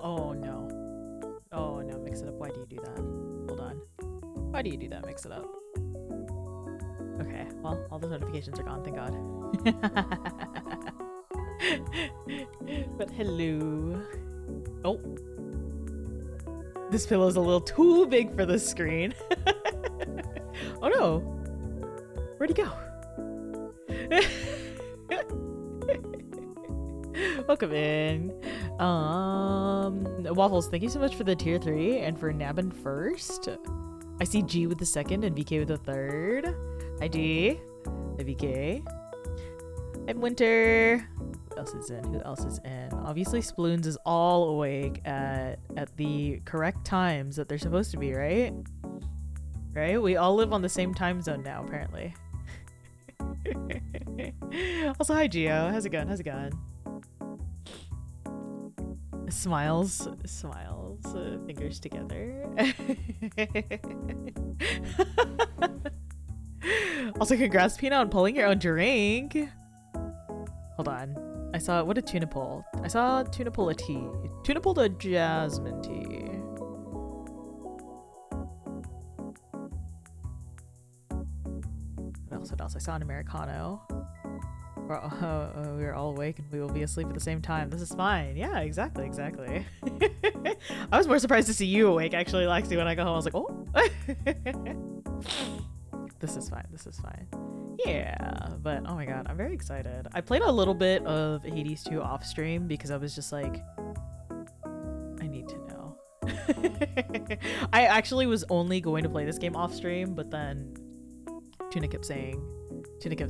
Oh no. Oh no, mix it up. Why do you do that? Hold on. Why do you do that? Mix it up. Okay, well, all the notifications are gone, thank god. But hello. Oh. This pillow's a little too big for the screen. Oh no. Where'd he go? Welcome in. Waffles, thank you so much for the tier 3 and for nabbing first. I see G with the second and VK with the third. Hi G. Hi VK. I'm Winter. Who else is in? Who else is in? Obviously Sploons is all awake at the correct times that they're supposed to be, right? Right? We all live on the same time zone now, apparently. Also, hi Gio. How's it going? How's it going? Smiles. Fingers together. Also, congrats, Pina, on pulling your own drink. Hold on. I saw, what did Tuna pull? I saw Tuna pull a tea. Tuna pulled a jasmine tea. What else? I saw an Americano. We were all awake and we will be asleep at the same time. This is fine. Yeah, exactly. I was more surprised to see you awake, actually, Lexi, when I got home. I was like, oh. This is fine. Yeah, but oh my god, I'm very excited. I played a little bit of Hades 2 off stream because I was just like, I need to know. I actually was only going to play this game off stream, but then Tuna kept saying, are you gonna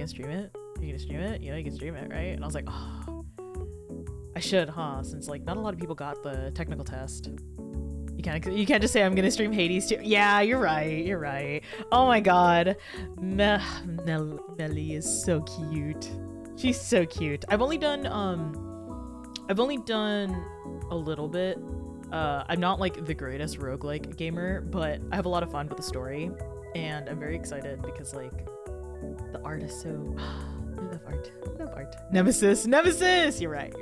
stream it? Are you gonna stream it? You know you can stream it, right? And I was like, oh, I should, huh? Since like not a lot of people got the technical test. You can't just say I'm gonna stream Hades too. Yeah, you're right. Oh my god, Melly is so cute. She's so cute. I've only done a little bit. I'm not like the greatest roguelike gamer, but I have a lot of fun with the story, and I'm very excited because like the art is so. I love art. Nemesis. You're right.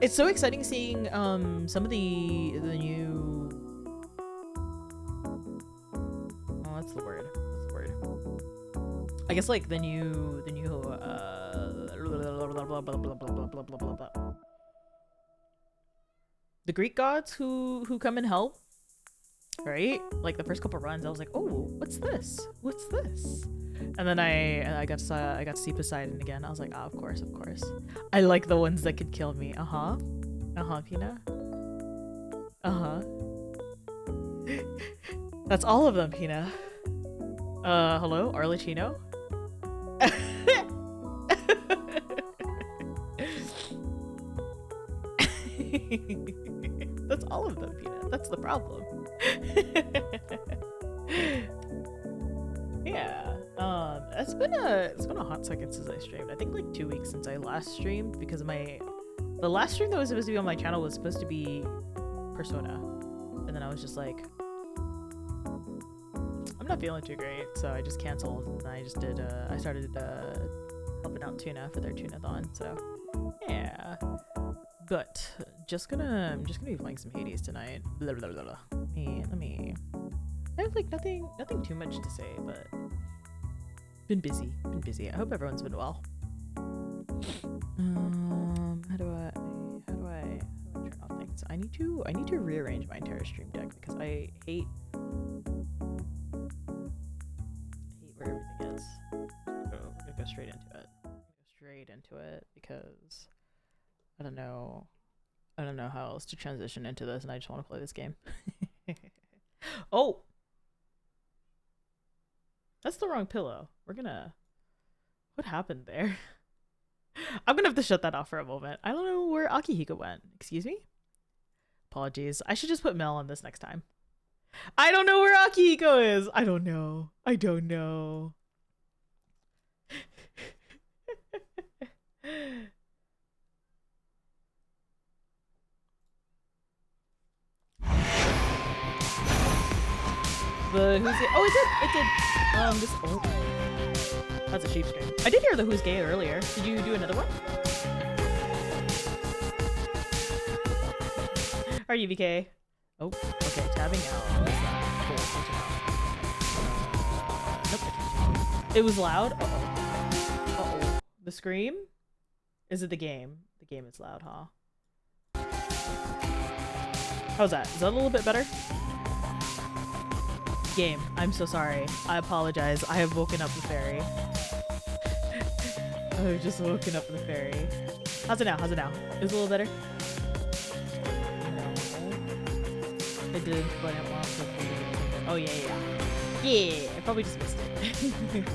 It's so exciting seeing some of the new. Oh, what's the word? I guess like the new the Greek gods who come and help. Right? Like the first couple runs, I was like, "Oh, what's this? And then I got to see Poseidon again. I was like, "Oh, of course. I like the ones that could kill me." Pina. That's all of them, Pina. Hello, Arlecchino. That's all of them, Pina. That's the problem. Yeah. It's been a hot second since I streamed. I think like 2 weeks since I last streamed because the last stream that was supposed to be on my channel was supposed to be Persona, and then I was just like, I'm not feeling too great, so I just canceled, and I just did I started helping out Tuna for their Tuna-thon. So yeah. But I'm just gonna be playing some Hades tonight. Blah, blah, blah, blah. Let me. I have like nothing too much to say, but been busy. I hope everyone's been well. How do I turn off things? I need to rearrange my entire stream deck because I hate where everything is. We're gonna go straight into it because I don't know how else to transition into this, and I just want to play this game. Oh! That's the wrong pillow. What happened there? I'm gonna have to shut that off for a moment. I don't know where Akihiko went. Excuse me? Apologies. I should just put Mel on this next time. I don't know where Akihiko is! I don't know. The who's gay? Oh, it did. That's a sheep scream. I did hear the who's gay earlier. Did you do another one? Are you VK? Oh, okay. Tabbing out. Nope. It was loud. Uh-oh. The scream? Is it the game? The game is loud, huh? How's that? Is that a little bit better? Game, I'm so sorry. I apologize. I have woken up the fairy. I've just woken up the fairy. How's it now? Is it a little better? No. I did, but I want to. Oh yeah, yeah. I probably just missed it.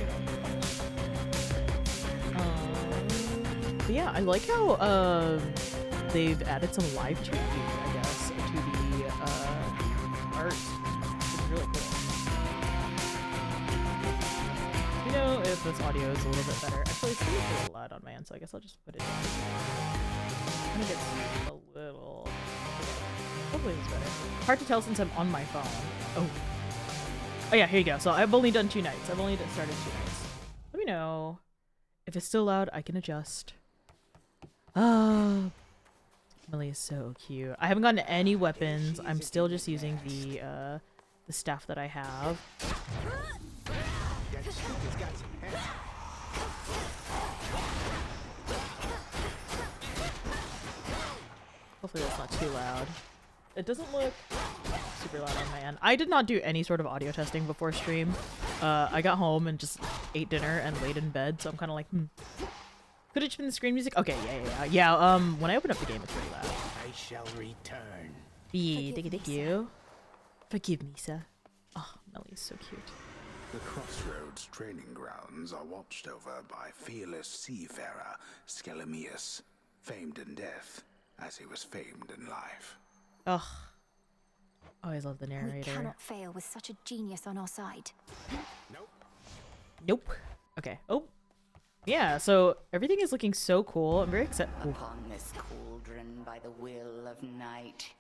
But yeah, I like how they've added some live chat, I guess, to the art. It's really cool. You know, if this audio is a little bit better. Actually, it's still a little loud on my end, so I guess I'll just put it down. I'm gonna get a little. Hopefully it's better. Hard to tell since I'm on my phone. Oh. Oh yeah, here you go. So I've only done 2 nights. I've only started 2 nights. Let me know if it's still loud. I can adjust. Ah, Millie is so cute. I haven't gotten any weapons. I'm still just using the staff that I have. Hopefully that's not too loud. It doesn't look super loud on my end. I did not do any sort of audio testing before stream. I got home and just ate dinner and laid in bed, so I'm kind of like, Could it just been the screen music? Okay, yeah. When I open up the game, it's pretty loud. I shall return. Yeah, thank you. Forgive me, sir. Oh, Melly is so cute. The Crossroads training grounds are watched over by fearless seafarer Skelemius, famed in death as he was famed in life. Ugh. Always love the narrator. We cannot fail with such a genius on our side. Nope. Okay. Oh. Yeah, so everything is looking so cool. I'm very excited. Upon this cauldron by the will of night,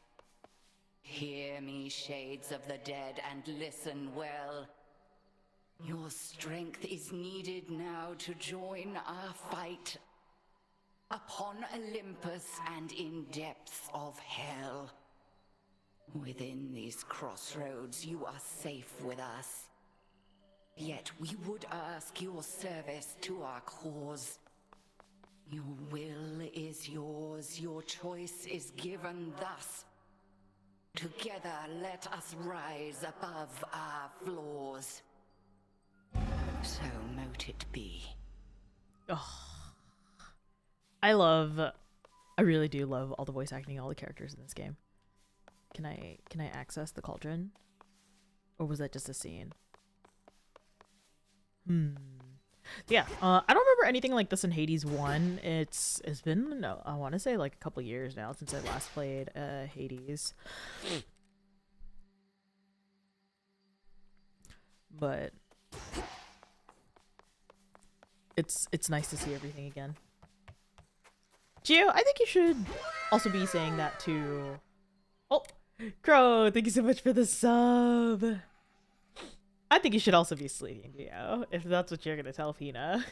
hear me, shades of the dead, and listen well. Your strength is needed now to join our fight. Upon Olympus and in depths of hell. Within these crossroads, you are safe with us. Yet we would ask your service to our cause. Your will is yours, your choice is given thus. Together let us rise above our flaws. So mote it be. Oh. I really do love all the voice acting, all the characters in this game. Can I access the cauldron? Or was that just a scene? Yeah, I don't remember anything like this in Hades 1. It's been, I want to say like a couple years now since I last played Hades. But it's nice to see everything again. Gio, I think you should also be saying that to... Oh, Crow, thank you so much for the sub. I think you should also be sleeping, Gio, if that's what you're going to tell Pina.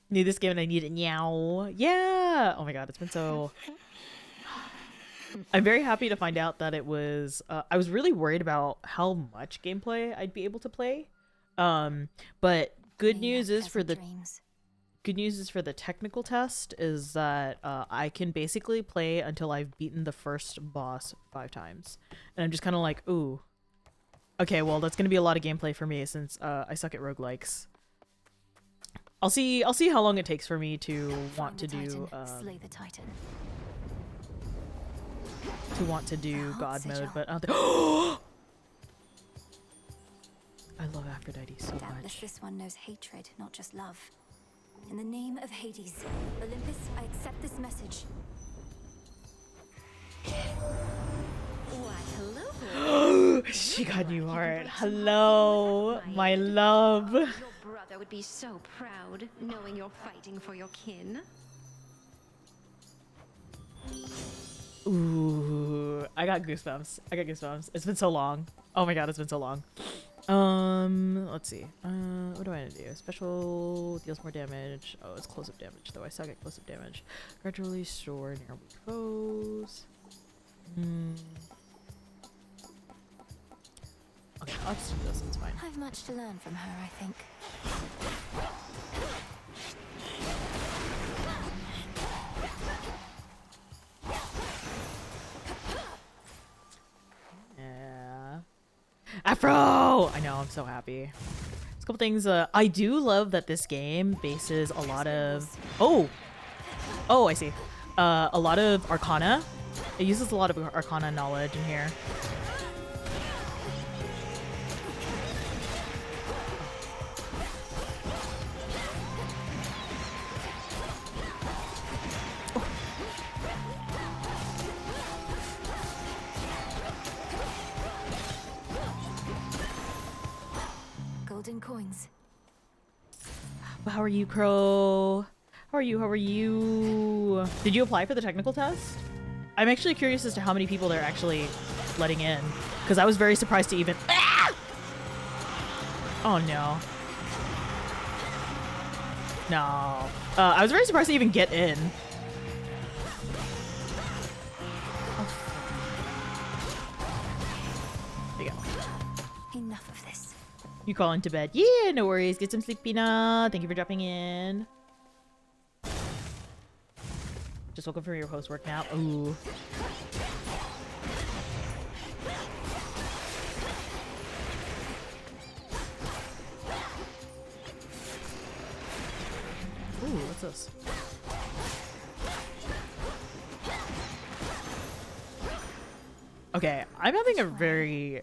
Need this game and I need it now. Yeah. Oh my god, it's been so... I'm very happy to find out that it was... I was really worried about how much gameplay I'd be able to play. But good news is for the... Good news is for the technical test is that I can basically play until I've beaten the first boss 5 times. And I'm just kind of like, ooh. Okay, well, that's going to be a lot of gameplay for me since I suck at roguelikes. I'll see how long it takes for me to want to do slay the Titan. To want to do God mode, but I love Aphrodite so Doubtless much. this one knows hatred, not just love. In the name of Hades, Olympus, I accept this message. Why, hello. She got new heart. Hello, my love. Your brother would be so proud knowing you're fighting for your kin. Ooh, I got goosebumps. It's been so long. Oh my god, it's been so long. Let's see. What do I want to do? Special deals more damage. Oh, it's close-up damage, though. I suck at close-up damage. Gradually restore near weak foes. Okay, I'll just do this. It's fine. I've much to learn from her, I think. Yeah. Afro! I know, I'm so happy. There's a couple things. I do love that this game bases a lot of... Oh! Oh, I see. A lot of Arcana It uses a lot of Arcana knowledge in here. Golden coins. How are you, Crow? How are you? How are you? Did you apply for the technical test? I'm actually curious as to how many people they're actually letting in, because I was very surprised to even. Ah! Oh no. No. I was very surprised to even get in. There you go. Enough of this. You call into bed. Yeah, no worries. Get some sleep, Pina. Thank you for dropping in. Just woke up from your post work nap. Ooh. Ooh, what's this? Okay, I'm having a very...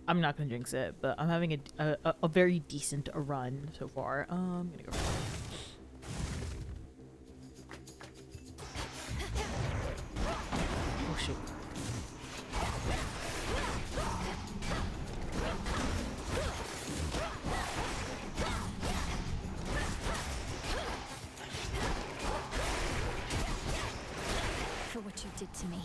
I'm not gonna jinx it, but I'm having a very decent run so far. I'm gonna go. Oh shoot. For what you did to me.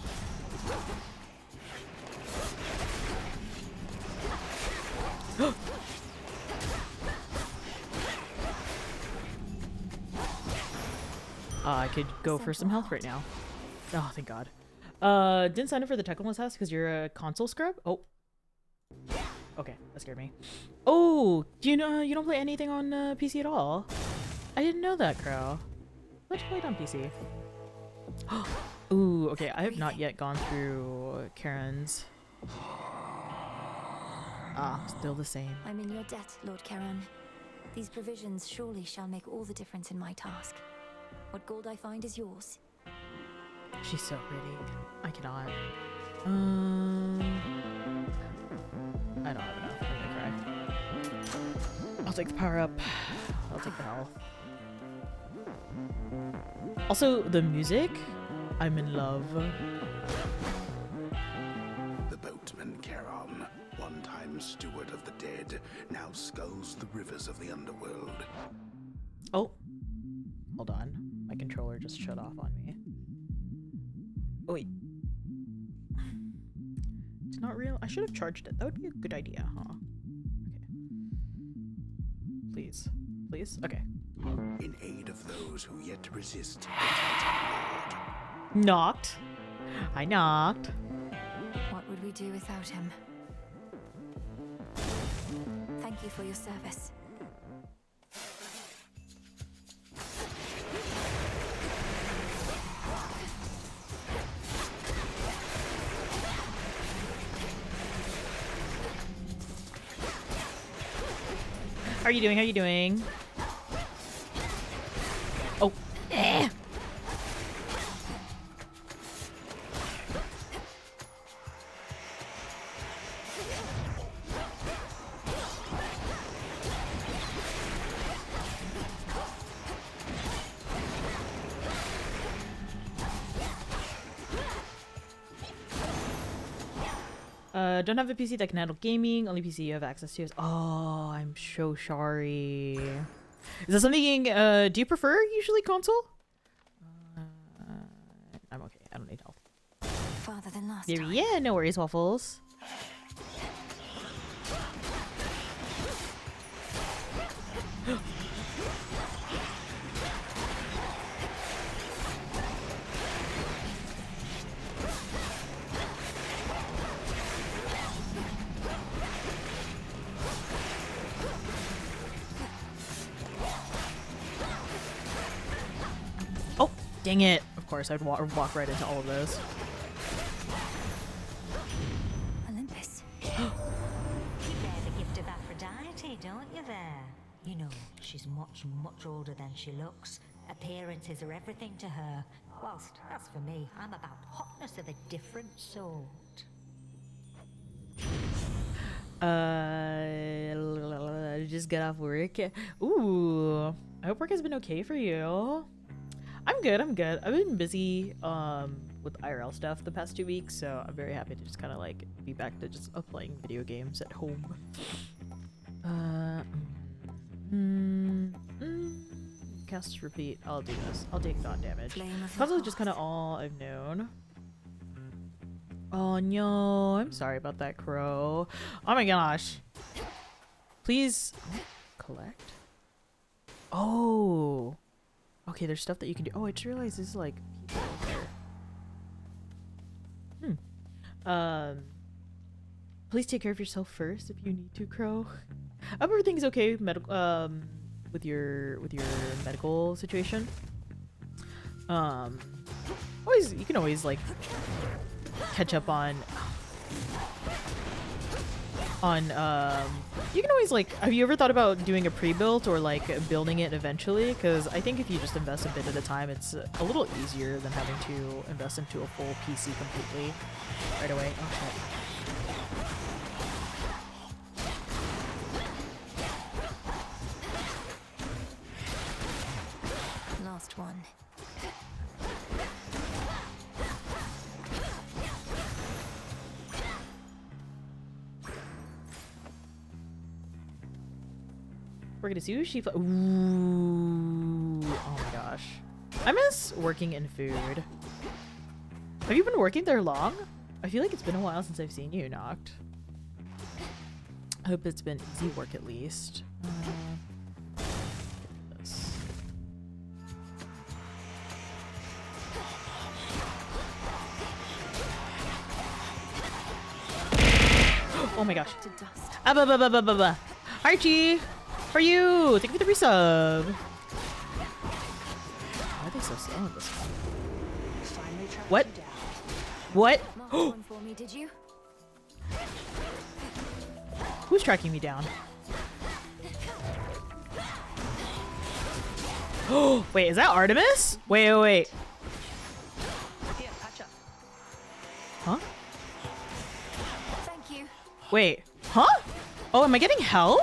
I could go for some health right now. Oh, thank God. Didn't sign up for the technical test because you're a console scrub? Oh. Okay, that scared me. Oh, do you know you don't play anything on PC at all? I didn't know that, Crow. What you played on PC? Ooh, okay, I have not yet gone through Karen's. Ah, still the same. I'm in your debt, Lord Charon. These provisions surely shall make all the difference in my task. What gold I find is yours. She's so pretty. I cannot. I don't have enough. I'm gonna cry. I'll take the power up. I'll take the health. Also, the music. I'm in love. The boatman Charon, one-time steward of the dead, now sculls the rivers of the underworld. Oh. Hold on. My controller just shut off on me. Oh, wait. It's not real. I should have charged it. That would be a good idea, huh? Okay. Please. Please? Okay. In aid of those who yet resist the Titan Lord. Knocked. I knocked. What would we do without him? Thank you for your service. How are you doing? How are you doing? Oh. Eh. Don't have a PC that can handle gaming. Only PC you have access to is... Oh, I'm so sorry. Is that something... do you prefer usually console? I'm okay. I don't need help. Farther than last There, time. yeah, no worries, Waffles. Oh, dang it. Of course, I'd walk right into all of those. Olympus. You bear the gift of Aphrodite, don't you there? You know, she's much, much older than she looks, Appearances are everything to her. Whilst, as for me, I'm about hotness of a different sort. Just got off work. Ooh, I hope work has been okay for you. I'm good. I'm good. I've been busy with IRL stuff the past 2 weeks, so I'm very happy to just kind of like be back to just playing video games at home. Cast repeat. I'll do this. I'll take dot damage. Puzzle is just kind of all I've known. Oh no, I'm sorry about that, Crow. Oh my gosh. Please collect. Oh. Okay, there's stuff that you can do. Oh, I just realized this is like people there. Please take care of yourself first if you need to, Crow. Everything's okay medical with your medical situation. Always you can always like catch up on you can always like, have you ever thought about doing a pre-built or like building it eventually? Because I think if you just invest a bit at a time, it's a little easier than having to invest into a full PC completely right away. Oh shit. Last one. We're gonna see sushi. Ooh! Oh my gosh, I miss working in food. Have you been working there long? I feel like it's been a while since I've seen you, Noct. I hope it's been easy work at least. This. Oh my gosh. Archie! How are you? Thank you for the resub. Why are they so slow in this one? What? What? For me, did you? Who's tracking me down? Oh, wait, is that Artemis? Wait. Huh? Thank you. Wait, huh? Oh, am I getting help?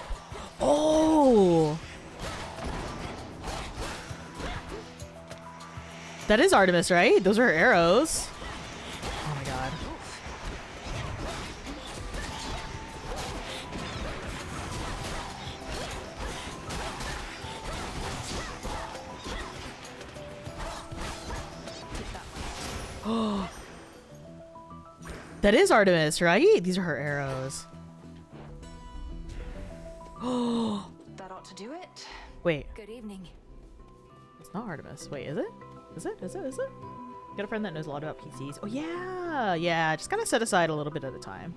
Oh! That is Artemis, right? Those are her arrows. Oh my god. Oh. That is Artemis, right? These are her arrows. Oh. That ought to do it. Wait. Good evening. It's not Artemis. Wait, is it? Is it? Got a friend that knows a lot about PCs. Oh yeah, yeah. Just gotta set aside a little bit at a time.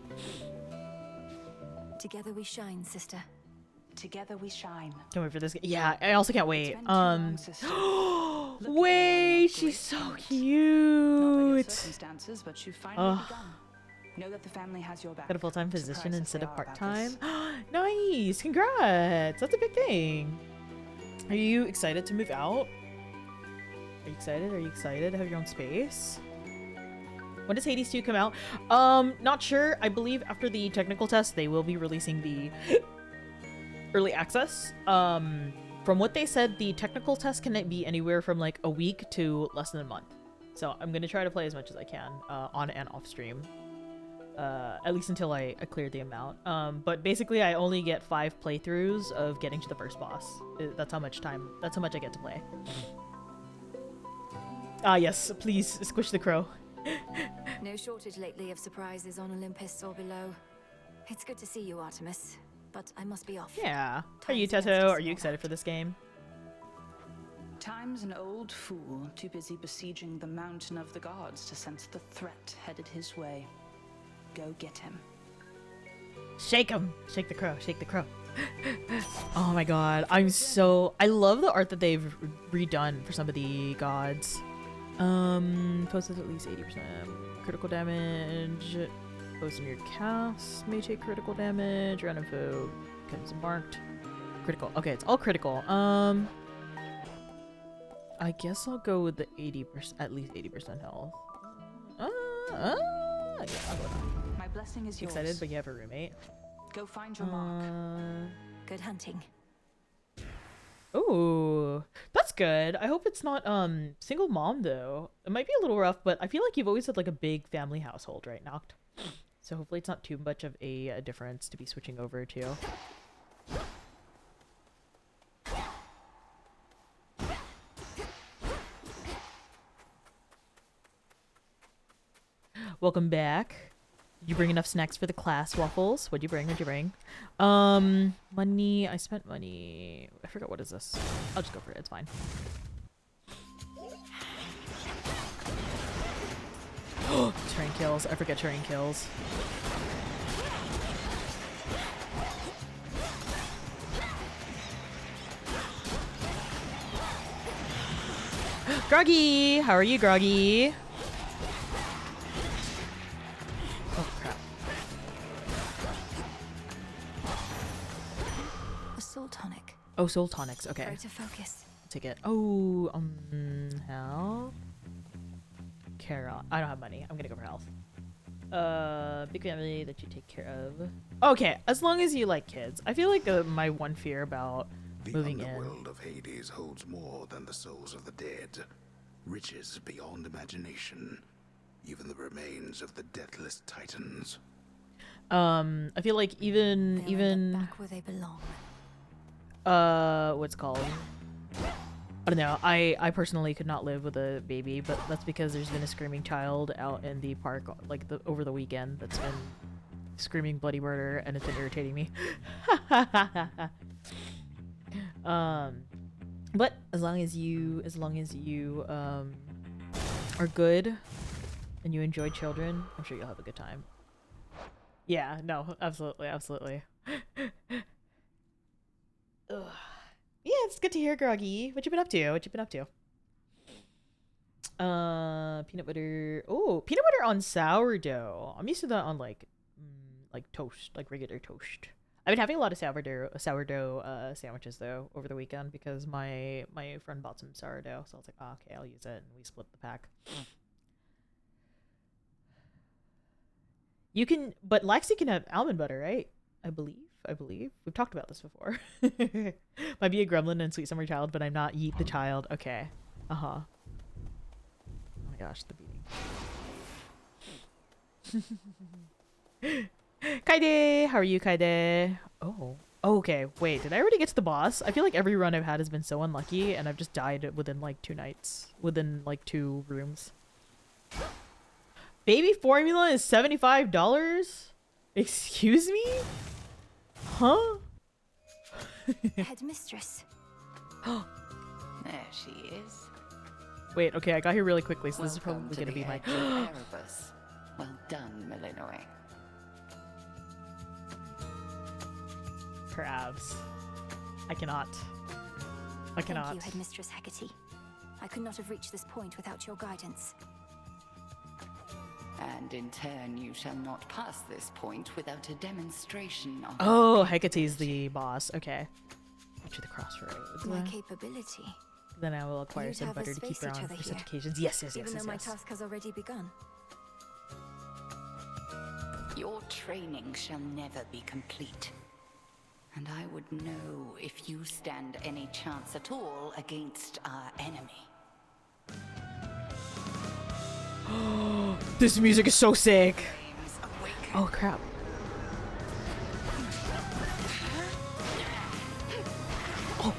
Together we shine, sister. Together we shine. Can't wait for this. Yeah, I also can't wait. Wait, she's so cute. Circumstances, but you finally begun. Know that the family has your back. Got a full-time position instead of part-time. Nice, congrats. That's a big thing. Are you excited to move out? Are you excited? Are you excited to have your own space? When does Hades 2 come out? Not sure. I believe after the technical test, they will be releasing the early access. From what they said, the technical test can be anywhere from like a week to less than a month. So I'm gonna try to play as much as I can on and off stream. At least until I clear the amount. But basically I only get 5 playthroughs of getting to the first boss. That's how much I get to play. Ah yes, please squish the crow. No shortage lately of surprises on Olympus or below. It's good to see you, Artemis, but I must be off. Yeah. Are you, Teto? Are you excited for this game? Time's an old fool, too busy besieging the mountain of the gods to sense the threat headed his way. Go get him. Shake him! Shake the crow, shake the crow. Oh my god, I love the art that they've redone for some of the gods. Posted at least 80% critical damage. Post in your cast may take critical damage. Random info becomes marked. Critical. Okay, it's all critical. I I guess I'll go with the 80%, at least 80% health. Yeah, I'll go with that. My blessing is yours. Excited, but you have a roommate. Go find your mark. Good hunting. Ooh, that's good. I hope it's not single mom though. It might be a little rough, but I feel like you've always had like a big family household, right, Noct? So hopefully it's not too much of a difference to be switching over to. Welcome back. Did you bring enough snacks for the class, Waffles? What'd you bring? What'd you bring? Money. I spent money. I forgot, what is this? I'll just go for it. It's fine. Terrain kills. I forget terrain kills. Groggy! How are you, Groggy? Oh, crap. A soul tonic. Oh, soul tonics. Okay. Try to focus. Take it. Oh, health. Carol. I don't have money. I'm gonna go for health. Big family that you take care of. Okay, as long as you like kids. I feel like my one fear about moving in. The underworld of Hades holds more than the souls of the dead. Riches beyond imagination. Even the remains of the deathless titans. I feel like even back where they belong. What's it called? I don't know. I personally could not live with a baby, but that's because there's been a screaming child out in the park like over the weekend that's been screaming bloody murder, and it's been irritating me. But as long as you are good and you enjoy children, I'm sure you'll have a good time. Yeah, no, absolutely, absolutely. Ugh. Yeah, it's good to hear, Groggy. What you been up to? What you been up to? Peanut butter. Oh, peanut butter on sourdough. I'm used to that on like toast, like regular toast. I've been having a lot of sourdough sandwiches though over the weekend because my friend bought some sourdough, so I was like, oh, okay, I'll use it, and we split the pack. You can, but Lexi can have almond butter, right? I believe. We've talked about this before. Might be a gremlin and sweet summer child, but I'm not Yeet the child. Okay. Uh-huh. Oh my gosh, the beating. Kaide! How are you, Kaide? Oh. Okay, wait, did I already get to the boss? I feel like every run I've had has been so unlucky, and I've just died within like 2 nights. Within like 2 rooms. Baby formula is $75? Excuse me? Huh? Headmistress. There she is. Wait, okay, I got here really quickly, so this is Welcome probably to gonna the be my. edge of Erebus. Well done, Milinoy. Perhaps. I cannot. Thank you, Headmistress Hecate. I could not have reached this point without your guidance. And in turn, you shall not pass this point without a demonstration of... Oh, Hecate's the boss. Okay. To the crossroads. My capability. Then I will acquire You'd some have butter us to keep face her each on other for here. such occasions. Yes. Even though my task has already begun. Your training shall never be complete. And I would know if you stand any chance at all against our enemy. This music is so sick. Oh crap. Oh.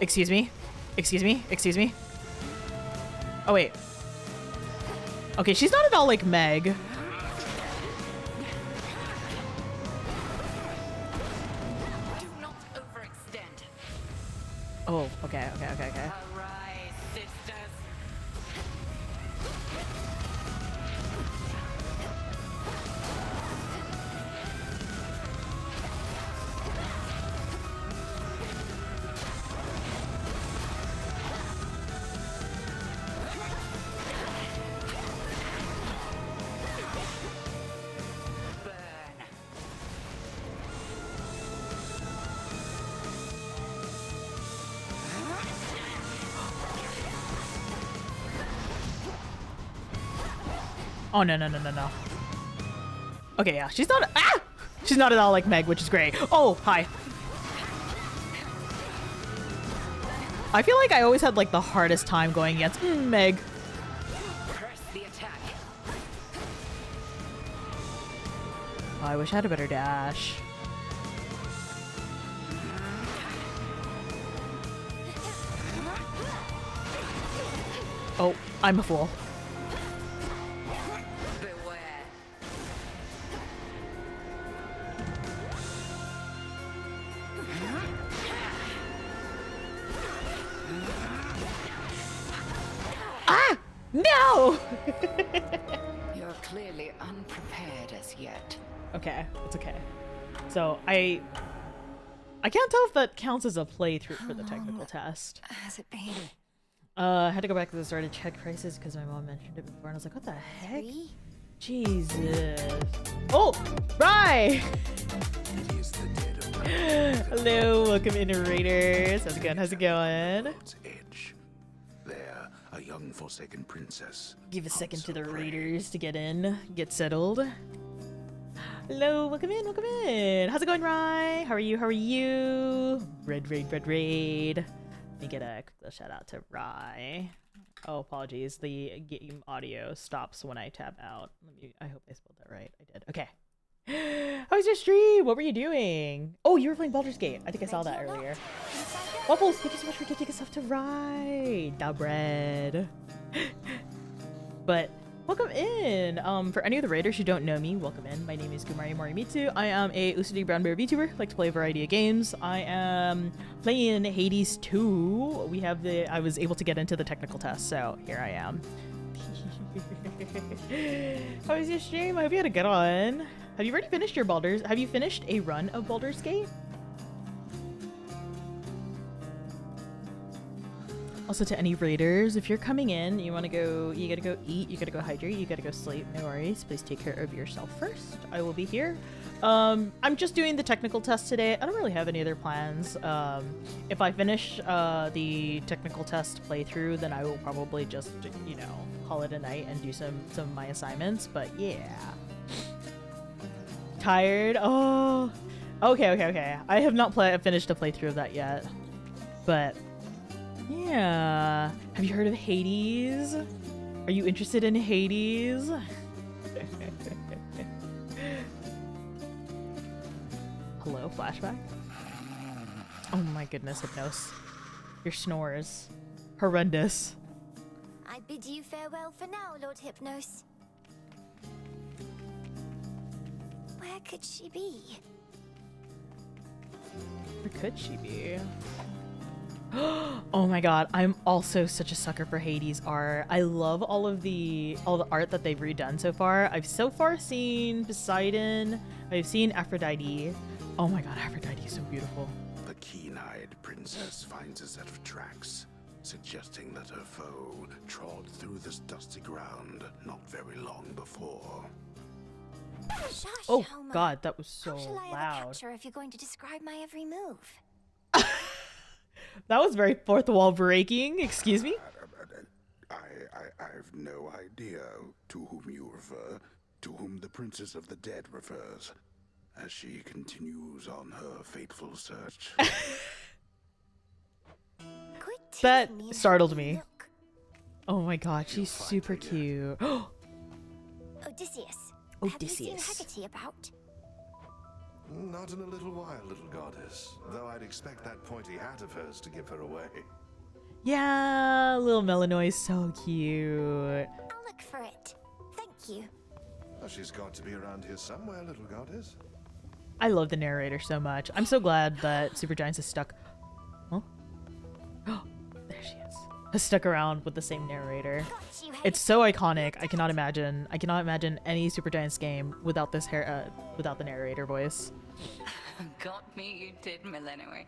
Excuse me. Oh, wait. Okay, she's not at all like Meg. Do not overextend. Oh, okay. Arise, sisters. Oh, no, no, no, no, no. Okay, yeah, she's not, ah! She's not at all like Meg, which is great. Oh, hi. I feel like I always had like the hardest time going against Meg. Press the attack. Oh, I wish I had a better dash. Oh, I'm a fool. Beware. Ah! No! You're clearly unprepared as yet. Okay, it's okay. So I can't tell if that counts as a playthrough for the technical test. Has it been? I had to go back to the start to check prices because my mom mentioned it before, and I was like, what the heck? 3? Jesus. Oh, Rye! It is the dead of Hello, welcome in, Raiders. How's it going? How's it going? God's edge. There, a young forsaken princess. Give a second hunts to the her prey. Raiders to get in, get settled. Hello, welcome in, welcome in. How's it going, Rye? How are you? How are you? Red raid, red raid. Let me get a quick little shout out to Rye. Oh, apologies. The game audio stops when I tab out. I hope I spelled that right. I did. Okay. How was your stream? What were you doing? Oh, you were playing Baldur's Gate. I think I saw that earlier. Waffles, thank you so much for gifting us up to Rye. Da bread. But welcome in. For any of the raiders who don't know me, welcome in. My name is Kumari Morimitsu. I am a UCD Brown Bear VTuber. Like to play a variety of games. I am playing Hades 2. I was able to get into the technical test, so here I am. How was your stream? I hope you had a good one. Have you already finished your Baldur's? Have you finished a run of Baldur's Gate? Also, to any raiders, if you're coming in, you gotta go eat, you gotta go hydrate, you gotta go sleep, no worries. Please take care of yourself first. I will be here. I'm just doing the technical test today. I don't really have any other plans. If I finish the technical test playthrough, then I will probably just, you know, call it a night and do some of my assignments, but yeah. Tired? Oh. Okay. I have not finished a playthrough of that yet, but yeah. Have you heard of Hades? Are you interested in Hades? Hello, flashback? Oh my goodness, Hypnos. Your snores. Horrendous. I bid you farewell for now, Lord Hypnos. Where could she be? Where could she be? Oh my god, I'm also such a sucker for Hades art. I love all the art that they've redone so far. I've so far seen Poseidon, I've seen Aphrodite. Oh my god, Aphrodite is so beautiful. The keen-eyed princess finds a set of tracks, suggesting that her foe trod through this dusty ground not very long before. Shush, Oh Homer. god, that was so How shall I ever loud. capture if you're going to describe my every move? That was very fourth wall breaking. Excuse me? I've no idea to whom you refer, to whom the Princess of the Dead refers, as she continues on her fateful search. Quit That teasing me and startled let me. look. Oh my god, she's super cute. Odysseus. Have you seen Odysseus. Hecate about? Not in a little while, little goddess. Though I'd expect that pointy hat of hers to give her away. Yeah, little Melanoi's so cute. I'll look for it. Thank you. Well, she's got to be around here somewhere, little goddess. I love the narrator so much. I'm so glad that Supergiants is stuck. Huh? Oh, there she is. Has stuck around with the same narrator. Got you, It's so iconic. I cannot imagine any Supergiants game without this without the narrator voice. Got me, you did, Millennium.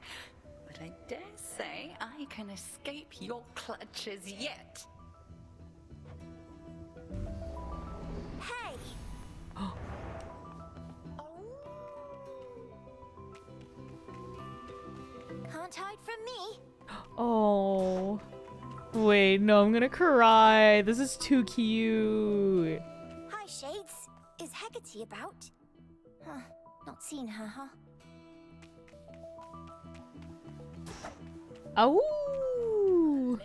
But I dare say I can escape your clutches yet. Hey! Can't hide from me. Oh. Wait, no, I'm gonna cry. This is too cute. Hi, Shades. Is Hecate about? Huh. Not seen her, huh? Oh!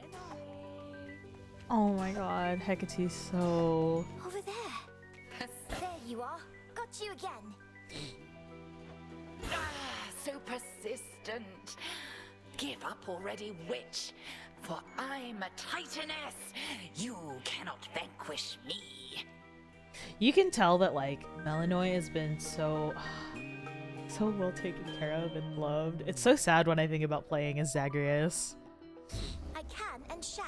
Oh my god, Hecate's so... Over there. There you are. Got you again. So persistent. Give up already, witch. For I'm a titaness. You cannot vanquish me. You can tell that, like, Melinoy has been so well taken care of and loved. It's so sad when I think about playing as Zagreus. I can and shall.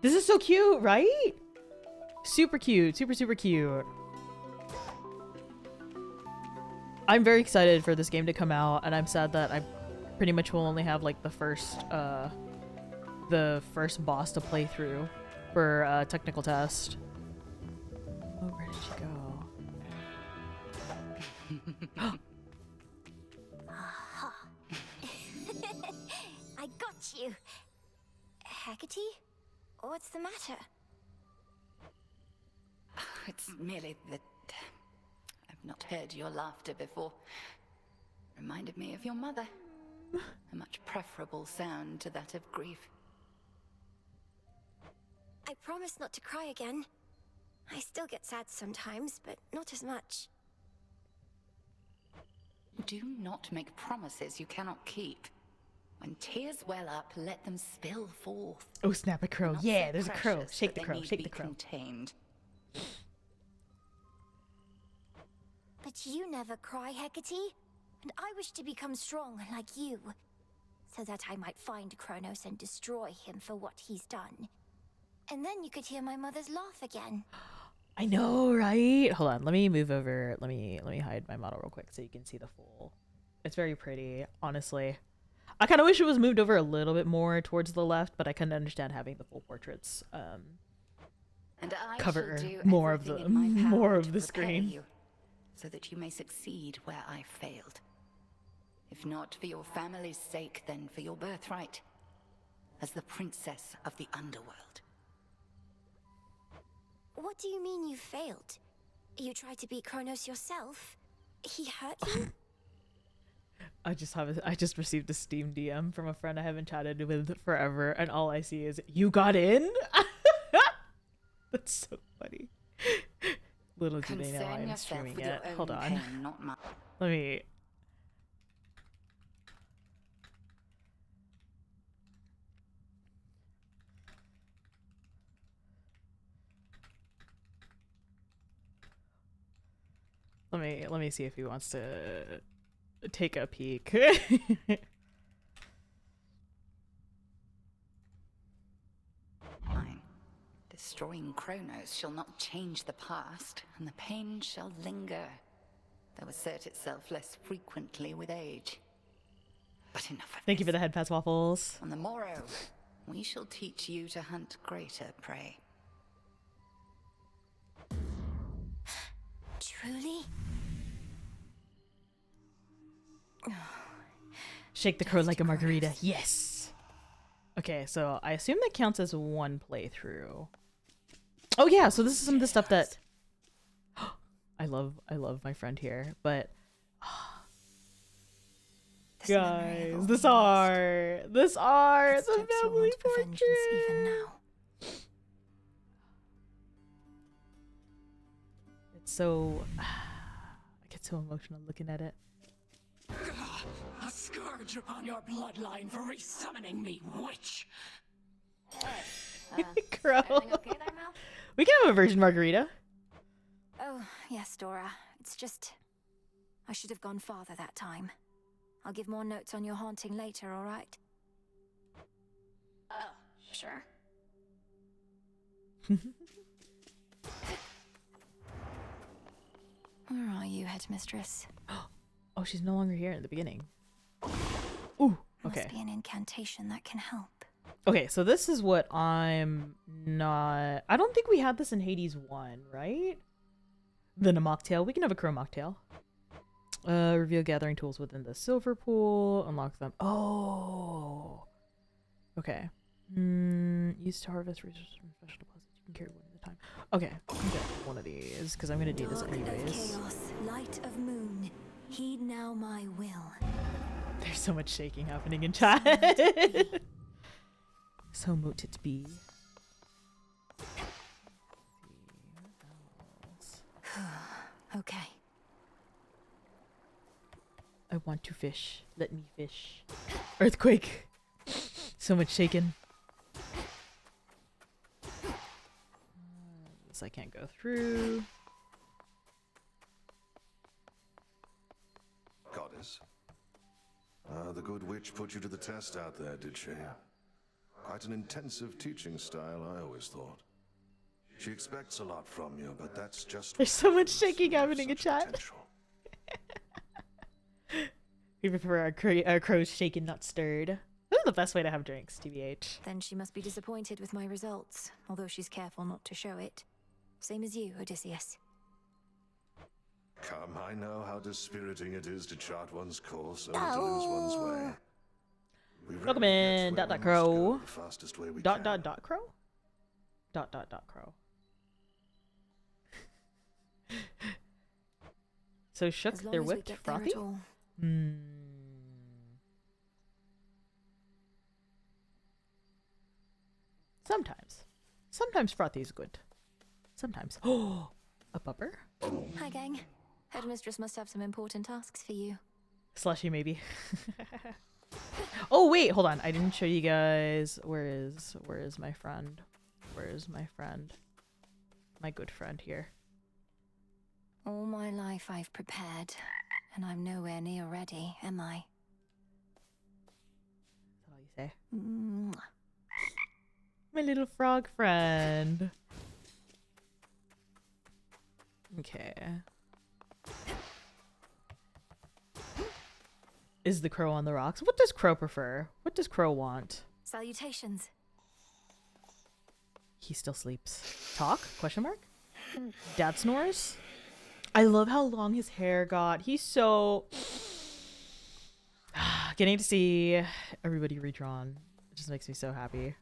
This is so cute, right? Super cute. Super, super cute. I'm very excited for this game to come out, and I'm sad that I pretty much will only have, like, the first boss to play through for technical test. Oh, where did she go? Aha. I got you. Hecate? What's the matter? It's merely that I've not heard your laughter before. Reminded me of your mother. A much preferable sound to that of grief. I promise not to cry again. I still get sad sometimes, but not as much. Do not make promises you cannot keep. When tears well up, let them spill forth. Oh, snap, a crow. Not Yeah, so there's a crow. precious Shake the that they crow. need Shake be the crow. Contained. But you never cry, Hecate. And I wish to become strong like you. So that I might find Kronos and destroy him for what he's done. And then you could hear my mother's laugh again. I know, right? Hold on, let me move over. Let me hide my model real quick so you can see the full. It's very pretty, honestly. I kind of wish it was moved over a little bit more towards the left, but I can understand having the full portraits And I cover shall do more of everything the in my power more of to the prepare screen. you, so that you may succeed where I failed. If not for your family's sake, then for your birthright, as the princess of the underworld. What do you mean you failed? You tried to beat Kronos yourself? He hurt you? I just received a Steam DM from a friend I haven't chatted with forever, and all I see is, "You got in?" That's so funny. Little do they know Concern I'm yourself streaming with it. your Hold own on. pain, not mine. Let me... Let me see if he wants to take a peek. Mine. Destroying Kronos shall not change the past, and the pain shall linger, though assert itself less frequently with age. But enough of Thank you for this. the head pass waffles. On the morrow, we shall teach you to hunt greater prey. Truly? Shake the crow like a margarita. Yes. Okay, so I assume that counts as one playthrough. Oh yeah, so this is some of the stuff that I love my friend here, but guys, this art, the family portrait. Even now. It's so I get so emotional looking at it. A scourge upon your bloodline for resummoning me, witch! Crow. Everything okay there, Mel? We can have a virgin margarita. Oh, yes, Dora. It's just... I should have gone farther that time. I'll give more notes on your haunting later, all right? Oh, sure. Where are you, headmistress? Oh, she's no longer here in the beginning. Ooh, okay. Must be an incantation that can help. Okay, so this is what I'm not... I don't think we had this in Hades 1, right? Then a mocktail. We can have a crow mocktail. Reveal gathering tools within the silver pool. Unlock them. Oh. Okay. Use to harvest resources from special deposits. You can carry one at a time. Okay, I'm get one of these because I'm gonna do this Dark of anyways. chaos, light of moon, heed now my will. There's so much shaking happening in chat. So mote it be. Okay. I want to fish. Let me fish. Earthquake. So much shaking. This I can't go through. Goddess. The good witch put you to the test out there, did she? Quite an intensive teaching style, I always thought. She expects a lot from you, but that's just... There's so much shaking happening in chat. Potential. We prefer our crows shaken, not stirred. This is the best way to have drinks, TBH. Then she must be disappointed with my results, although she's careful not to show it. Same as you, Odysseus. Come, I know how dispiriting it is to chart one's course, only to lose one's way. We Welcome rarely in, get dot to where dot we must crow. go the fastest way we Dot can. dot dot crow? Dot dot dot crow. So shook, As long they're as we whipped, get there frothy? at all. Sometimes. Sometimes frothy is good. Sometimes. Oh, a bupper? Hi, gang. Headmistress must have some important tasks for you. Slushy, maybe. Oh, wait, hold on. I didn't show you guys. Where is my friend? Where is my friend? My good friend here. All my life I've prepared, and I'm nowhere near ready, am I? Is that all you say? Mwah. My little frog friend. Okay. Is the crow on the rocks? What does crow prefer? What does crow want? Salutations. He still sleeps. Talk? Question mark? Dad snores? I love how long his hair got. He's so... Getting to see everybody redrawn. It just makes me so happy.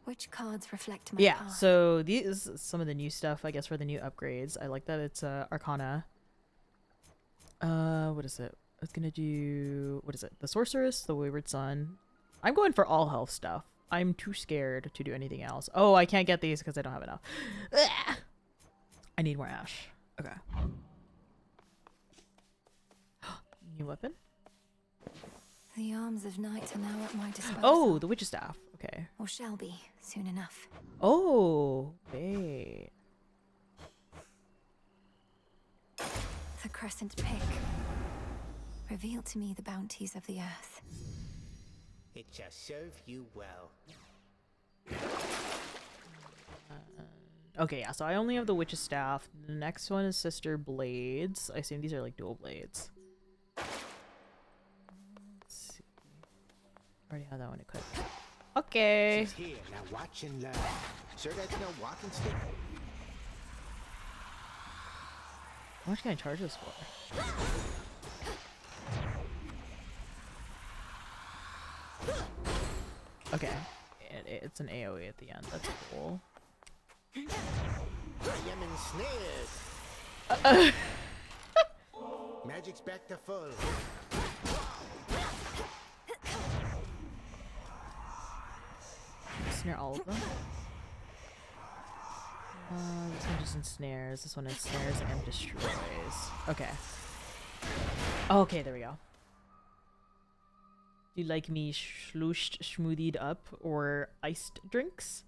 Which cards reflect my Yeah, path? so these some of the new stuff, I guess, for the new upgrades. I like that it's Arcana. What is it? It's gonna do... What is it? The Sorceress, the Wayward Son. I'm going for all health stuff. I'm too scared to do anything else. Oh, I can't get these because I don't have enough. Ugh! I need more ash. Okay. New weapon? The arms of night are now at my disposal. Oh, the Witch's Staff. Okay. Or shall be, soon enough. Oh, wait. The crescent pick. Reveal to me the bounties of the earth. It shall serve you well. Okay, yeah, so I only have the Witch's Staff. The next one is Sister Blades. I assume these are like dual blades. Let's see. Already have that one equipped. Okay. She's here, now watch and learn. Sure that's no walking stick? How much can I charge this for? Okay. It's an AoE at the end. That's cool. I am ensnared. Magic's back to full. Snare all of them? This one just ensnares. This one ensnares and destroys. Okay. Okay, there we go. Do you like me schlooshed, schmoothied up, or iced drinks?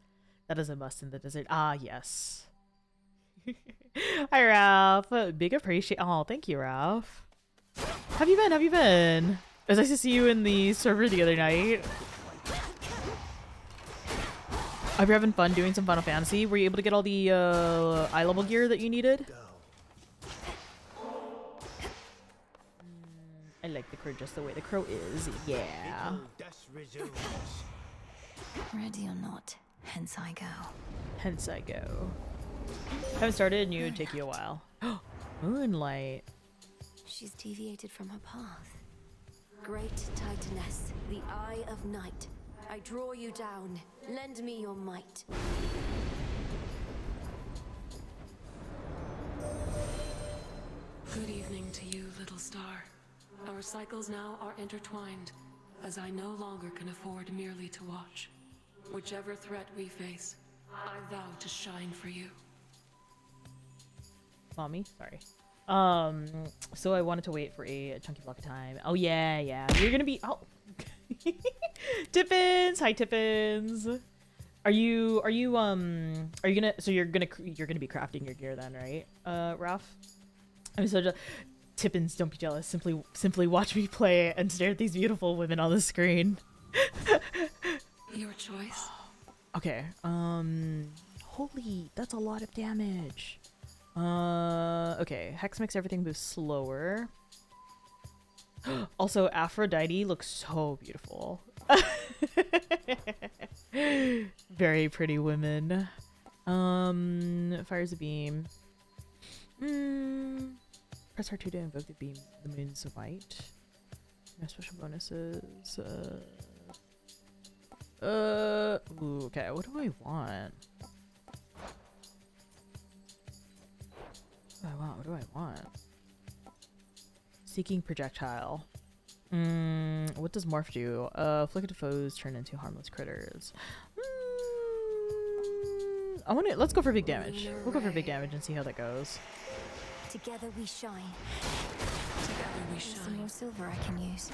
That is a must in the desert. Ah, yes. Hi, Ralph. Big appreciate. Oh, thank you, Ralph. Have you been? Have you been? It was nice to see you in the server the other night. Are you having fun doing some Final Fantasy? Were you able to get all the eye level gear that you needed? I like the crow just the way the crow is. Yeah. Ready or not, hence I go. Hence I go. Haven't started and it would take you a while. Moonlight. She's deviated from her path. Great Titaness, the Eye of Night. I draw you down. Lend me your might. Good evening to you, little star. Our cycles now are intertwined, as I no longer can afford merely to watch. Whichever threat we face, I vow to shine for you. Mommy, sorry. So I wanted to wait for a chunky block of time. Oh yeah, yeah. You're gonna be Tiffins! Hi Tiffins! Are you gonna you're gonna be crafting your gear then, right? Ralph? I'm so Tippins, don't be jealous. Simply watch me play and stare at these beautiful women on the screen. Your choice. Okay. Holy, that's a lot of damage. Okay. Hex makes everything move slower. Also, Aphrodite looks so beautiful. Very pretty women. Fires a beam. Press R2 to invoke the beam. The moon's white. No special bonuses. Ooh, okay. What do I want? What do I want? Seeking projectile. What does morph do? Afflicted foes turn into harmless critters. Let's go for big damage. We'll go for big damage and see how that goes. Together we shine. Together we There's shine. some more silver I can use.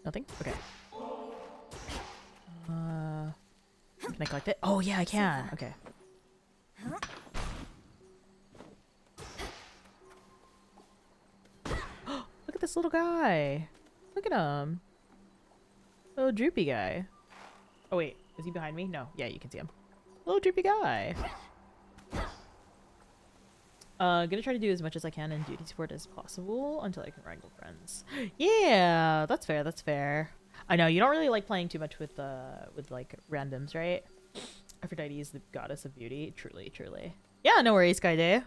Nothing? Okay. Can I collect it? Oh yeah, I can. Okay. Look at this little guy. Look at him. Little droopy guy. Oh wait, is he behind me? No. Yeah, you can see him. Little droopy guy. Gonna try to do as much as I can in duty support as possible until I can wrangle friends. Yeah, that's fair. That's fair. I know you don't really like playing too much with like randoms, right? Aphrodite is the goddess of beauty. Truly, truly. Yeah, no worries, Skyday.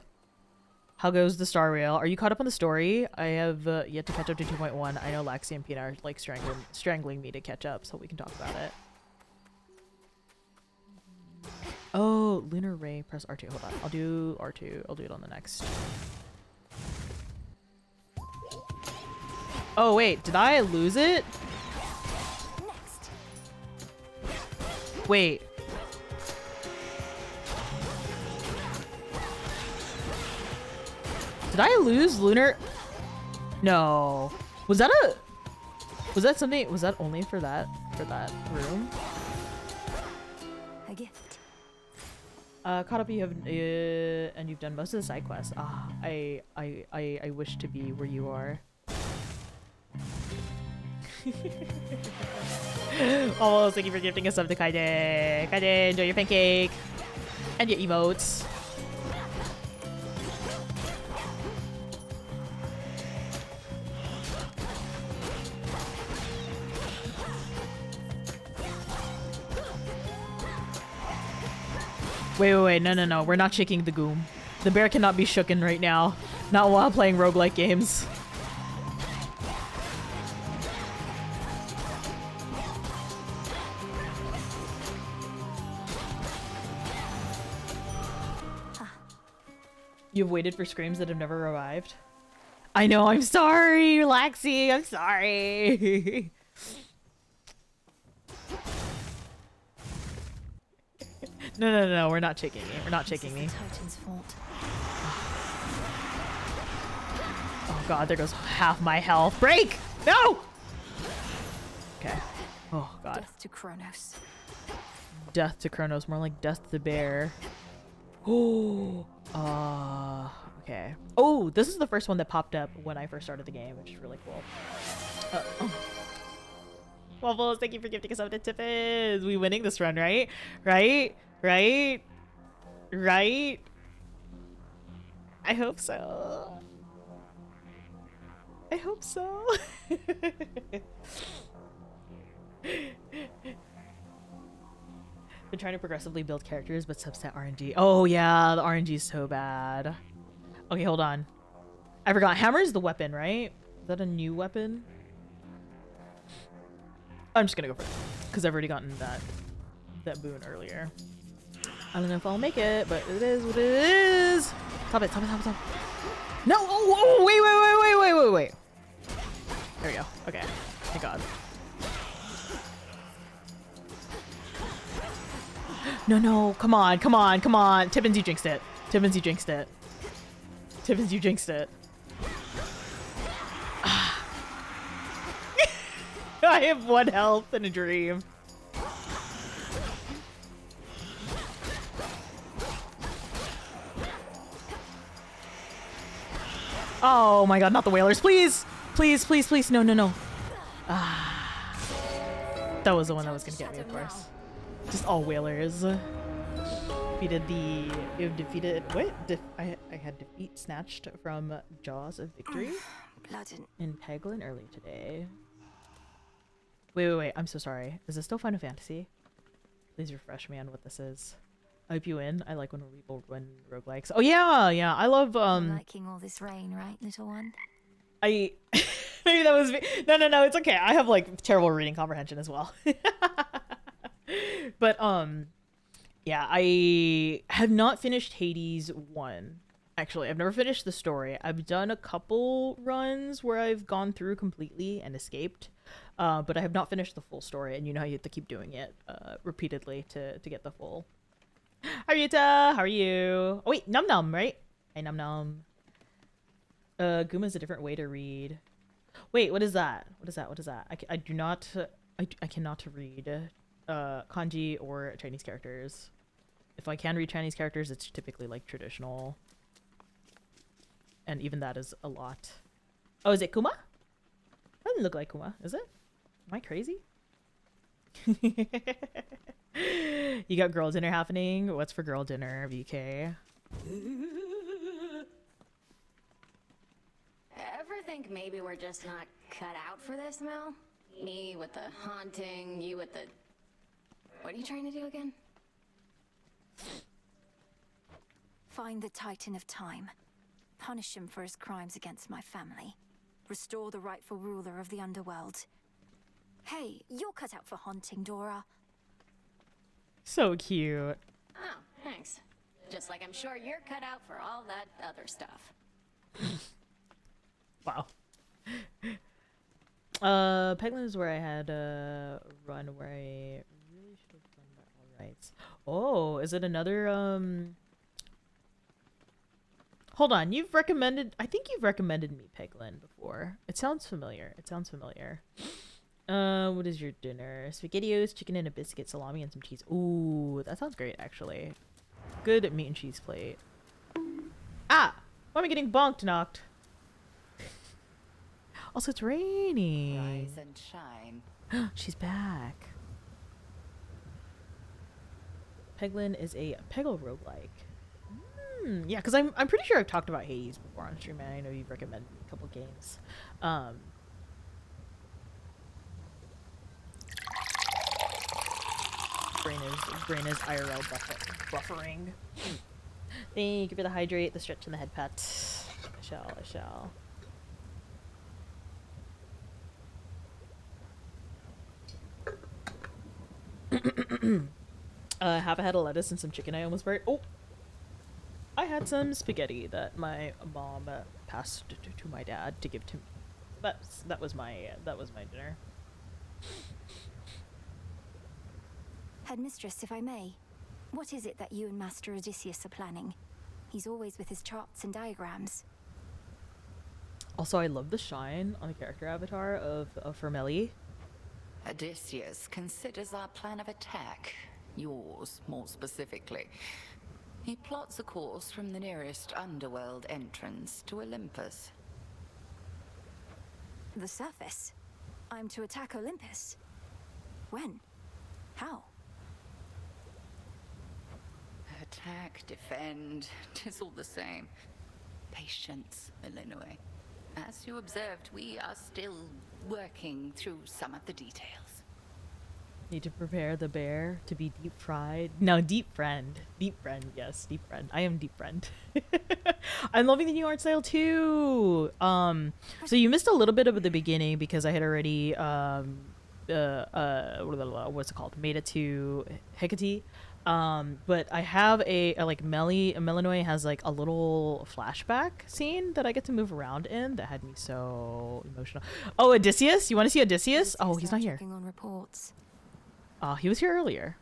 How goes the Star Rail? Are you caught up on the story? I have yet to catch up to 2.1. I know Laxi and Pina are like strangling me to catch up, so we can talk about it. Oh, Lunar Ray. Press R2. Hold on. I'll do R2. I'll do it on the next. Oh, wait. Did I lose it? Next. Wait. Did I lose Lunar? No. Was that something? Was that only for that room? A gift. Caught up you have and you've done most of the side quests. Ah, I wish to be where you are. Oh, thank you for gifting us up to Kaide. Kaide, enjoy your pancake and your emotes. Wait, no. We're not shaking the goom. The bear cannot be shooken right now. Not while playing roguelike games. You've waited for screams that have never revived. I know, I'm sorry, Laxi, I'm sorry. No, we're not shaking me. We're not shaking me. Titan's fault. Oh god, there goes half my health. Break! No! Okay. Oh god. Death to Kronos. Death to Kronos, more like death to bear. Oh. Okay. Oh, this is the first one that popped up when I first started the game, which is really cool. Waffles, thank you for gifting us up to Tiffins. We winning this run, right? Right? I hope so. I hope so. Been trying to progressively build characters, but subset RNG. Oh yeah, the RNG is so bad. Okay, hold on. I forgot. Hammer is the weapon, right? Is that a new weapon? I'm just gonna go for it because I've already gotten that boon earlier. I don't know if I'll make it, but it is what it is. Stop it! Stop it! Stop it! Stop it! No! Oh! Oh! Wait! There we go. Okay. Thank God. No! Come on! Tibbins, you jinxed it. Tibbins, you jinxed it. Tibbins, you jinxed it. I have 1 health and a dream. Oh my God, not the whalers. Please! Please. No. Ah. That was the one that was gonna get me, of course. Just all whalers. You've defeated, what? I had defeat snatched from Jaws of Victory in Peglin early today. Wait, I'm so sorry. Is this still Final Fantasy? Please refresh me on what this is. I hope you win. I like when people run roguelikes. Oh yeah, I love liking all this rain, right, little one? Maybe that was me. No, it's okay. I have like terrible reading comprehension as well. But yeah, I have not finished Hades 1. Actually, I've never finished the story. I've done a couple runs where I've gone through completely and escaped. But I have not finished the full story, and you know how you have to keep doing it repeatedly to get the full. Hi Ryuta, how are you? Oh wait, Num Num, right? Hey Num Num. Guma is a different way to read. Wait, what is that? What is that? I do not. I cannot read kanji or Chinese characters. If I can read Chinese characters, it's typically like traditional. And even that is a lot. Oh, is it Kuma? That doesn't look like Kuma, is it? Am I crazy? You got girl dinner happening? What's for girl dinner, VK? Ever think maybe we're just not cut out for this, Mel? Me with the haunting, you with the... What are you trying to do again? Find the Titan of Time. Punish him for his crimes against my family. Restore the rightful ruler of the underworld. Hey, you're cut out for haunting, Dora. So cute. Oh, thanks. Just like I'm sure you're cut out for all that other stuff. Wow. Peglin is where I had a run where I really should have done that all rights. Oh, is it another Hold on, I think you've recommended me Peglin before. It sounds familiar. What is your dinner? SpaghettiOs, chicken and a biscuit, salami, and some cheese. Ooh, that sounds great, actually. Good meat and cheese plate. Ah! Why am I getting bonked knocked? Also, it's raining. Rise and shine. She's back. Peglin is a Peggle roguelike. Yeah, because I'm pretty sure I've talked about Hades before on stream, and I know you've recommended a couple games. Brain is IRL buffering. Thank you for the hydrate, the stretch, and the head pat. I shall. Half a head of lettuce and some chicken I almost buried. Oh! I had some spaghetti that my mom passed to my dad to give to me. That was my dinner. Headmistress, if I may, what is it that you and Master Odysseus are planning? He's always with his charts and diagrams. Also, I love the shine on the character avatar of Fermelli. Odysseus considers our plan of attack, yours more specifically. He plots a course from the nearest underworld entrance to Olympus. The surface? I'm to attack Olympus. When? How? Attack, defend, 'tis all the same. Patience, Illinois. As you observed, we are still working through some of the details. Need to prepare the bear to be deep fried. No, deep friend. Deep friend, yes, deep friend. I am deep friend. I'm loving the new art style too. So you missed a little bit of the beginning because I had already what's it called? Made it to Hecate. But I have a like Melinoy has like a little flashback scene that I get to move around in that had me so emotional. Oh, Odysseus? You want to see Odysseus? Oh, he's not here. On reports. Oh, he was here earlier.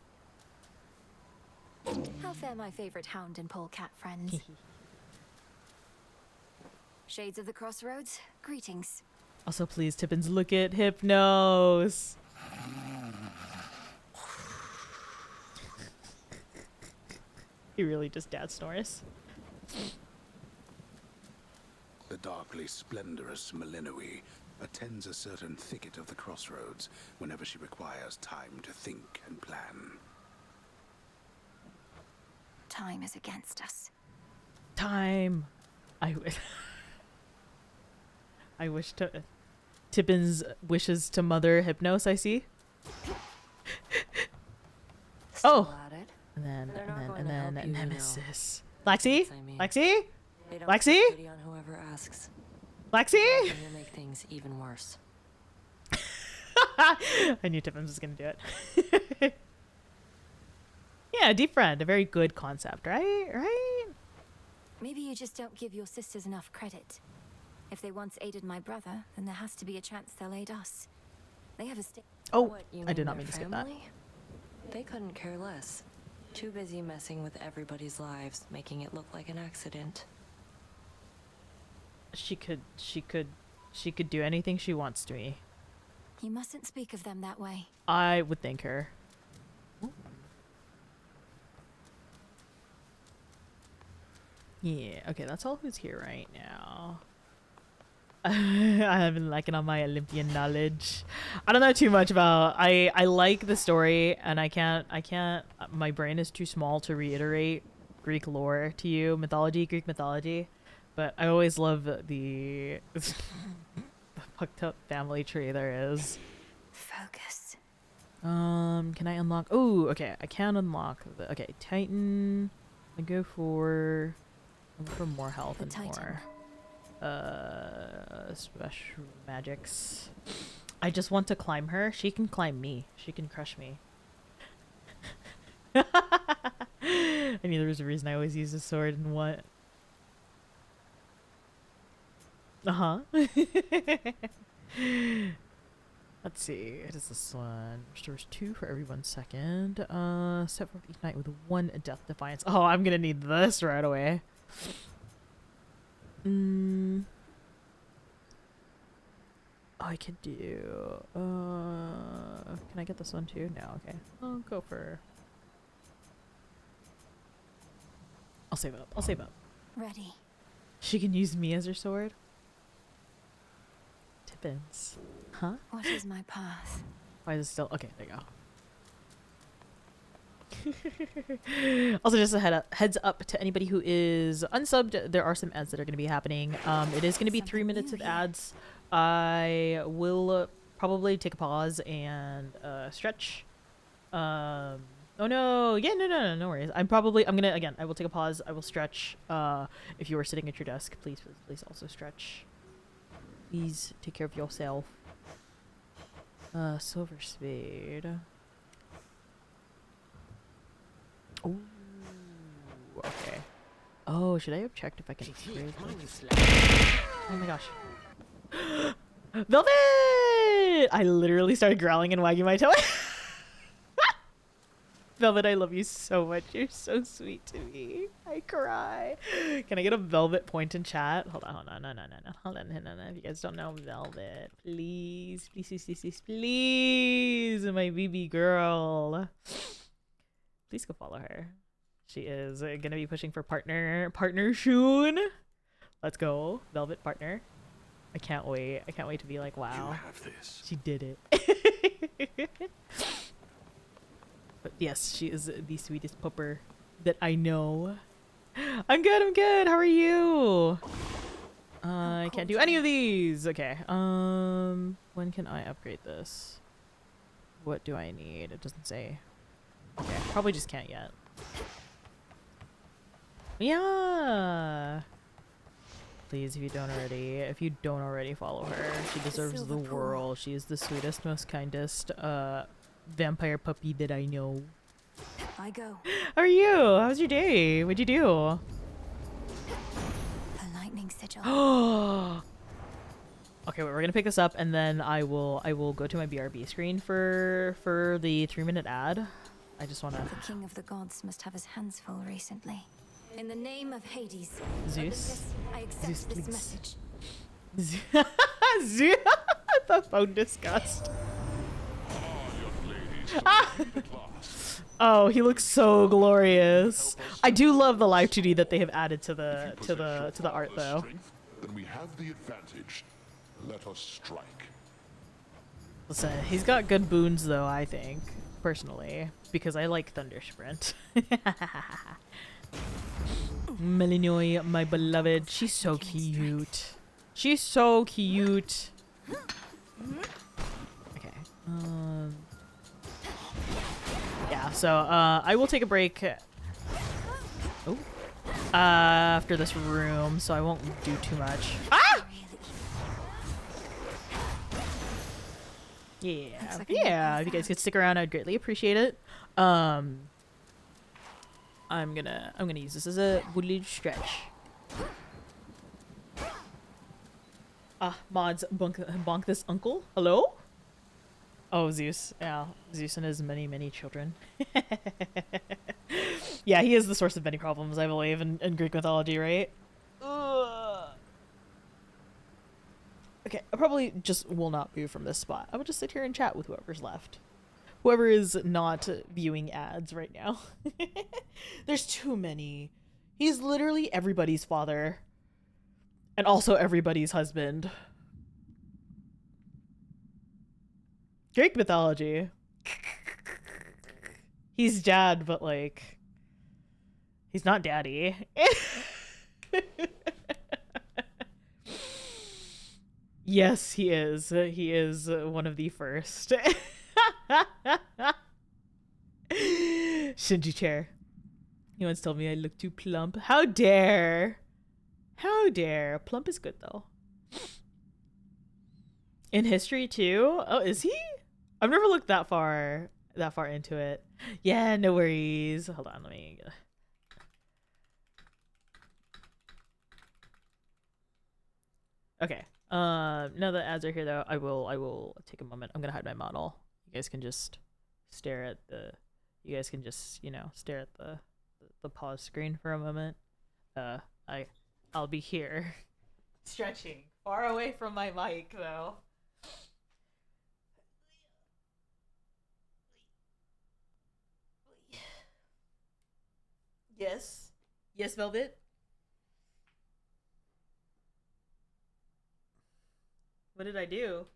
How fare my favorite hound and polecat friends? Shades of the Crossroads, greetings. Also, please, Tippins, look at Hypnos. He really just dad snores. The darkly splendorous Melinoe attends a certain thicket of the crossroads whenever she requires time to think and plan. Time is against us. Time. I wish to. Tippins wishes to mother Hypnos, I see. Oh. And then Nemesis. Lexi? Lexi? Lexi? Lexi? Make things even worse. I knew Tippins was gonna do it. Yeah, deep friend, a very good concept, right? Right? Maybe you just don't give your sisters enough credit. If they once aided my brother, then there has to be a chance they'll aid us. They have a stake. Oh, What, you I did mean not their mean to skip that. family? They couldn't care less. Too busy messing with everybody's lives, making it look like an accident. She could do anything she wants to me. You mustn't speak of them that way. I would thank her. Yeah, okay, that's all who's here right now. I have been lacking on my Olympian knowledge. I don't know too much about. I like the story, and I can't. My brain is too small to reiterate Greek lore to you, Greek mythology. But I always love the fucked up family tree there is. Focus. Can I unlock? Oh, okay, I can unlock. Okay, Titan. I go for more health and more. Special magics. I just want to climb her. She can climb me. She can crush me. I knew there was a reason I always use a sword and what. Uh-huh. Let's see. What is this one? Restores 2 for every 1 second. Set for each night with 1 death defiance. Oh, I'm gonna need this right away. I could do can I get this one too? No, okay. I'll go for I'll save up. I'll save up. Ready. She can use me as her sword. Tippins. Huh? What is my path? Why is it still okay, there you go. Also, just a heads up to anybody who is unsubbed, there are some ads that are going to be happening. It is going to be 3 minutes of ads. I will probably take a pause and stretch. Oh no, yeah, no worries. I will take a pause. I will stretch. If you are sitting at your desk, please also stretch. Please take care of yourself. Silver spade. Oh, okay. Oh, should I have checked if I can upgrade this? Oh my gosh. Velvet! I literally started growling and wagging my tail. Velvet, I love you so much. You're so sweet to me. I cry. Can I get a Velvet point in chat? Hold on. No. Hold on. If you guys don't know Velvet, please, my BB girl. Please go follow her. She is gonna be pushing for partner soon. Let's go, Velvet partner. I can't wait. I can't wait to be like, wow, you have this. She did it. But yes, she is the sweetest pupper that I know. I'm good. How are you? I can't do any of these. Okay. When can I upgrade this? what do I need? It doesn't say. Okay, probably just can't yet. Yeah. Please, if you don't already follow her. She deserves the world. She is the sweetest, most kindest vampire puppy that I know. I go. How are you? How's your day? What'd you do? A lightning sigil. Okay, wait, we're gonna pick this up, and then I will go to my BRB screen for the 3-minute ad. I just wanna. The king of the gods must have his hands full recently. In the name of Hades, Zeus. Olympus, I accept Zeus, this please. message. Zeus. The phone disgust. Oh, he looks so glorious. I do love the live 2D that they have added to the art though. Then we have the advantage. Let us strike. Listen, he's got good boons though, I think, personally, because I like Thunder Sprint. Melinoy, my beloved, she's so cute. She's so cute. Okay. Yeah, so I will take a break after this room, so I won't do too much. Ah! Yeah, yeah. If you guys could stick around, I'd greatly appreciate it. I'm gonna use this as a woodland stretch. Mods, bonk this uncle. Hello? Oh, Zeus. Yeah, Zeus and his many children. Yeah, he is the source of many problems, I believe, in Greek mythology, right? Ugh. Okay, I probably just will not move from this spot. I will just sit here and chat with whoever's left. Whoever is not viewing ads right now. There's too many. He's literally everybody's father. And also everybody's husband. Greek mythology. He's dad, but like... he's not daddy. Yes, he is. He is one of the first. Shinji chair. He once told me I look too plump. How dare? How dare? Plump is good though. In history too? Oh, is he? I've never looked that far into it. Yeah, no worries. Hold on, let me okay. Now that ads are here though, I will take a moment. I'm gonna hide my model. You guys can just stare at the stare at the pause screen for a moment. I'll be here stretching far away from my mic though. Yes. Yes, Velvet. What did I do?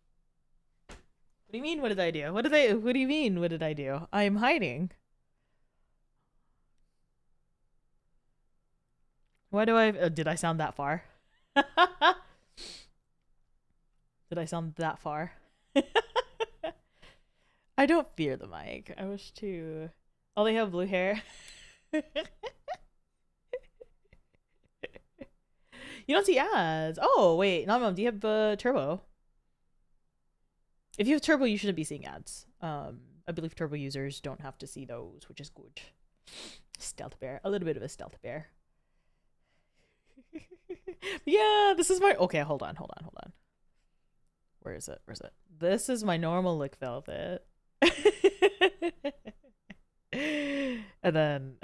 What do you mean, what did I do? What do you mean, what did I do? I am hiding. Why do I... did I sound that far? Did I sound that far? I don't fear the mic. I wish to... oh, they have blue hair. You don't see ads. Oh, wait. Mom, do you have Turbo? If you have Turbo, you shouldn't be seeing ads. I believe Turbo users don't have to see those, which is good. Stealth bear. A little bit of a stealth bear. Yeah, this is my... okay, hold on. Where is it? This is my normal look, Velvet. And then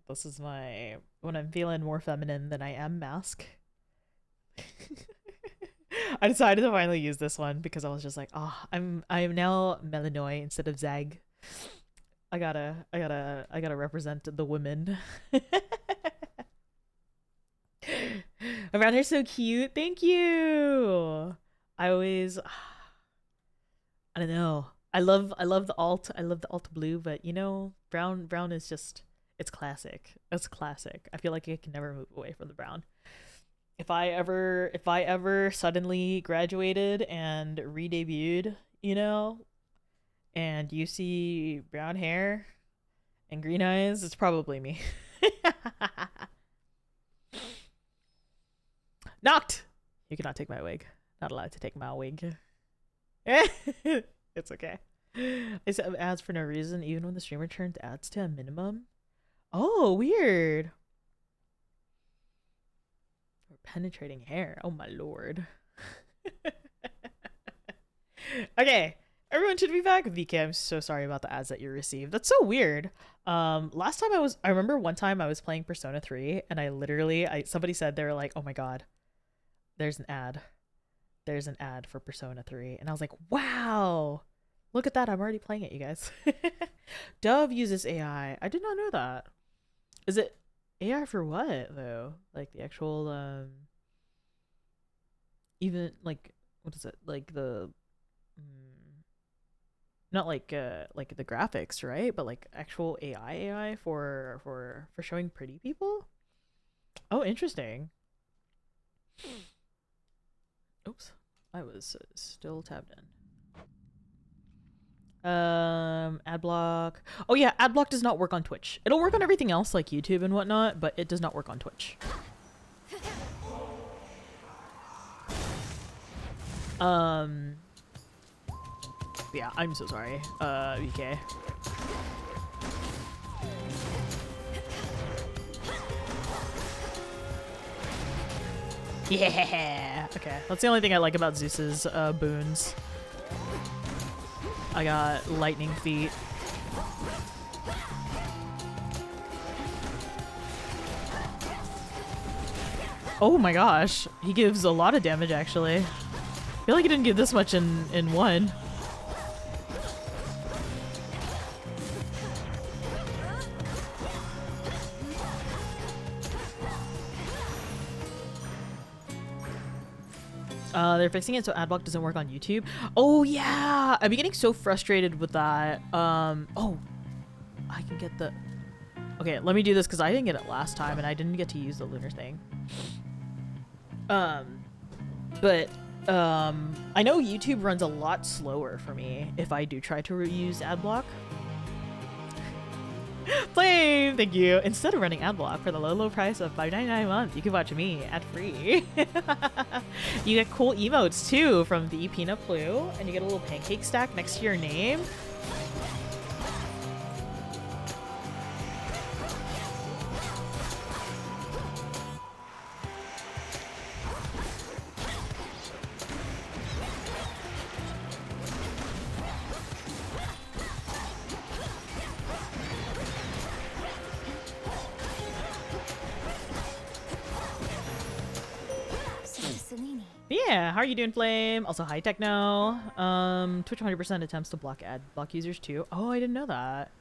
this is my... when I'm feeling more feminine than I am mask. I decided to finally use this one because I was just like, oh, I am now Melanoy instead of Zag. I gotta represent the women. Around her so cute. Thank you. I always... I don't know. I love the alt. I love the alt blue, but you know, brown is just... it's classic. It's classic. I feel like I can never move away from the brown. If I ever suddenly graduated and re-debuted, you know, and you see brown hair and green eyes, it's probably me. Knocked! You cannot take my wig. Not allowed to take my wig. It's okay. It's ads for no reason, even when the streamer turns ads to a minimum. Oh, weird. For penetrating hair. Oh my lord. Okay. Everyone should be back. VK, I'm so sorry about the ads that you received. That's so weird. Last time I remember one time I was playing Persona 3 and somebody said, they were like, oh my god, there's an ad. There's an ad for Persona 3. And I was like, wow, look at that. I'm already playing it, you guys. Dove uses AI. I did not know that. Is it AI for what though? Like the actual, even like, what is it? Like the, not like the graphics, right? But like actual AI for showing pretty people. Oh, interesting. Oops, I was still tabbed in. Ad block. Oh yeah, ad block does not work on Twitch. It'll work on everything else like YouTube and whatnot, but it does not work on Twitch. Yeah, I'm so sorry, VK. Yeah. Okay, that's the only thing I like about Zeus's boons. I got lightning feet. Oh my gosh, he gives a lot of damage actually. I feel like he didn't give this much in one. They're fixing it so adblock doesn't work on YouTube. Oh yeah, I've been getting so frustrated with that. Oh, I can get the. Okay, let me do this because I didn't get it last time and I didn't get to use the lunar thing. But I know YouTube runs a lot slower for me if I do try to use adblock. Flame, thank you. Instead of running adblock for the low price of $5.99 a month, you can watch me ad free. You get cool emotes too from the Peanut Blue, and you get a little pancake stack next to your name. Yeah, how are you doing, Flame? Also, hi, Techno. Twitch 100% attempts to block block users too. Oh, I didn't know that.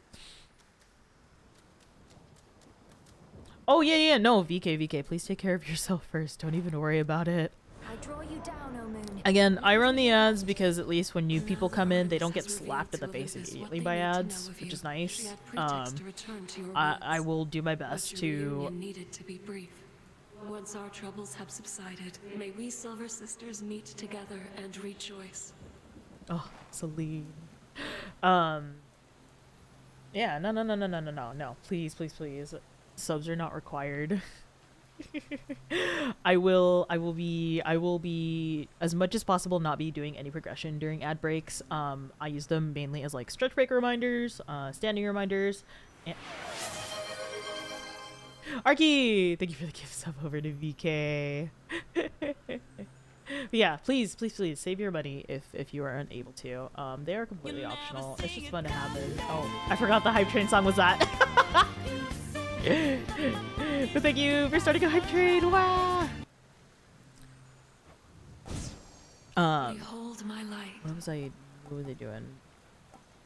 Oh, yeah, no, VK, please take care of yourself first. Don't even worry about it. I draw you down, O Moon. Again, I run the ads because at least when new people come in, they don't get slapped in the face immediately by ads, which is nice. I will do my best to... Once our troubles have subsided, may we Silver Sisters meet together and rejoice. Oh, Celine. Yeah, no. Please. Subs are not required. I will be as much as possible not be doing any progression during ad breaks. I use them mainly as like stretch break reminders, standing reminders, and Arky, thank you for the gift sub over to VK. But yeah, please save your money if you are unable to. They are completely optional. It's just fun to have it. Oh, I forgot the hype train song was that. But thank you for starting a hype train. Wow. Behold my light. What was I doing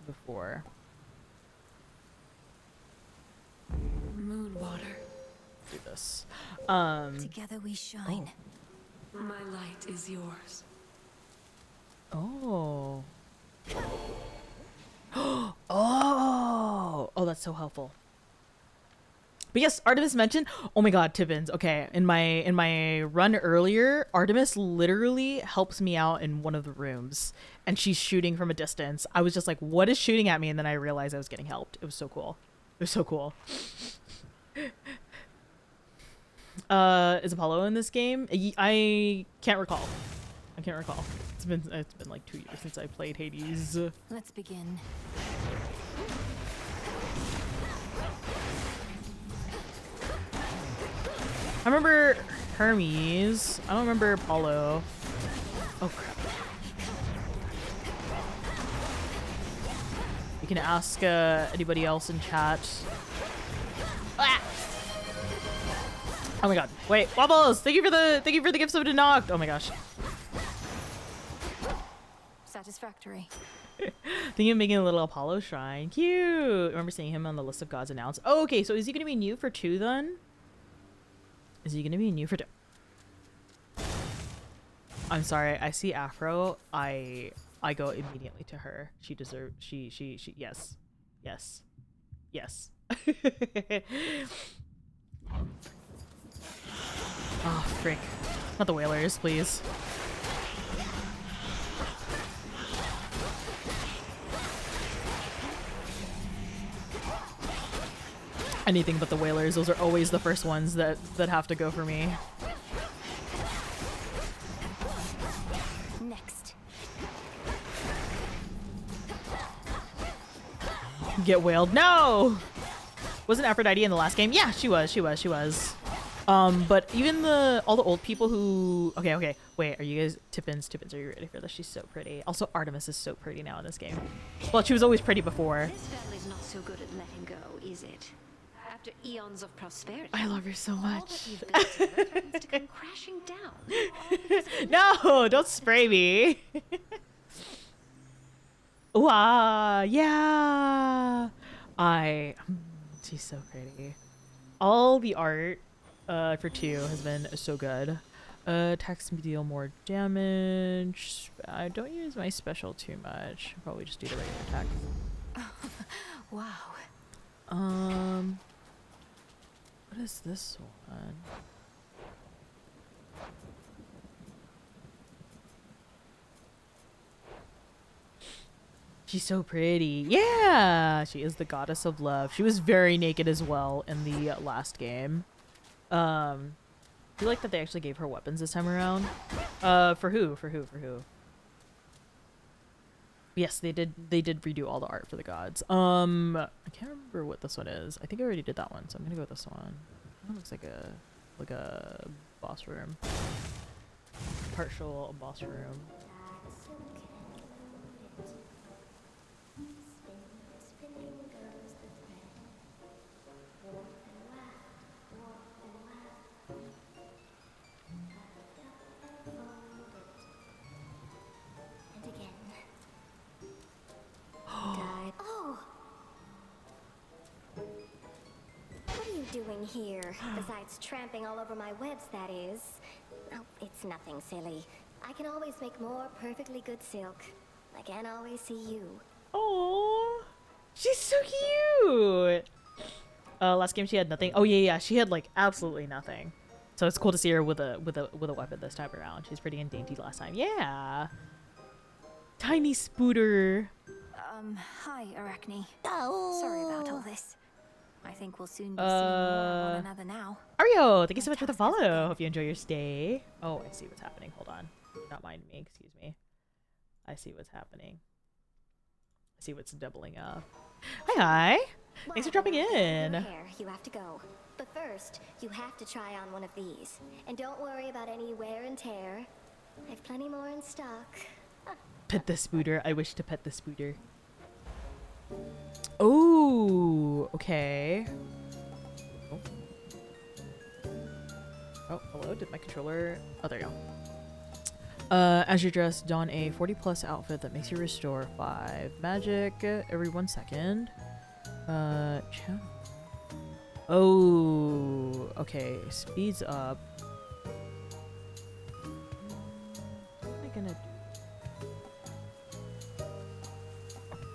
before? Moon water. Do this. Together we shine. Oh. My light is yours. Oh. Oh, that's so helpful. But yes, Artemis mentioned, oh my god, Tippins. Okay, in my run earlier, Artemis literally helps me out in one of the rooms, and she's shooting from a distance. I was just like, what is shooting at me? And then I realized I was getting helped. It was so cool. It was so cool. Is Apollo in this game? I can't recall. I can't recall. It's been like 2 years since I played Hades. Let's begin. I remember Hermes. I don't remember Apollo. Oh crap. You can ask anybody else in chat. Ah! Oh my god. Wait, Wobbles! Thank you for the gifts of the knocked. Oh my gosh. Satisfactory. Thinking of making a little Apollo shrine. Cute. Remember seeing him on the list of gods announced. Oh, okay, so is he gonna be new for 2 then? Is he gonna be new for 2? I'm sorry, I see Afro. I go immediately to her. She deserves she yes. Yes. Yes. Oh, frick. Not the whalers, please. Anything but the whalers. Those are always the first ones that have to go for me. Next. Get whaled. No! Wasn't Aphrodite in the last game? Yeah, she was. But even all the old people who... Okay. Wait, are you guys... Tippins, are you ready for this? She's so pretty. Also, Artemis is so pretty now in this game. Well, she was always pretty before. This family's not so good at letting go, is it? After eons of prosperity, I love her so much. all that you've built together threatens to come crashing down. No, don't spray me. Wow, yeah. She's so pretty. All the art for 2 has been so good. Attacks me deal more damage. I don't use my special too much. Probably just do the regular attack. Wow. What is this one? She's so pretty. Yeah, she is the goddess of love. She was very naked as well in the last game. I feel like that they actually gave her weapons this time around. For who? Yes, they did redo all the art for the gods. I can't remember what this one is. I think I already did that one, so I'm gonna go with this one. That looks like a boss room. Partial boss room. Doing here, besides tramping all over my webs, that is. Oh, it's nothing silly. I can always make more perfectly good silk. I can't always see you. Oh, she's so cute. Last game she had nothing. Oh yeah, she had like absolutely nothing. So it's cool to see her with a weapon this time around. She's pretty and dainty last time. Yeah. Tiny Spooter. Hi, Arachne. Oh. Sorry about all this. I think we'll soon be seeing more of one another now. Ario, thank you so much for the follow. Hope you enjoy your stay. Oh, I see what's happening. Hold on. Do not mind me. Excuse me. I see what's happening. I see what's doubling up. Hi. Thanks for dropping in. Here, you have to go. But first, you have to try on one of these. And don't worry about any wear and tear. I've plenty more in stock. Pet the Spooter. I wish to pet the Spooter. Oh, okay. Oh, hello. Did my controller... Oh, there you go. As you're dressed, don a 40+ outfit that makes you restore 5 magic every 1 second. Oh, okay. Speeds up. What am I gonna do?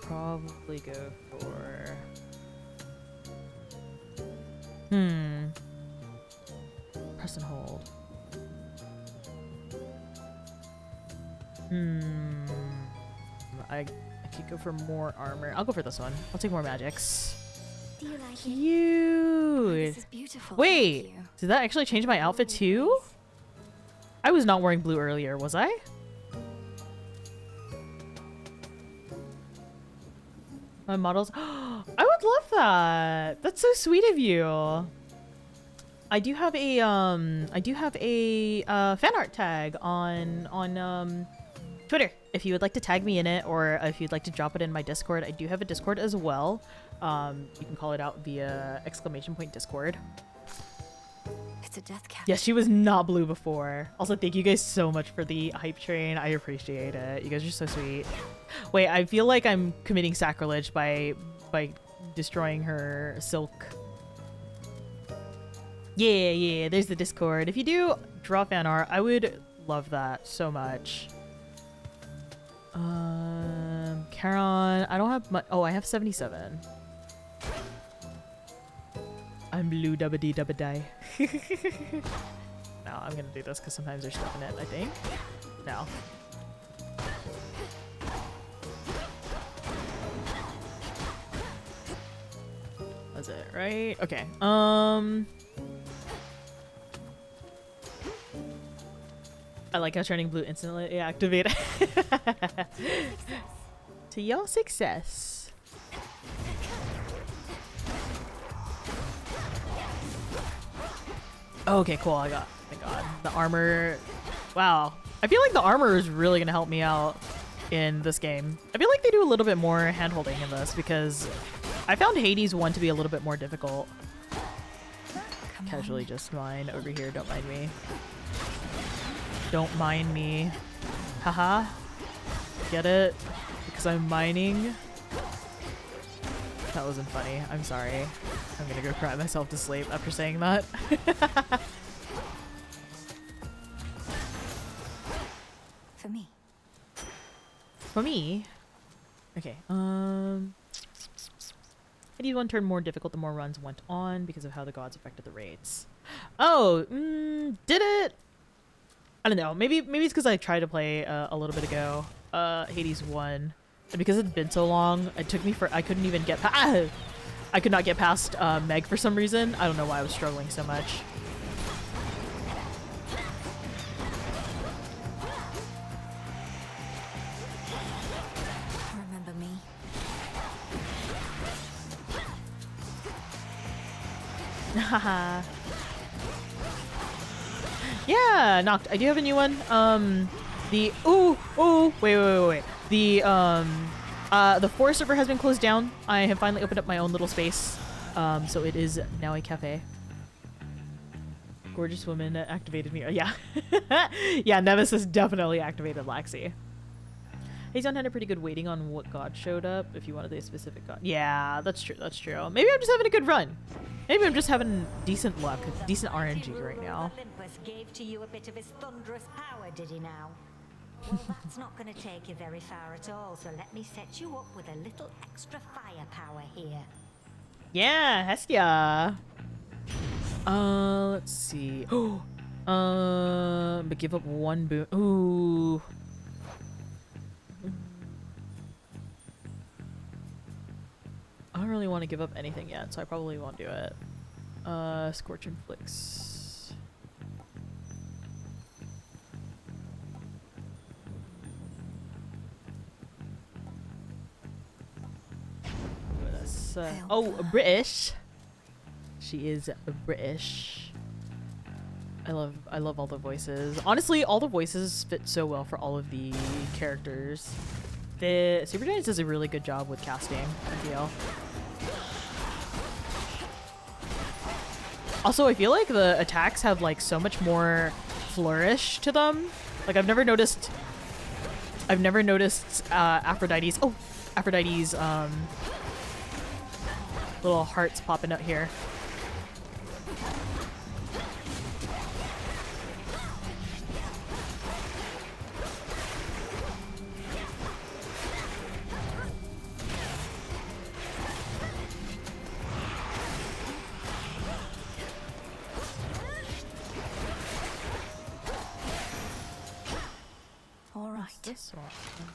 Probably go for Press and hold. I could go for more armor. I'll go for this one. I'll take more magics. Do you like Cute. This is beautiful. Wait, did that actually change my outfit too? I was not wearing blue earlier, was I? My models. I would love that. That's so sweet of you. I do have a fan art tag on Twitter. If you would like to tag me in it, or if you'd like to drop it in my Discord, I do have a Discord as well. You can call it out via !Discord. It's a death cap. Yeah, she was not blue before. Also, thank you guys so much for the hype train. I appreciate it. You guys are so sweet. Wait, I feel like I'm committing sacrilege by destroying her silk. Yeah, there's the Discord. If you do draw fan art, I would love that so much. Charon, I don't have much. Oh, I have 77. I'm blue dubba dee dubba die. No, I'm gonna do this because sometimes there's stuff in it, I think. No. That's it, right? Okay. I like how turning blue instantly activated. To your success. Okay, cool. I got, oh my god, the armor. Wow. I feel like the armor is really gonna help me out in this game. I feel like they do a little bit more hand-holding in this because I found Hades 1 to be a little bit more difficult. Casually just mine over here, don't mind me. Don't mind me. Haha. Get it? Because I'm mining? That wasn't funny. I'm sorry. I'm gonna go cry myself to sleep after saying that. For me. For me? Okay, Hades 1 turned more difficult the more runs went on because of how the gods affected the raids. Oh, did it? I don't know. Maybe it's because I tried to play a little bit ago, Hades 1, and because it's been so long, it took me I couldn't even get I could not get past Meg for some reason. I don't know why I was struggling so much. Remember me? Haha. Yeah, Noct. I do have a new one. The wait. The forest server has been closed down. I have finally opened up my own little space. So it is now a cafe. Gorgeous woman activated me. Yeah. Yeah, Nemesis definitely activated Laxi. Hades had a pretty good waiting on what god showed up if you wanted a specific god. Yeah, that's true. That's true. Maybe I'm just having a good run. Maybe I'm just having decent luck, decent RNG right now. Olympus gave to you a bit of his thunderous power, did he now? Well, that's not going to take you very far at all, so let me set you up with a little extra firepower here. Yeah, Hestia. Let's see. But give up one boon. Ooh. I don't really want to give up anything yet, so I probably won't do it. Scorch inflicts. Oh, British. She is British. I love all the voices. Honestly, all the voices fit so well for all of the characters. The Super Giants does a really good job with casting, I feel. Also, I feel like the attacks have like so much more flourish to them. Like I've never noticed Aphrodite's little hearts popping out here. This one.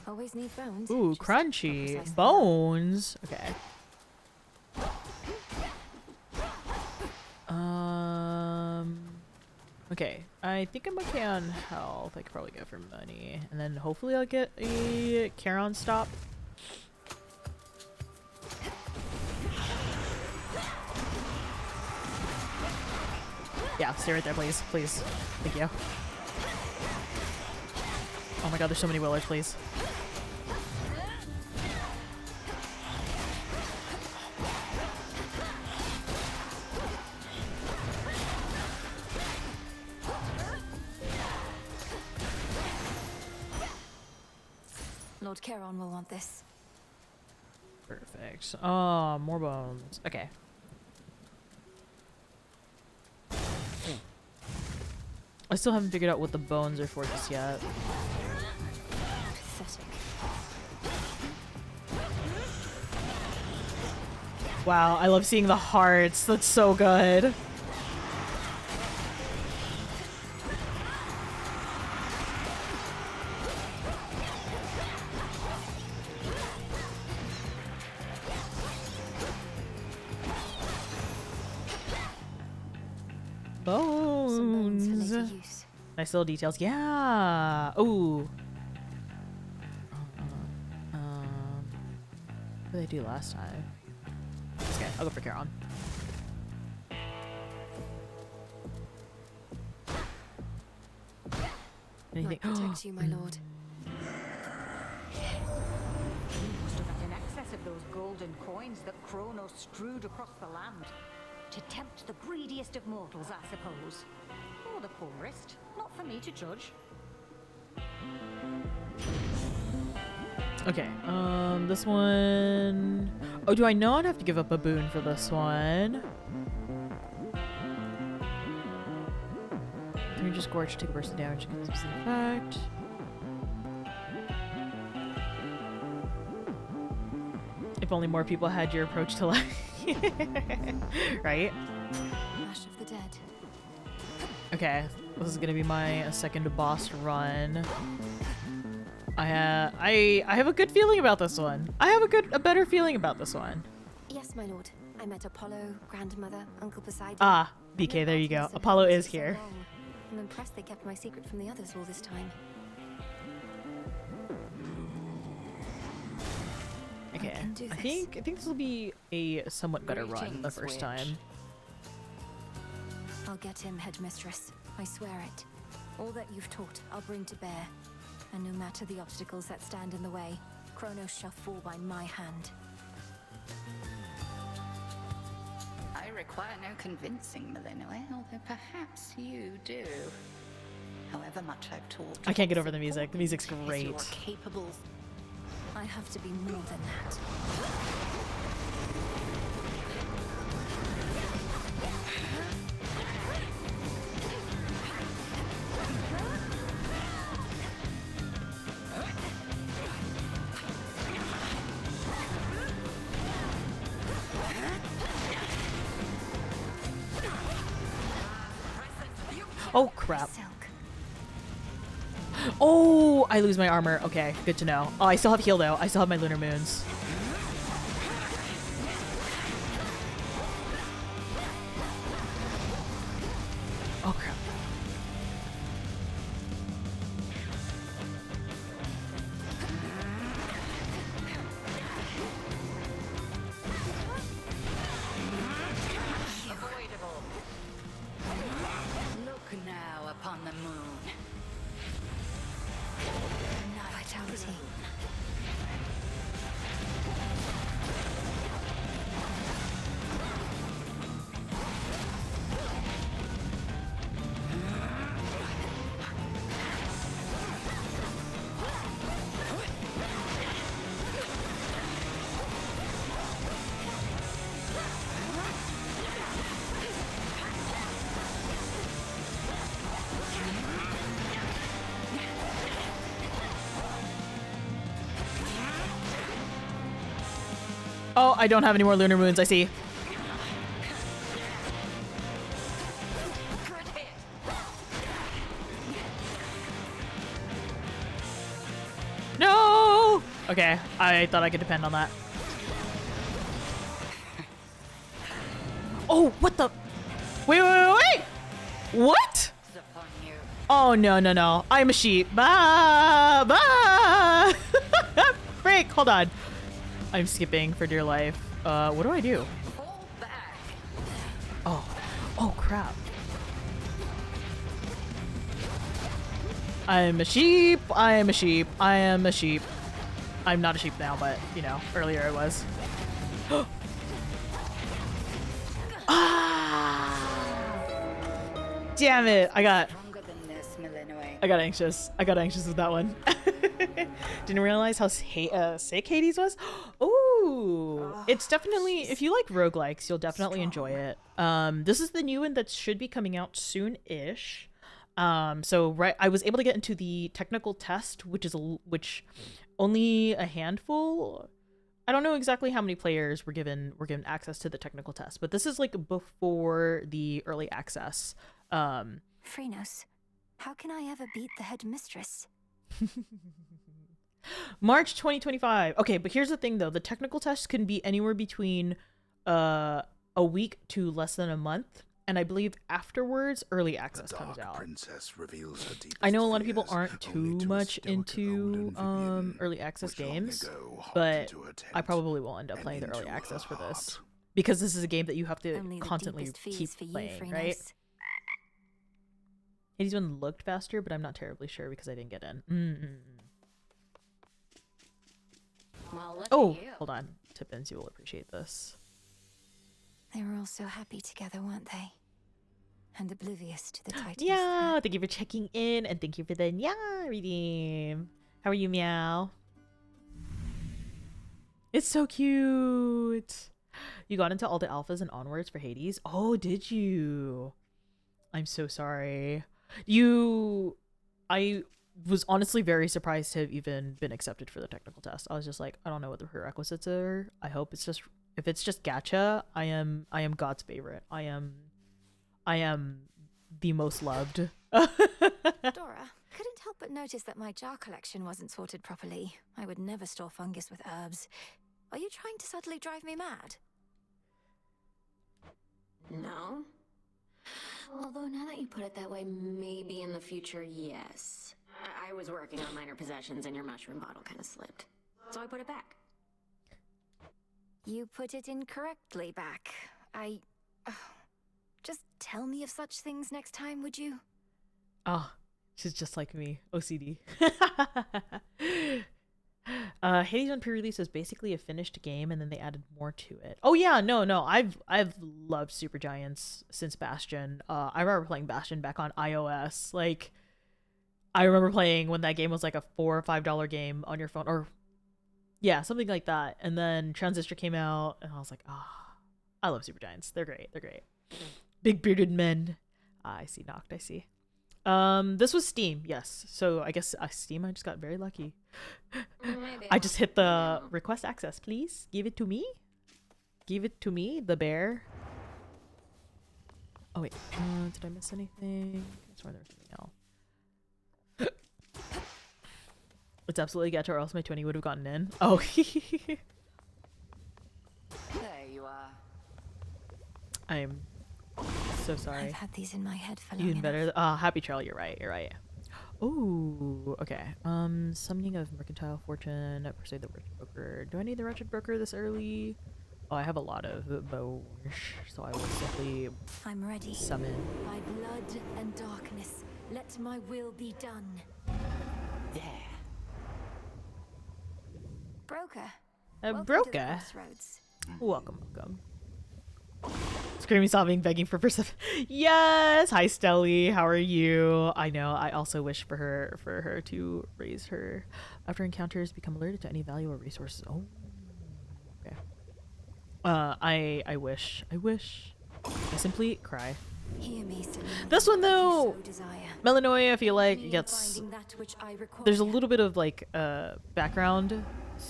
Always need bones. Ooh, Just crunchy. precisely Bones. Okay. Okay. I think I'm okay on health. I could probably go for money. And then hopefully I'll get a Charon stop. Yeah, stay right there, please. Please. Thank you. Oh my god, there's so many Willers, please. Lord Charon will want this. Perfect. Oh, more bones. Okay. I still haven't figured out what the bones are for just yet. Pathetic. Wow, I love seeing the hearts. That's so good. Bones. Nice little details. Yeah. Ooh. What did they do last time? Okay, I'll go for Charon. Anything? Might protect you, my lord. You must have had an excess of those golden coins that Kronos strewed across the land. To tempt the greediest of mortals, I suppose. Or the poorest. Not for me to judge. Okay, this one... Oh, do I not have to give up a boon for this one? Can we just Gorge take a burst of damage against this effect? If only more people had your approach to life. Right? Ash of the dead. Okay, this is gonna be my second boss run. I have a good feeling about this one. I have a better feeling about this one. Yes, my lord. I met Apollo, grandmother, Uncle Poseidon. Ah, BK, there you go. Apollo is here. I'm impressed they kept my secret from the others all this time. Okay, I think this will be a somewhat better run the first time. I'll get him, headmistress. I swear it. All that you've taught, I'll bring to bear. And no matter the obstacles that stand in the way, Kronos shall fall by my hand. I require no convincing, Malinoe, although perhaps you do. However much I've taught... I can't get over the music. The music's great. You're capable... I have to be more than that. Oh, crap. Oh, I lose my armor. Okay, good to know. Oh, I still have heal, though. I still have my lunar moons. Oh, crap. Avoidable. Look now upon the moon. Vitality. Oh, I don't have any more lunar moons, I see. Okay, I thought I could depend on that. Oh, what the? Wait! What? Oh, no. I'm a sheep. Bah! Break, hold on. I'm skipping for dear life. What do I do? Oh, crap. I'm a sheep. I'm not a sheep now, but, you know, earlier I was. Damn it! I got anxious. I got anxious with that one. Didn't realize how sick Hades was. Ooh, it's definitely, if you like roguelikes, you'll definitely enjoy it. This is the new one that should be coming out soon-ish. So I was able to get into the technical test, which only a handful. I don't know exactly how many players were given access to the technical test, but this is like before the early access. Phrynos, how can I ever beat the headmistress? March 2025. Okay, but here's the thing though. The technical test can be anywhere between a week to less than a month. And I believe afterwards, early access comes out. I know a lot of people aren't too much into early access games, but I probably will end up playing the early access for this. Because this is a game that you have to constantly keep playing, right? Hades one looked faster, but I'm not terribly sure because I didn't get in. Oh, hold on. Tippins, you will appreciate this. They were all so happy together, weren't they? And oblivious to the Titan's Yeah, threat. thank you for checking in, and thank you for the redeem. How are you, Meow? It's so cute. You got into all the alphas and onwards for Hades. Oh, did you? I'm so sorry. I was honestly very surprised to have even been accepted for the technical test. I was just like, I don't know what the prerequisites are. I hope it's just, if it's just gacha, I am God's favorite. I am the most loved. Dora, couldn't help but notice that my jar collection wasn't sorted properly. I would never store fungus with herbs. Are you trying to subtly drive me mad? No. Although now that you put it that way, maybe in the future, yes. I was working on minor possessions and your mushroom bottle kind of slipped. So I put it back. You put it incorrectly back. Just tell me of such things next time, would you? Oh, she's just like me. OCD. Hades on pre-release is basically a finished game, and then they added more to it. Oh yeah, no. I've loved Supergiants since Bastion. I remember playing Bastion back on iOS. Like, I remember playing when that game was like a $4 or $5 game on your phone, or yeah, something like that. And then Transistor came out, and I was like, I love Supergiants. They're great. Big bearded men. I see Noct. I see. This was Steam, yes. So I guess Steam, I just got very lucky. I just hit the request access, please. Give it to me. The bear. Oh wait, did I miss anything? I swear there was something else. It's absolutely gacha, or else my 20 would have gotten in. Oh. There you are. I'm so sorry. I've had these in my head for long Even better. enough. Happy Trail, you're right. Ooh, okay. Summoning of Mercantile Fortune, Persuade the Wretched Broker. Do I need the Wretched Broker this early? Oh, I have a lot of bows, so I will simply I'm ready. Summon. By blood and darkness, let my will be done. There. Broker. Broker? Welcome. Screaming, sobbing, begging for perseverance. Yes! Hi, Stelly. How are you? I know. I also wish for her to raise her. After encounters, become alerted to any value or resources. Oh. Okay. I wish. I simply cry. Hear me, this one, though, so Melanoia, I feel like, gets... There's a little bit of, like, background,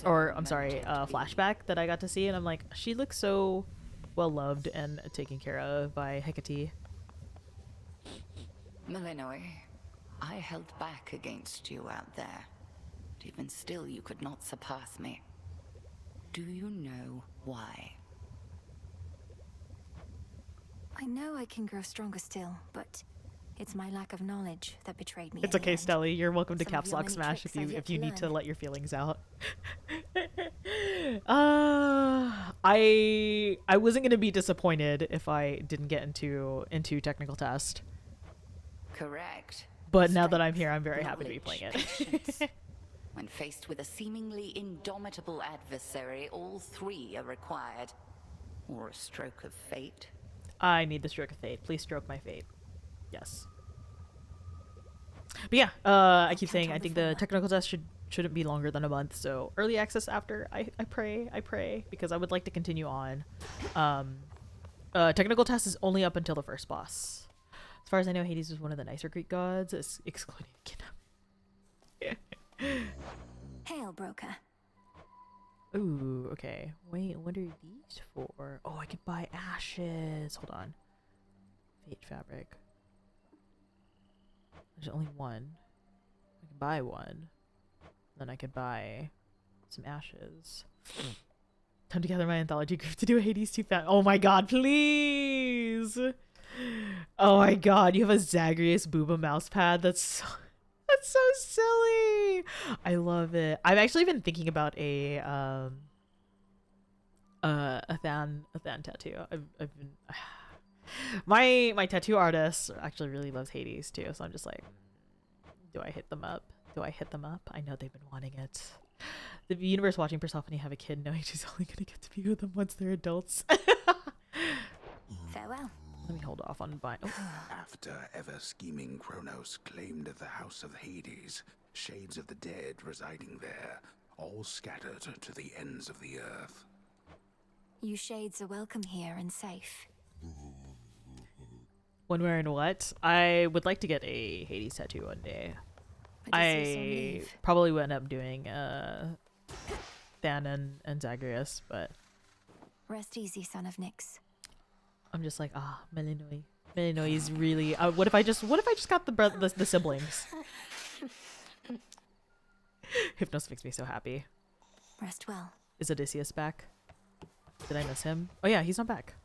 or, I'm sorry, flashback that I got to see, and I'm like, she looks so well loved and taken care of by Hecate. Melinoe, I held back against you out there. Even still, you could not surpass me. Do you know why? I know I can grow stronger still, but it's my lack of knowledge that betrayed me. It's okay, Stelly. You're welcome to Some of caps your lock many smash tricks if I've you yet if you to need to learn. let your feelings out. I wasn't gonna be disappointed if I didn't get into technical test. Correct. But now that I'm here, I'm very happy to be Knowledge, playing it. patience. When faced with a seemingly indomitable adversary, all three are required. Or a stroke of fate. I need the stroke of fate. Please stroke my fate. Yes. But yeah, I keep saying I think the technical test shouldn't be longer than a month. So early access after. I pray because I would like to continue on. Technical test is only up until the first boss. As far as I know, Hades is one of the nicer Greek gods, excluding Kidnap. Hail, broker. Ooh, okay. Wait, what are these for? Oh, I could buy ashes. Hold on. Fate fabric. There's only one. I can buy one. Then I could buy some ashes. Time to gather my anthology group to do a Hades 2 fan. Oh my god, please! Oh my god, you have a Zagreus Booba mouse pad. That's so silly. I love it. I've actually been thinking about a Than tattoo. I've been my tattoo artist actually really loves Hades too, so I'm just like, do I hit them up? I know they've been wanting it. The universe watching Persephone have a kid knowing she's only gonna get to be with them once they're adults. Farewell. Let me hold off on buying. Oh. After ever-scheming Kronos claimed the house of Hades, shades of the dead residing there, all scattered to the ends of the earth. You shades are welcome here and safe. When we're in what? I would like to get a Hades tattoo one day. I probably would end up doing Than and Zagreus, but Rest easy, son of Nyx. I'm just like, Melanoi. Melanoi is really. What if I just got the siblings? Hypnos makes me so happy. Rest well. Is Odysseus back? Did I miss him? Oh yeah, he's not back.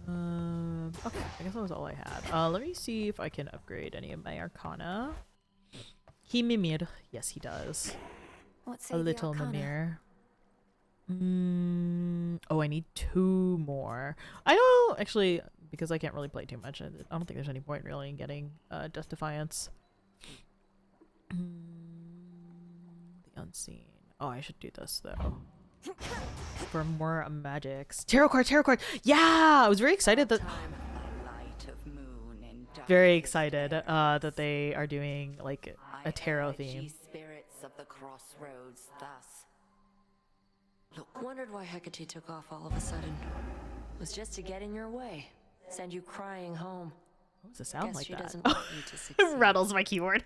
Okay, I guess that was all I had. Let me see if I can upgrade any of my Arcana. He Mimir. Yes, he does. What's a little Mimir. Oh, I need 2 more. I don't actually, because I can't really play too much. I don't think there's any point really in getting Death Defiance. The Unseen. Oh, I should do this though. For more magics. Tarot card. Yeah, I was very excited that. Very excited that they are doing like a tarot theme. Spirits of the crossroads, thus. Look, wondered why Hecate took off all of a sudden. It was just to get in your way, send you crying home. What does it sound Guess like she that? doesn't want you to succeed. Rattles my keyboard.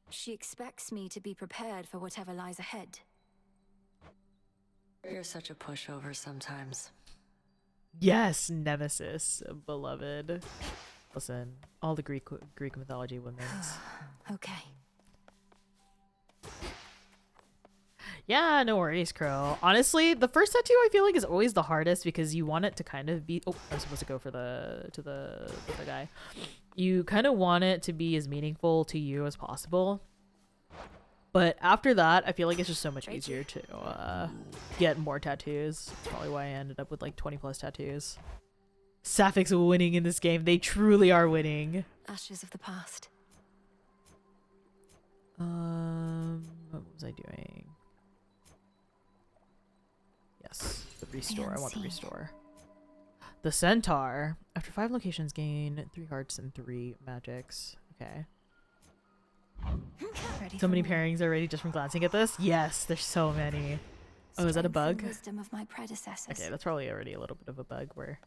She expects me to be prepared for whatever lies ahead. You're such a pushover sometimes. Yes, Nemesis, beloved. Listen, all the Greek mythology women's. Okay. Yeah, no worries, Crow. Honestly, the first tattoo I feel like is always the hardest because you want it to kind of be. Oh, I'm supposed to go for the guy. You kind of want it to be as meaningful to you as possible. But after that, I feel like it's just so much easier to get more tattoos. That's probably why I ended up with like 20 plus tattoos. Sapphics winning in this game. They truly are winning. Ashes of the past. What was I doing? Yes, the restore. I want the restore. The Centaur. After 5 locations, gain 3 hearts and 3 magics. Okay. So many pairings already just from glancing at this. Yes, there's so many. Oh, is that a bug? Wisdom of my predecessors. Okay, that's probably already a little bit of a bug. Where?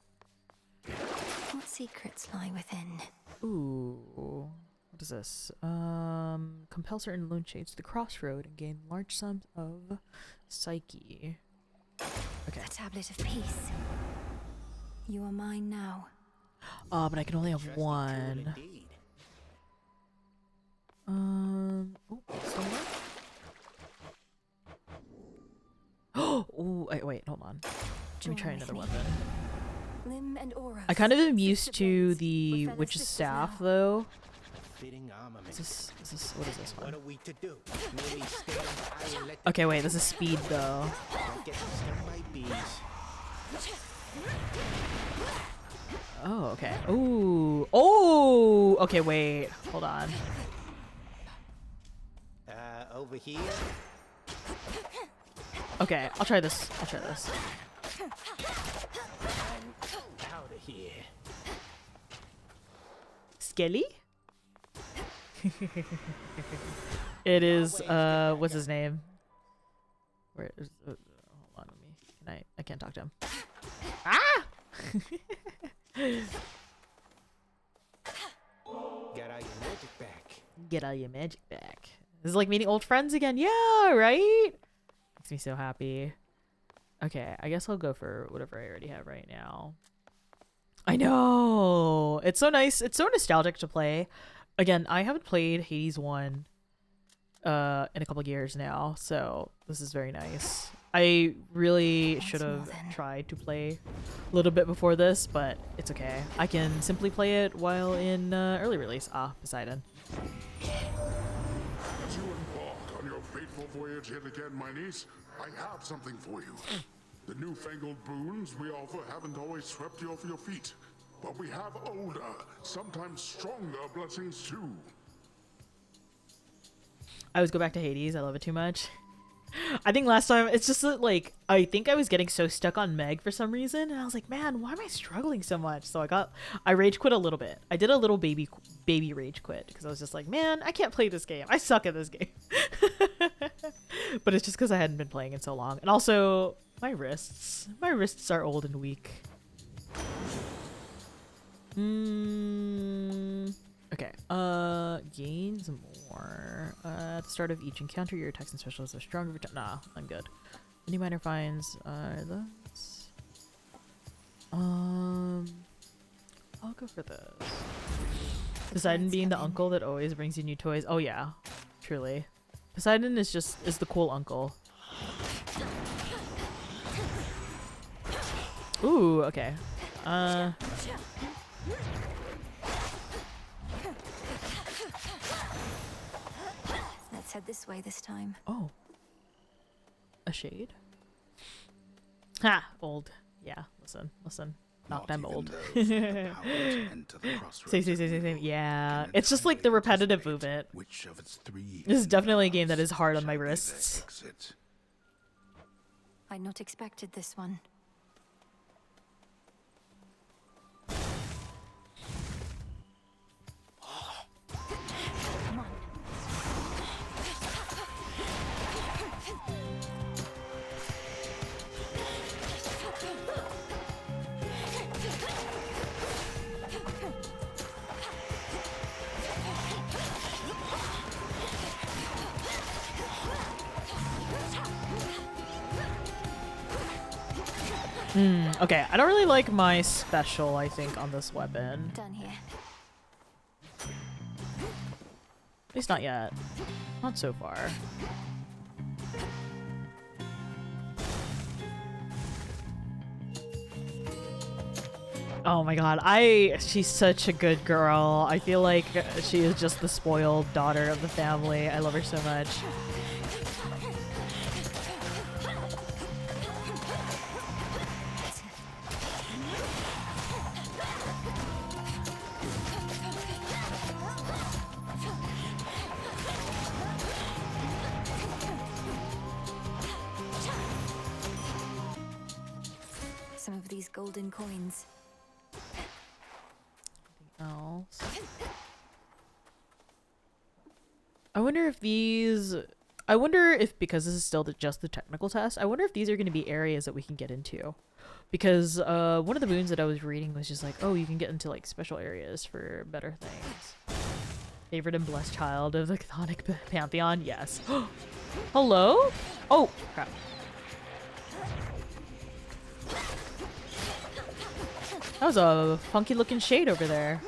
What secrets lie within? Ooh, what is this? Compel certain loan shades to the crossroad and gain large sums of psyche. Okay. A tablet of peace. You are mine now. But I can only have 1. Somewhere? Oh, wait, hold on. Let me try another one then. Limb and aura. I kind of am used to the witch's staff though. Is this, what is this one? What are we to do? Merely stand by and let Okay, wait, this is speed though. Don't get stung by bees. Oh, okay. Ooh. Oh, okay, wait. Hold on. Over here. Okay, I'll try this. I'll try this. Out of here. Skelly? It is, what's his name? Where is, hold on, let me, I can't talk to him. Ah! Get all your magic back. Get all your magic back. This is like meeting old friends again. Yeah, right? Makes me so happy. Okay, I guess I'll go for whatever I already have right now. I know! It's so nice. It's so nostalgic to play. Again, I haven't played Hades 1 in a couple of years now, so this is very nice. I really should have tried to play a little bit before this, but it's okay. I can simply play it while in early release. Ah, Poseidon. As you embark on your fateful voyage yet again, my niece, I have something for you. The newfangled boons we offer haven't always swept you off your feet, but we have older, sometimes stronger blessings too. I always go back to Hades. I love it too much. I think last time, it's just that, like, I think I was getting so stuck on Meg for some reason, and I was like, man, why am I struggling so much? So I rage quit a little bit. I did a little baby rage quit, because I was just like, man, I can't play this game. I suck at this game. But it's just because I hadn't been playing in so long. And also, my wrists are old and weak. Okay, gains more. At the start of each encounter, your attacks and specials are stronger. Nah, I'm good. Any minor finds are those. I'll go for this. Poseidon being the uncle that always brings you new toys. Oh yeah, truly. Poseidon is the cool uncle. Ooh, okay. Let's head this way this time. Oh. A shade? Ha! Old. Yeah, listen. Not them old. Same. Yeah, it's just like the repetitive movement. This is definitely a game that is hard on my wrists. I'd not expected this one. Okay, I don't really like my special, I think, on this weapon. Done here. At least not yet. Not so far. Oh my god, she's such a good girl. I feel like she is just the spoiled daughter of the family. I love her so much. Some of these golden coins. Else. I wonder if because this is still just the technical test, I wonder if these are going to be areas that we can get into. Because one of the boons that I was reading was just like, oh, you can get into like special areas for better things. Favorite and blessed child of the chthonic pantheon? Yes. Hello? Oh, crap. That was a funky looking shade over there.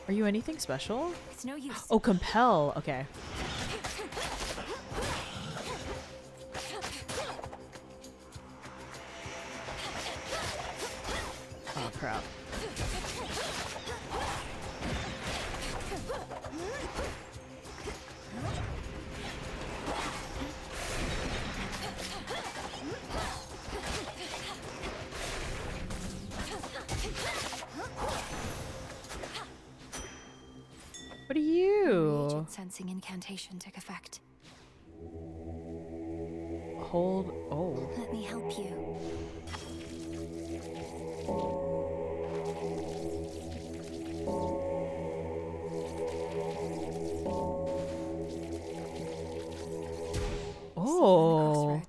Are you anything special? It's no use. Oh, compel. Okay. Oh, crap. What are you? Agent sensing incantation took effect. Hold. Oh. Let me help you. Oh.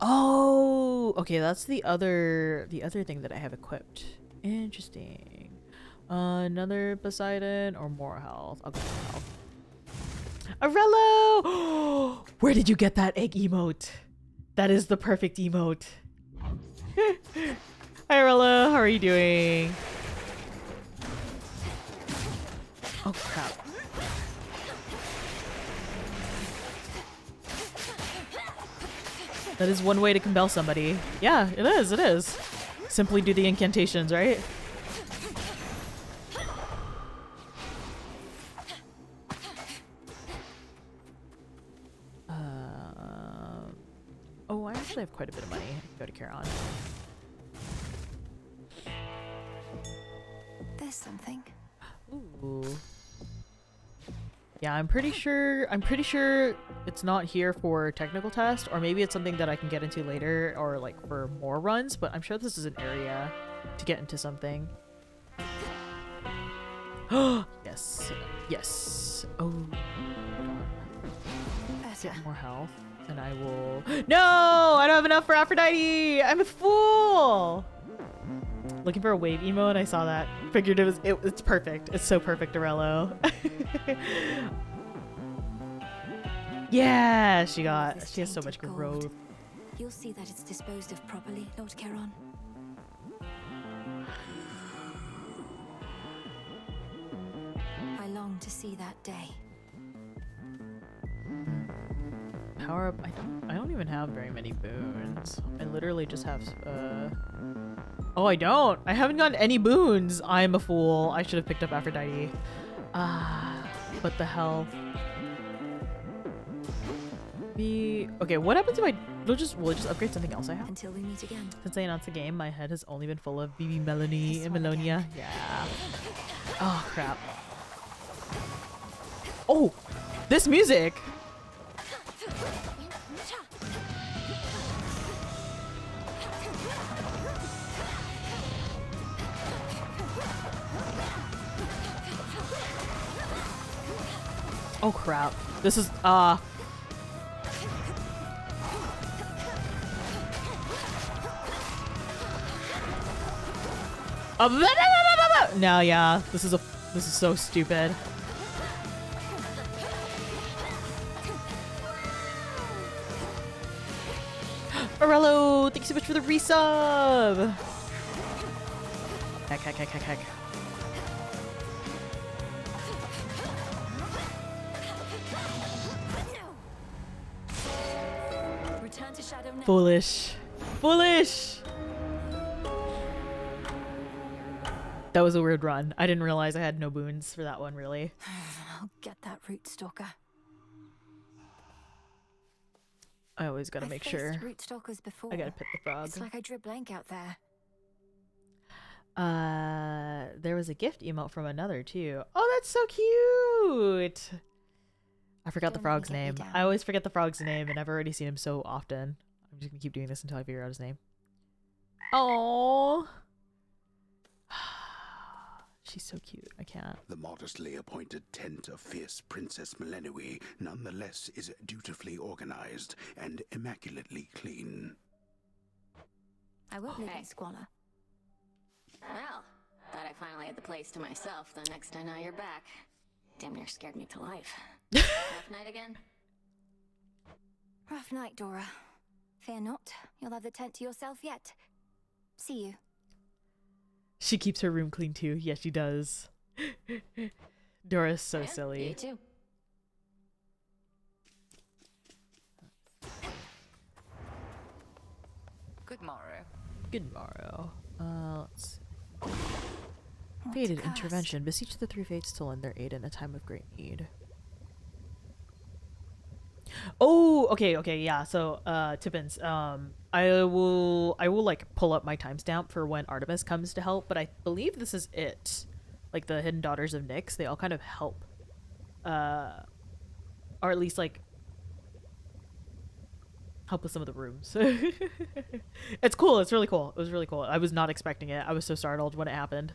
Oh. Okay, that's the other thing that I have equipped. Interesting. Another Poseidon or more health. I'll go for health. Arello! Where did you get that egg emote? That is the perfect emote. Hi Arello, how are you doing? Oh crap. That is one way to compel somebody. Yeah, it is. Simply do the incantations, right? Oh, I actually have quite a bit of money. I can go to Charon. There's something. Ooh. Yeah, I'm pretty sure it's not here for technical test, or maybe it's something that I can get into later or like for more runs, but I'm sure this is an area to get into something. Yes. Yes. Oh. Get more health. And I will... No! I don't have enough for Aphrodite! I'm a fool! Looking for a wave emo and I saw that. Figured it's perfect. It's so perfect, Arello. Yeah! She has so much growth. You'll see that it's disposed of properly, Lord Charon. I long to see that day. Power up. I don't even have very many boons. I literally just have oh, I don't. I haven't gotten any boons. I'm a fool. I should have picked up Aphrodite. But the health. Okay, what happens if we'll just upgrade something else I have? Until we meet again. Since I announced the game, my head has only been full of BB Melanie and Melonia. Yeah. Oh crap. Oh, this music. Oh crap. This is no, yeah. This is so stupid. Arello, thank you so much for the resub. Heck. Return to Shadow now. Foolish. That was a weird run. I didn't realize I had no boons for that one, really. I'll get that root stalker. I always gotta make sure. Root stalkers before. I gotta pick the frog. It's like I drew blank out there. There was a gift emote from another too. Oh, that's so cute. I forgot the frog's name. I always forget the frog's name, and I've already seen him so often. I'm just gonna keep doing this until I figure out his name. Oh. She's so cute. I can't. The modestly appointed tent of fierce Princess Melenui nonetheless is dutifully organized and immaculately clean. I won't live in squalor. Well, thought I finally had the place to myself the next I know you're back. Damn near scared me to life. Rough night again? Rough night, Dora. Fear not. You'll have the tent to yourself yet. See you. She keeps her room clean too. Yeah, she does. Dora's so silly. You too. Good morrow. Good morrow. Let's see. Fated intervention. Beseech the three fates to lend their aid in a time of great need. Oh, okay, yeah. So, Tippins, I will like pull up my timestamp for when Artemis comes to help, but I believe this is it. Like the Hidden Daughters of Nyx, they all kind of help, or at least like help with some of the rooms. It's cool. It's really cool. It was really cool. I was not expecting it. I was so startled when it happened.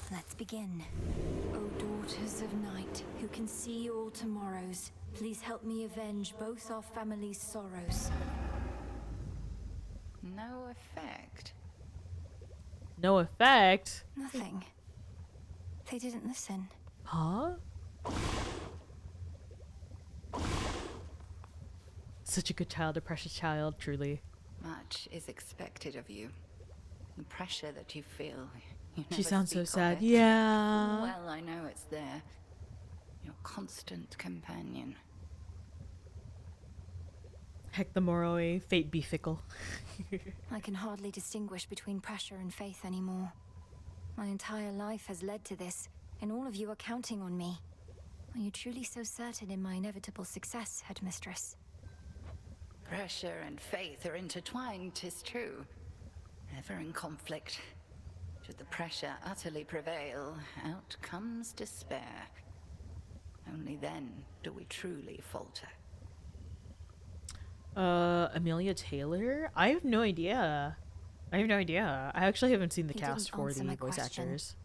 Let's begin. O daughters of night, who can see all tomorrows, please help me avenge both our families' sorrows. No effect. No effect? Nothing. They didn't listen. Huh? Such a good child, a precious child, truly. Much is expected of you. The pressure that you feel. You She never sounds so speak of sad. it. Yeah. Well, I know it's there. Your constant companion. Heck the moroi, fate be fickle. I can hardly distinguish between pressure and faith anymore. My entire life has led to this, and all of you are counting on me. Are you truly so certain in my inevitable success, Headmistress? Pressure and faith are intertwined, 'tis true. Ever in conflict. Should the pressure utterly prevail, out comes despair. Only then do we truly falter. Amelia Taylor? I have no idea. I actually haven't seen the He cast didn't for answer the my voice question. actors.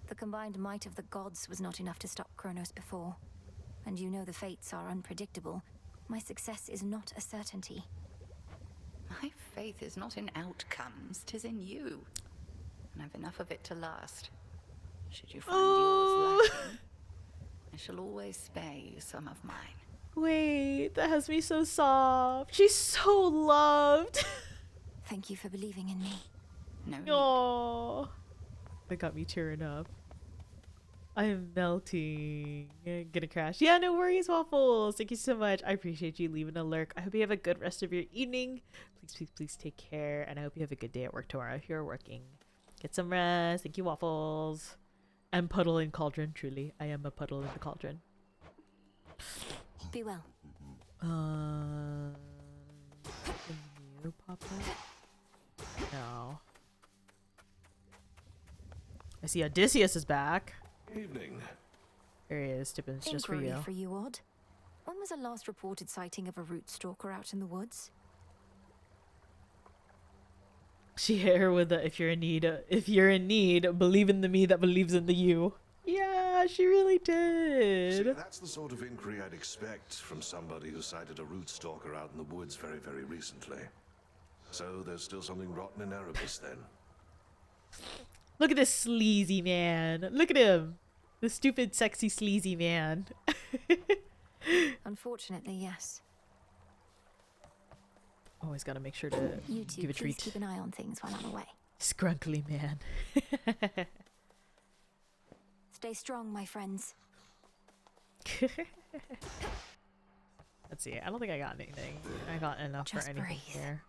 The combined might of the gods was not enough to stop Kronos before. And you know the fates are unpredictable. My success is not a certainty. My faith is not in outcomes, 'tis in you. And I've enough of it to last. Should you find yours lacking, I shall always spare you some of mine. Wait, that has me so soft. She's so loved. Thank you for believing in me. No need. Oh, that got me tearing up. I am melting. Gonna crash. Yeah, no worries, Waffles. Thank you so much. I appreciate you leaving a lurk. I hope you have a good rest of your evening. Please take care. And I hope you have a good day at work tomorrow if you're working. Get some rest. Thank you, Waffles. I'm puddle in cauldron, truly. I am a puddle in the cauldron. Be well. Can you pop up? No. I see Odysseus is back. Evening. There he is, Tippins, just for you. For you, Odd. When was the last reported sighting of a root stalker out in the woods? She hit her with the if you're in need, believe in the me that believes in the you. Yeah, she really did. See, that's the sort of inquiry I'd expect from somebody who sighted a root stalker out in the woods very, very recently. So there's still something rotten in Erebus then. Look at this sleazy man. Look at him. The stupid, sexy, sleazy man. Unfortunately, yes. Always gotta make sure to You two, give a please treat. keep an eye on things while I'm away. Scrunkly man. Stay strong, my friends. Let's see. I don't think I got anything. I got enough Just for anything breathe. here.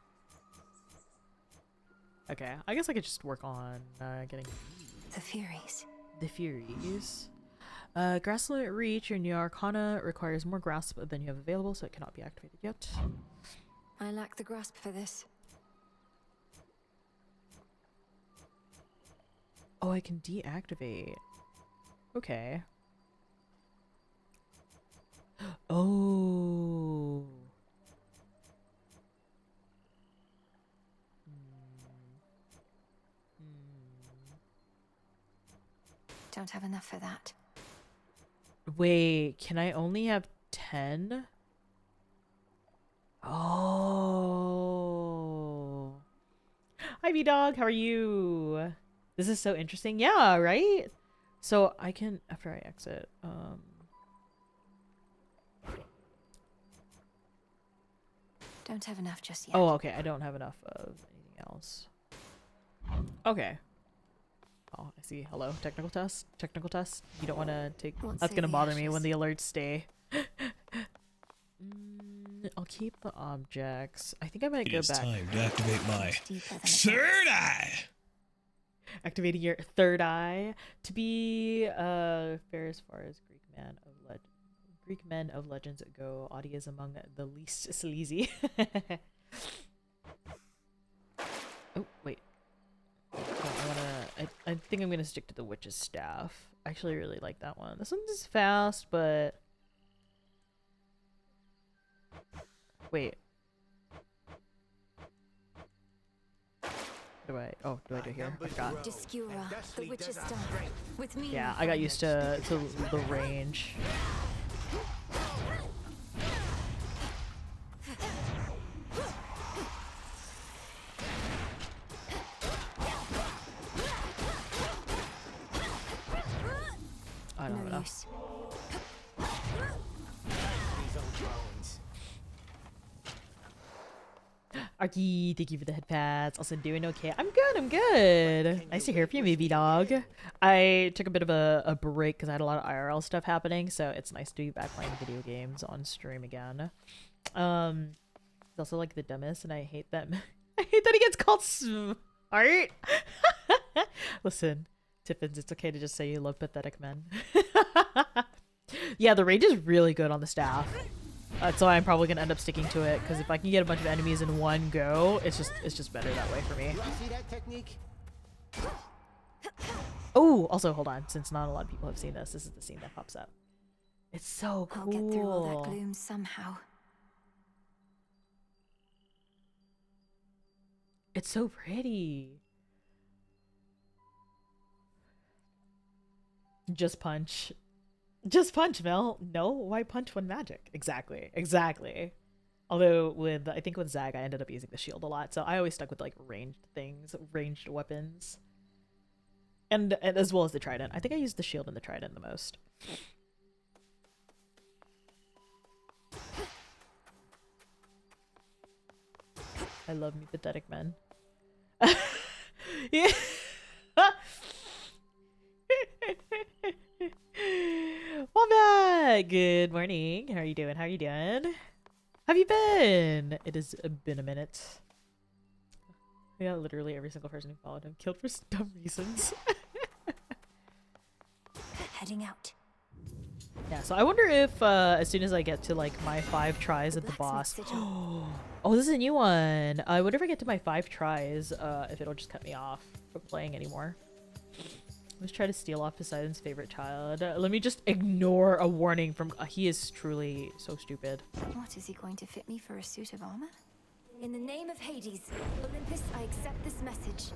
Okay, I guess I could just work on getting The Furies. the Furies. Grass limit reach. Your new Arcana requires more grasp than you have available, so it cannot be activated yet. I lack the grasp for this. Oh, I can deactivate. Okay. Oh. Don't have enough for that. Wait, can I only have 10? Oh. Hi, B-Dog. How are you? This is so interesting. Yeah, right? So I can, after I exit, Don't have enough just yet. oh, okay. I don't have enough of anything else. Okay. Oh, I see. Hello, technical test. Technical test. You don't want to take. What That's say gonna the bother me ashes? when the alerts stay. I'll keep the objects. I think I might It go is back. time to activate my Deeper than a third eye. Activating your third eye to be fair as far as Greek men of legends go. Audi is among the least sleazy. Oh wait. I think I'm gonna stick to the witch's staff. I actually really like that one. This one's just fast, but wait. Do I do here? I forgot. Discura, the witch's staff. With me. Yeah, I got used to the range. I don't know. Use. Arky, thank you for the head pats. Also doing okay. I'm good, I'm good. Nice to hear from you, maybe dog. I took a bit of a break because I had a lot of IRL stuff happening, so it's nice to be back playing video games on stream again. It's also like the dumbest, and I hate that. I hate that he gets called smart. Listen, Tiffins, it's okay to just say you love pathetic men. Yeah, the range is really good on the staff. That's why I'm probably gonna end up sticking to it, because if I can get a bunch of enemies in one go, it's just better that way for me. See that technique? Oh, also hold on, since not a lot of people have seen this, this is the scene that pops up. It's so cool. I'll get through all that gloom somehow. It's so pretty. Just punch. Just punch, Mel. No, why punch when magic? Exactly. Exactly. Although I think with Zag, I ended up using the shield a lot, so I always stuck with like ranged things, ranged weapons. And as well as the trident. I think I used the shield and the trident the most. I love me pathetic men. Yeah. Wombat! Good morning. How are you doing? How are you doing? Have you been? It has been a minute. Yeah, literally every single person who followed him killed for dumb reasons. Heading out. Yeah, so I wonder if as soon as I get to like my 5 tries at the boss. Oh, this is a new one. I wonder if I get to my 5 tries, if it'll just cut me off from playing anymore. Let's try to steal off Poseidon's favorite child. Let me just ignore a warning from. He is truly so stupid. What, is he going to fit me for a suit of armor? In the name of Hades, Olympus, I accept this message.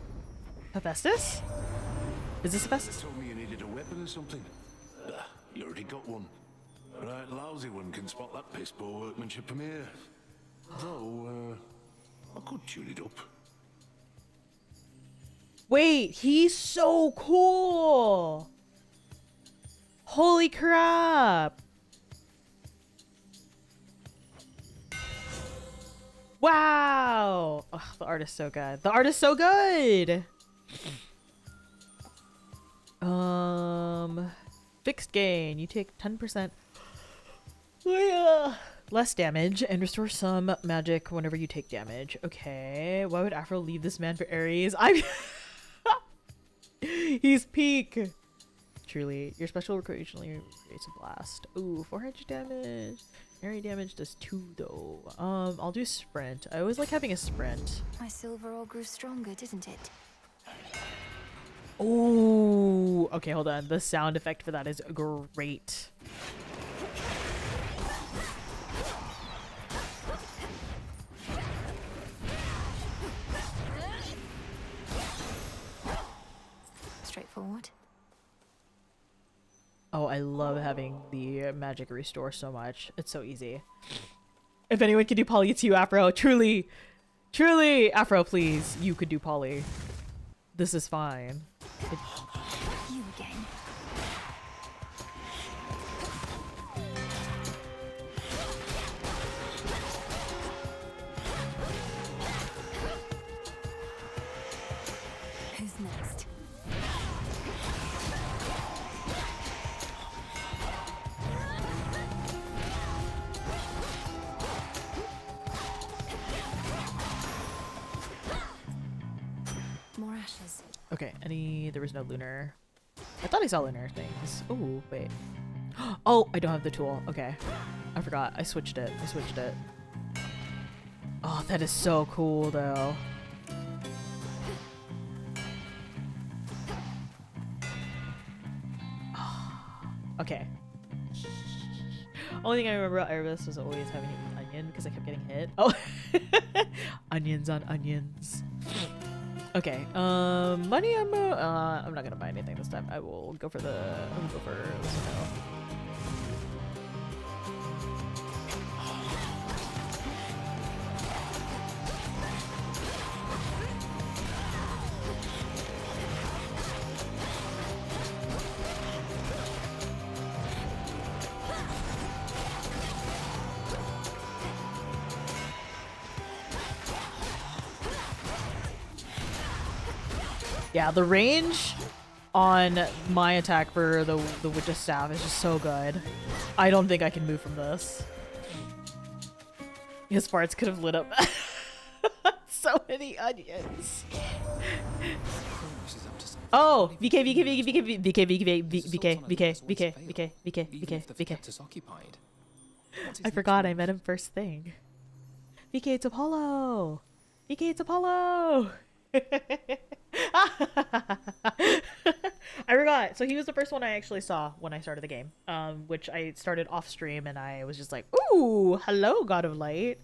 Hephaestus? Is this Hephaestus? Told me you needed a weapon or something. You already got one. Right, lousy one can spot that piss poor workmanship from here. Though, I could tune it up. Wait, he's so cool! Holy crap! Wow! Ugh, the art is so good. The art is so good! Fixed gain. You take 10% less damage and restore some magic whenever you take damage. Okay. Why would Afro leave this man for Ares? He's peak. Truly. Your special occasionally creates a blast. Ooh, 400 damage. Area damage does 2 though. I'll do sprint. I always like having a sprint. My silver all grew stronger, didn't it? Oh, okay, hold on. The sound effect for that is great. Straightforward. Oh, I love having the magic restore so much. It's so easy. If anyone could do poly, it's you, Afro. Truly, truly, Afro, please. You could do poly. This is fine. You again. Who's next? More ashes. Okay, there was no lunar. I thought I saw lunar things. Oh, wait. Oh, I don't have the tool. Okay. I forgot. I switched it. Oh, that is so cool, though. Okay. Only thing I remember about Erebus was always having to eat onion because I kept getting hit. Oh, onions on onions. Okay. Money ammo. I'm not gonna buy anything this time. I will go for this one. Yeah, the range on my attack for the Witch's Staff is just so good. I don't think I can move from this. His farts could have lit up so many onions. Oh, VK. I forgot I met him first thing. VK, it's Apollo. VK, it's Apollo. I forgot. So he was the first one I actually saw when I started the game, which I started off stream, and I was just like, "Ooh, hello, God of Light."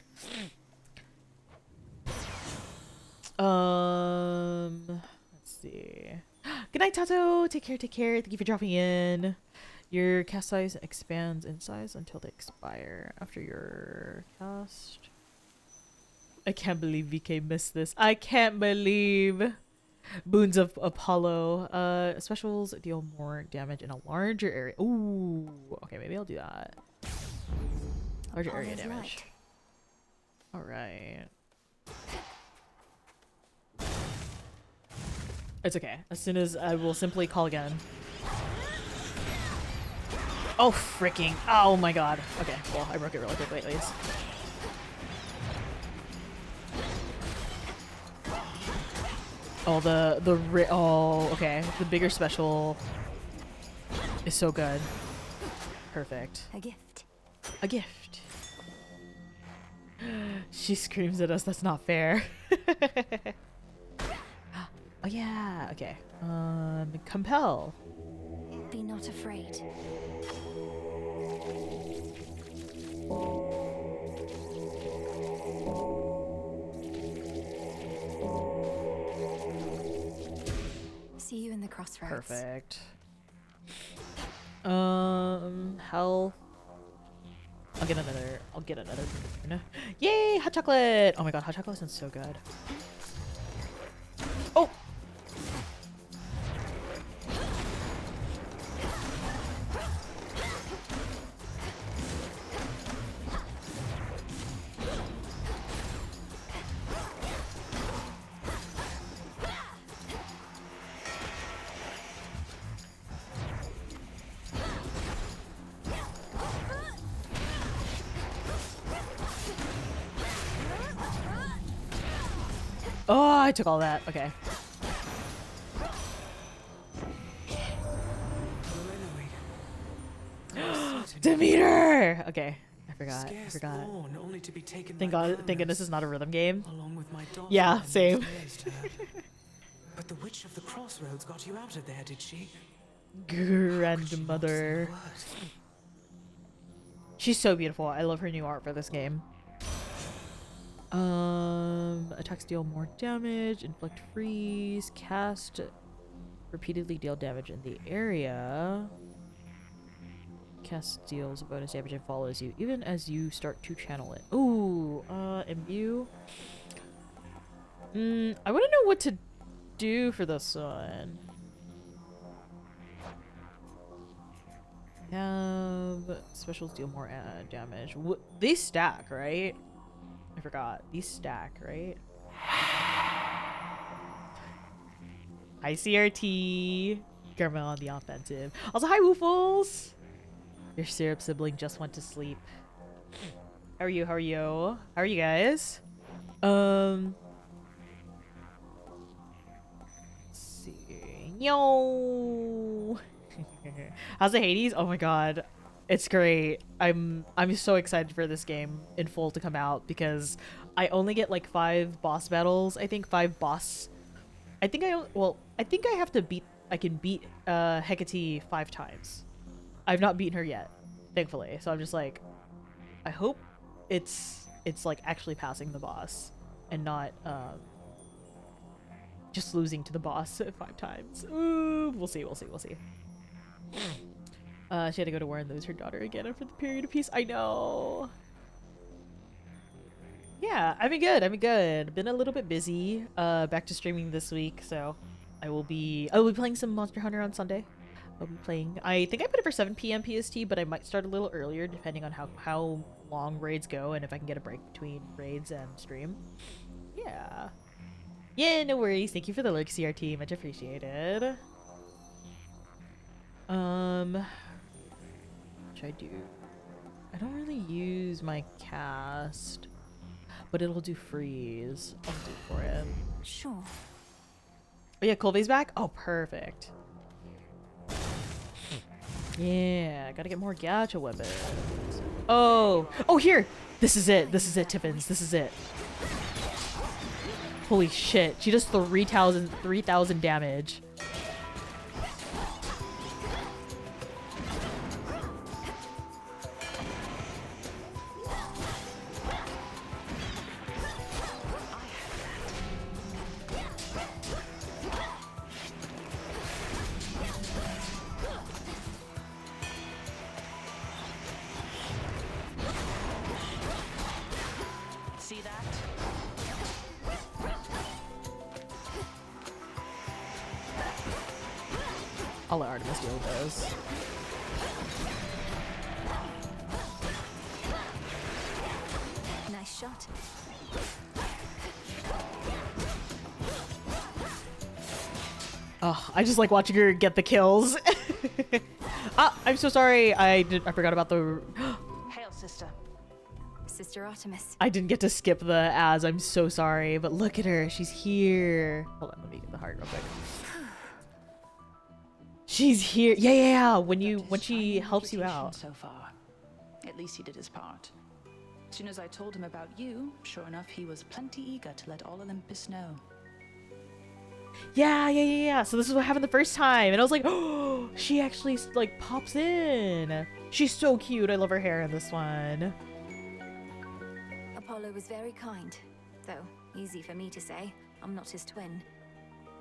Let's see. Good night, Tato. Take care. Thank you for dropping in. Your cast size expands in size until they expire after your cast. I can't believe VK missed this. I can't believe. Boons of Apollo. Specials deal more damage in a larger area. Ooh. Okay, maybe I'll do that. Larger area damage. Alright. It's okay. As soon as I will simply call again. Oh, freaking. Oh my god. Okay, well, I broke it really quickly at least. Oh, oh, okay. The bigger special is so good. Perfect. A gift. A gift. She screams at us. That's not fair. Oh yeah. Okay. Compel. Be not afraid. See you in the crossroads. Perfect. Hell. I'll get another. Yay, hot chocolate! Oh my god, hot chocolate sounds so good. Oh! Oh, I took all that. Okay. Demeter! Okay. I forgot. Thank goodness it's not a rhythm game. Yeah, same. But the Witch of the Crossroads got you out of there, did she? Grandmother. She's so beautiful. I love her new art for this game. Attacks deal more damage, inflict freeze, cast, repeatedly deal damage in the area. Cast deals bonus damage and follows you, even as you start to channel it. Ooh, imbue. I wouldn't know what to do for this one. Have specials deal more damage. They stack, right? I forgot. These stack, right? Hi, CRT. Carmel on the offensive. Also, hi, Woofles. Your syrup sibling just went to sleep. How are you? How are you? How are you guys? Yo. How's the Hades? Oh my god. It's great. I'm so excited for this game in full to come out because I only get like 5 boss battles. I think 5 boss. I think I have to beat I can beat Hecate 5 times. I've not beaten her yet, thankfully. So I'm just like I hope it's like actually passing the boss and not just losing to the boss 5 times. Ooh, we'll see. She had to go to war and lose her daughter again after the period of peace. I know. Yeah, I've been good. Been a little bit busy. Back to streaming this week, so I will be playing some Monster Hunter on Sunday. I'll be playing. I think I put it for 7 p.m. PST, but I might start a little earlier depending on how long raids go and if I can get a break between raids and stream. Yeah. Yeah, no worries. Thank you for the lurk, CRT. Much appreciated. What should I do? I don't really use my cast, but it'll do freeze. I'll do for it. Sure. Oh yeah, Colby's back? Oh, perfect. Yeah, gotta get more gacha weapons. Oh, here! This is it, Tippins. This is it. Holy shit, she does 3,000 damage. See that? I'll let Artemis deal with those. Nice shot. Oh, I just like watching her get the kills. I'm so sorry. I forgot about the. Hail, sister. Sister Artemis. I didn't get to skip the ads. I'm so sorry. But look at her. She's here. Hold on. Let me get the heart real quick. She's here. Yeah. When she helps you out. So far, at least he did his part. As soon as I told him about you, sure enough, he was plenty eager to let all Olympus know. Yeah. So this is what happened the first time, and I was like, oh, she actually like pops in. She's so cute. I love her hair in this one. Apollo was very kind, though easy for me to say. I'm not his twin.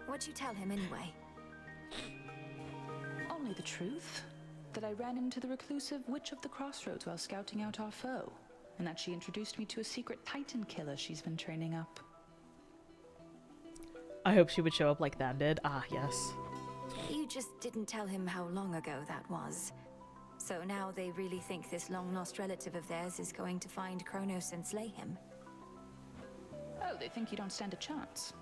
What'd you tell him anyway? Only the truth. That I ran into the reclusive Witch of the Crossroads while scouting out our foe, and that she introduced me to a secret Titan killer she's been training up. I hope she would show up like Than did. Ah, yes. You just didn't tell him how long ago that was. So now they really think this long-lost relative of theirs is going to find Kronos and slay him. Oh, they think you don't stand a chance.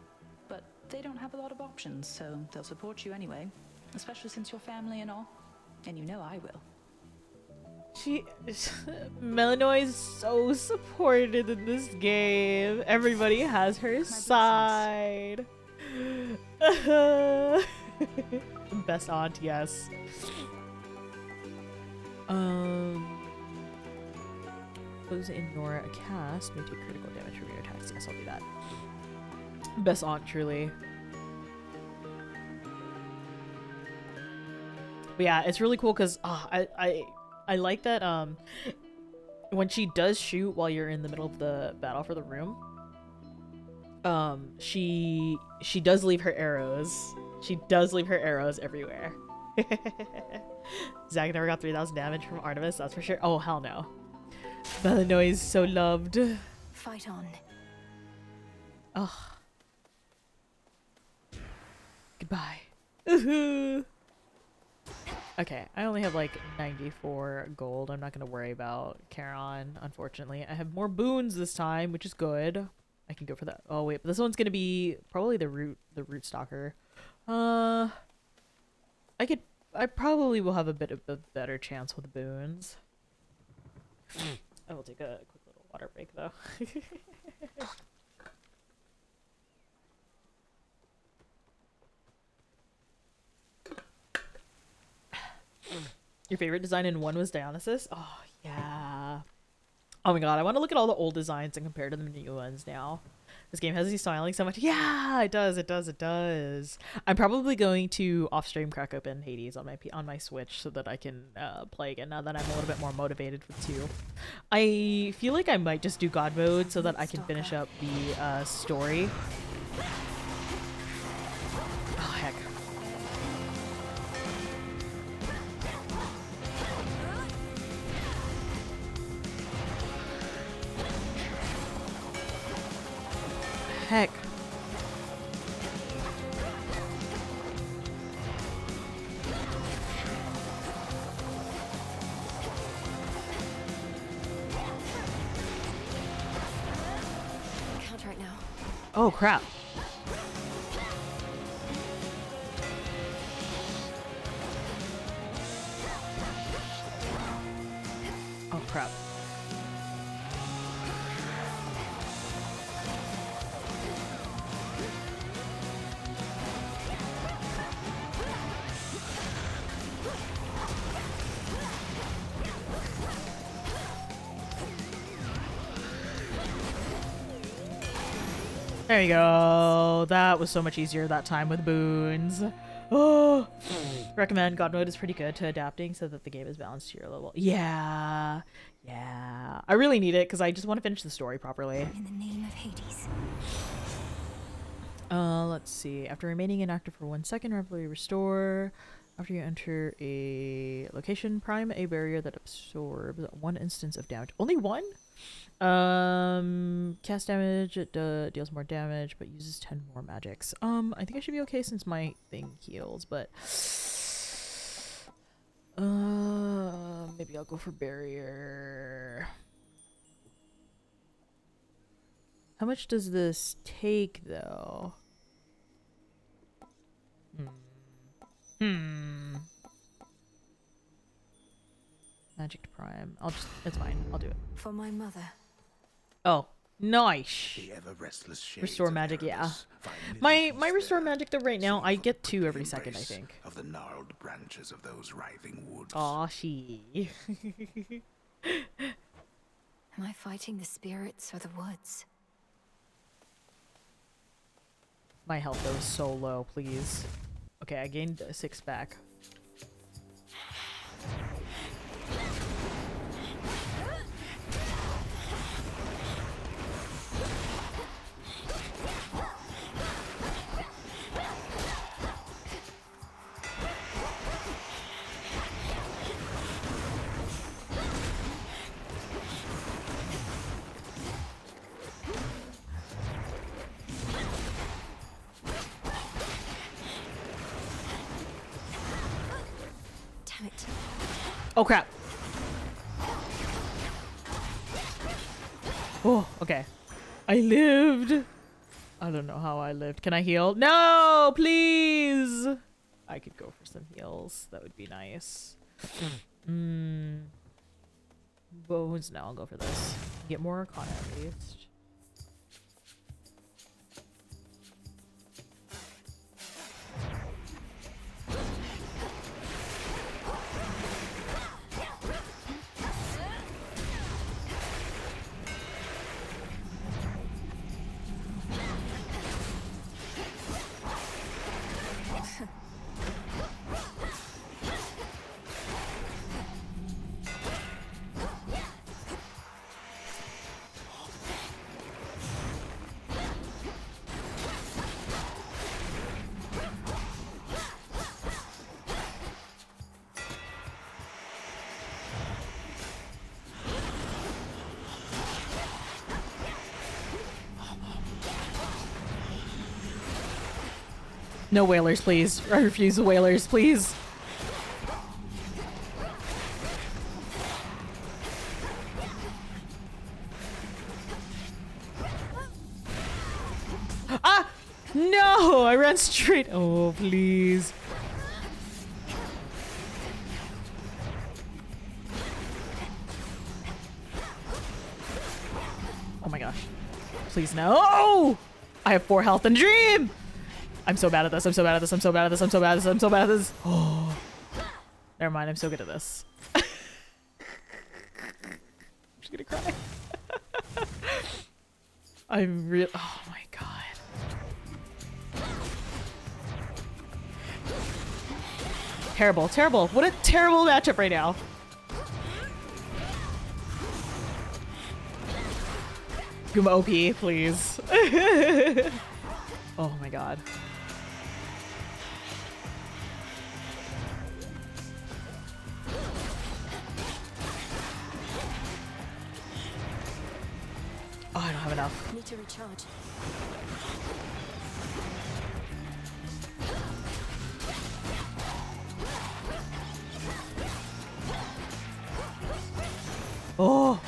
But they don't have a lot of options, so they'll support you anyway. Especially since you're family and all. And you know I will. Melanoi's so supported in this game. Everybody has her side. Best aunt, yes. Those ignore a cast may take critical damage from your attacks. Yes, I'll do that. Best aunt, truly. But yeah, it's really cool because I like that when she does shoot while you're in the middle of the battle for the room, she does leave her arrows. She does leave her arrows everywhere. Zack never got 3,000 damage from Artemis, that's for sure. Oh, hell no. Melanoi's so loved. Fight on. Ugh. Goodbye. Okay, I only have like 94 gold. I'm not gonna worry about Charon, unfortunately. I have more boons this time, which is good. I can go for that. Oh wait, but this one's gonna be probably the root stalker. I probably will have a bit of a better chance with boons. I will take a quick little water break though. Your favorite design in 1 was Dionysus? Oh, yeah. Oh my god, I want to look at all the old designs and compare to the new ones now. This game has you smiling so much. Yeah, it does, it does, it does. I'm probably going to off-stream crack open Hades on my Switch so that I can play again now that I'm a little bit more motivated with 2. I feel like I might just do God mode so that I can finish up the story. Oh, heck. Heck. Count right now. Oh crap. Oh crap. There you go. That was so much easier that time with boons. Oh, recommend. God mode is pretty good to adapting so that the game is balanced to your level. Yeah, yeah. I really need it because I just want to finish the story properly. In the name of Hades. Let's see. After remaining inactive for 1 second, rapidly restore. After you enter a location, prime a barrier that absorbs 1 instance of damage. Only 1? Cast damage, it deals more damage, but uses 10 more magics. I think I should be okay since my thing heals, but maybe I'll go for barrier. How much does this take though? Magic to prime. It's fine. I'll do it. For my mother. Oh, nice. The ever restless Restore magic, yeah. My restore magic though right now, I get 2 every second, I think. Of the gnarled branches of those writhing woods. Aw, she. Am I fighting the spirits or the woods? My health though is so low, please. Okay, I gained 6 back. Oh crap. Oh, okay. I lived. I don't know how I lived. Can I heal? No, please. I could go for some heals. That would be nice. Bones. No, I'll go for this. Get more Arcana at least. No whalers, please. I refuse the whalers, please. Ah! No! I ran straight. Oh, please. Oh my gosh. Please no! I have 4 health and dream! I'm so bad at this. I'm so bad at this. I'm so bad at this. I'm so bad at this. I'm so bad at this. Oh. Never mind, I'm so good at this. I'm just gonna cry. I'm real. Oh my god. Terrible, terrible. What a terrible matchup right now. Guma OP, please. Oh my god. Oh, I don't have enough. Need to recharge. Oh,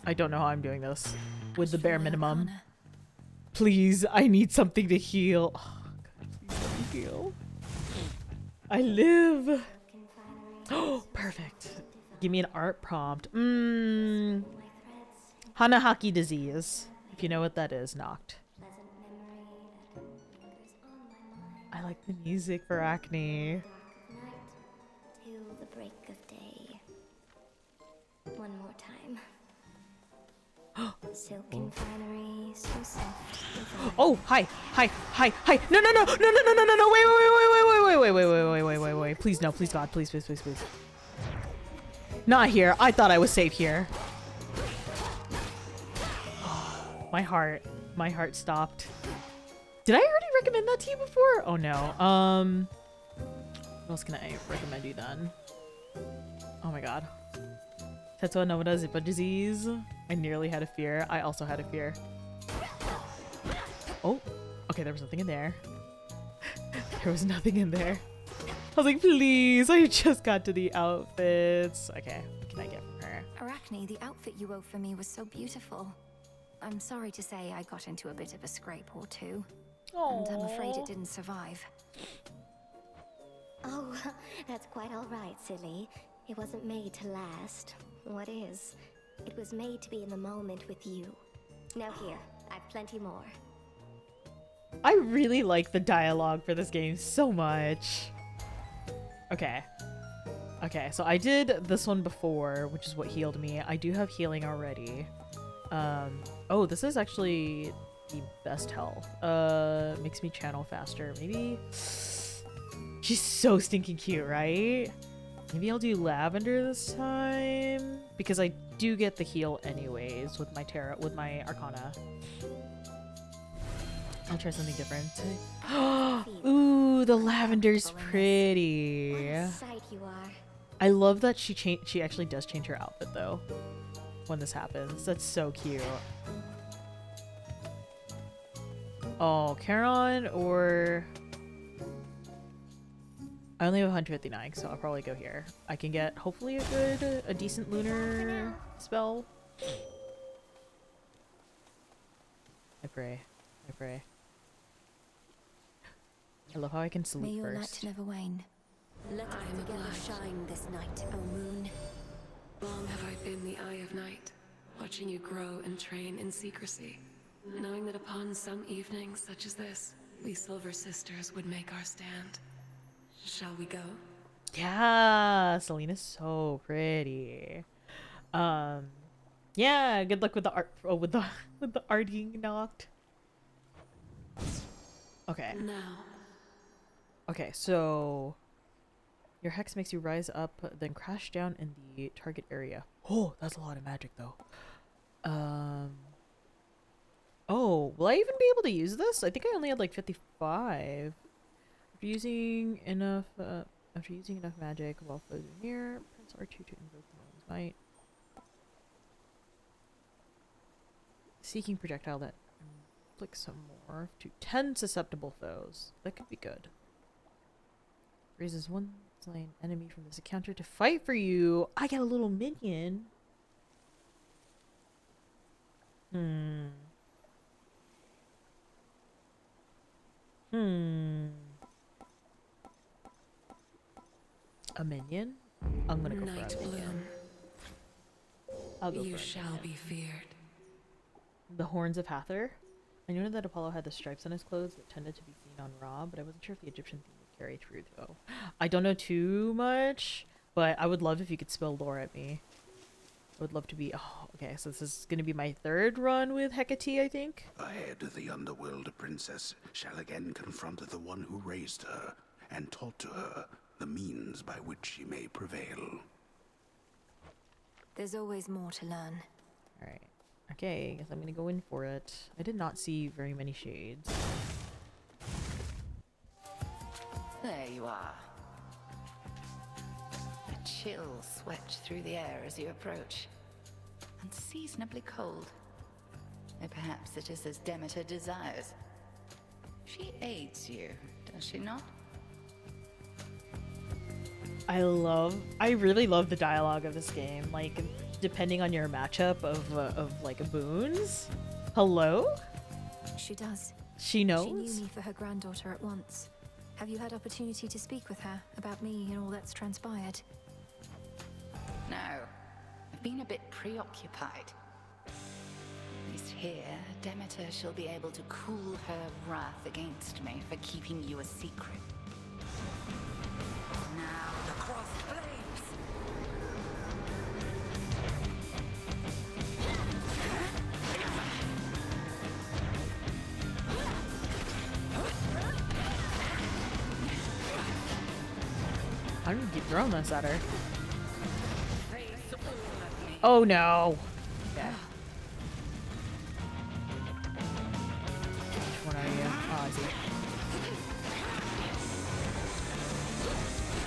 I don't know how I'm doing this with the bare minimum. Please, I need something to heal. Oh, God, please let me heal. I live. Oh, perfect. Give me an art prompt. Hanahaki disease. If you know what that is, knocked. I like the music for acne. Till the break of day. One more time. Silken finery, so soft. Oh, hi. No, no, no, no, no, no, no, no, no. Wait. Please, no, please, God, please. Not here. I thought I was safe here. My heart stopped. Did I already recommend that to you before? Oh no. What else can I recommend you then? Oh my god. Tetsuo Nomada Zippo disease. I nearly had a fear. I also had a fear. Oh, okay, there was nothing in there. There was nothing in there. I was like, please, I just got to the outfits. Okay, what can I get from her? Arachne, the outfit you wove for me was so beautiful. I'm sorry to say I got into a bit of a scrape or two. And I'm afraid it didn't survive. Oh, that's quite all right, silly. It wasn't made to last. What is? It was made to be in the moment with you. Now here, I've plenty more. I really like the dialogue for this game so much. Okay, so I did this one before, which is what healed me. I do have healing already. Oh, this is actually the best health. Makes me channel faster. Maybe. She's so stinking cute, right? Maybe I'll do lavender this time because I do get the heal anyways with my arcana. I'll try something different. Ooh, the lavender's pretty. What a sight you are. I love that she actually does change her outfit though when this happens. That's so cute. Oh, Charon or... I only have 159, so I'll probably go here. I can get hopefully a decent lunar spell. I pray. I love how I can salute May your first. light never wane. Let us together shine this night, O moon. Long have I been the eye of night, watching you grow and train in secrecy, knowing that upon some evenings such as this, we Silver Sisters would make our stand. Shall we go? Yeah, Selena's so pretty. Yeah, good luck with the art with the arting knocked. Okay. Now. Okay, so your hex makes you rise up, then crash down in the target area. Oh, that's a lot of magic though. Oh, will I even be able to use this? I think I only had like 55. After using enough magic while foes are near, press R2 to invoke the moon's might. Seeking projectile that inflicts some more to 10 susceptible foes. That could be good. Raises one slain enemy from this encounter to fight for you. I get a little minion. A minion? I'm gonna go Night for a minion. Bloom. I'll go You for a shall minion. be feared. The Horns of Hathor. I knew that Apollo had the stripes on his clothes that tended to be seen on Ra, but I wasn't sure if the Egyptian theme would carry through though. I don't know too much, but I would love if you could spill lore at me. I would love to be... Oh, okay, so this is going to be my third run with Hecate, I think. Ahead, the underworld princess shall again confront the one who raised her, and taught to her the means by which she may prevail. There's always more to learn. Alright. Okay, I guess I'm gonna go in for it. I did not see very many shades. There you are. A chill swept through the air as you approach. Unseasonably cold. Or perhaps it is as Demeter desires. She aids you, does she not? I really love the dialogue of this game. Like, depending on your matchup of like boons. Hello? She does. She knows? She knew me for her granddaughter at once. Have you had opportunity to speak with her about me and all that's transpired? No. I've been a bit preoccupied. At least here, Demeter shall be able to cool her wrath against me for keeping you a secret. Now the cross flames! I'm gonna keep throwing this at her. Oh no! Okay. Which one are you? Oh, I see.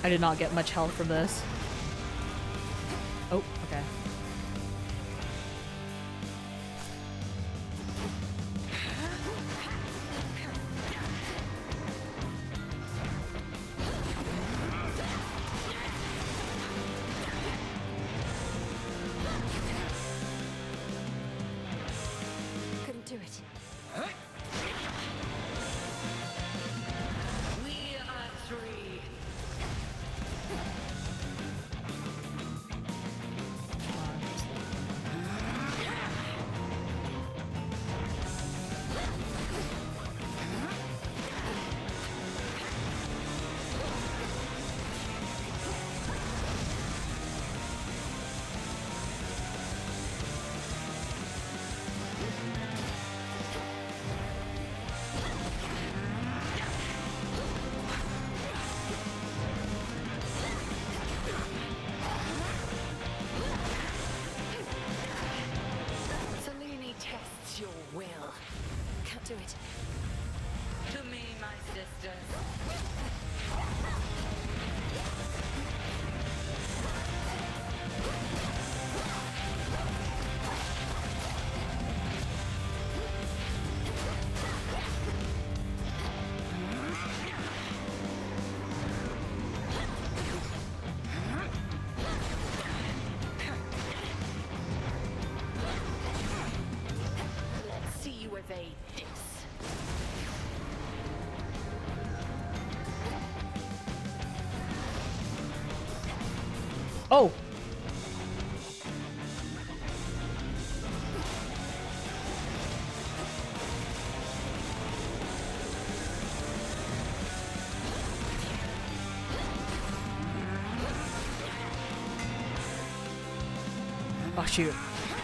I did not get much health from this. Oh, okay. Couldn't do it. We are three. Selene tests your will. Can't do it. To me, my sisters. Let's see you evade this. Oh! Oh shoot.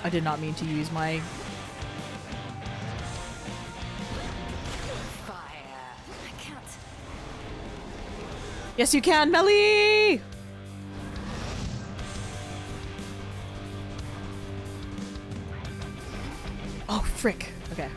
I did not mean to use my... Fire. I can't. Yes you can, Melly! Oh, frick. Okay.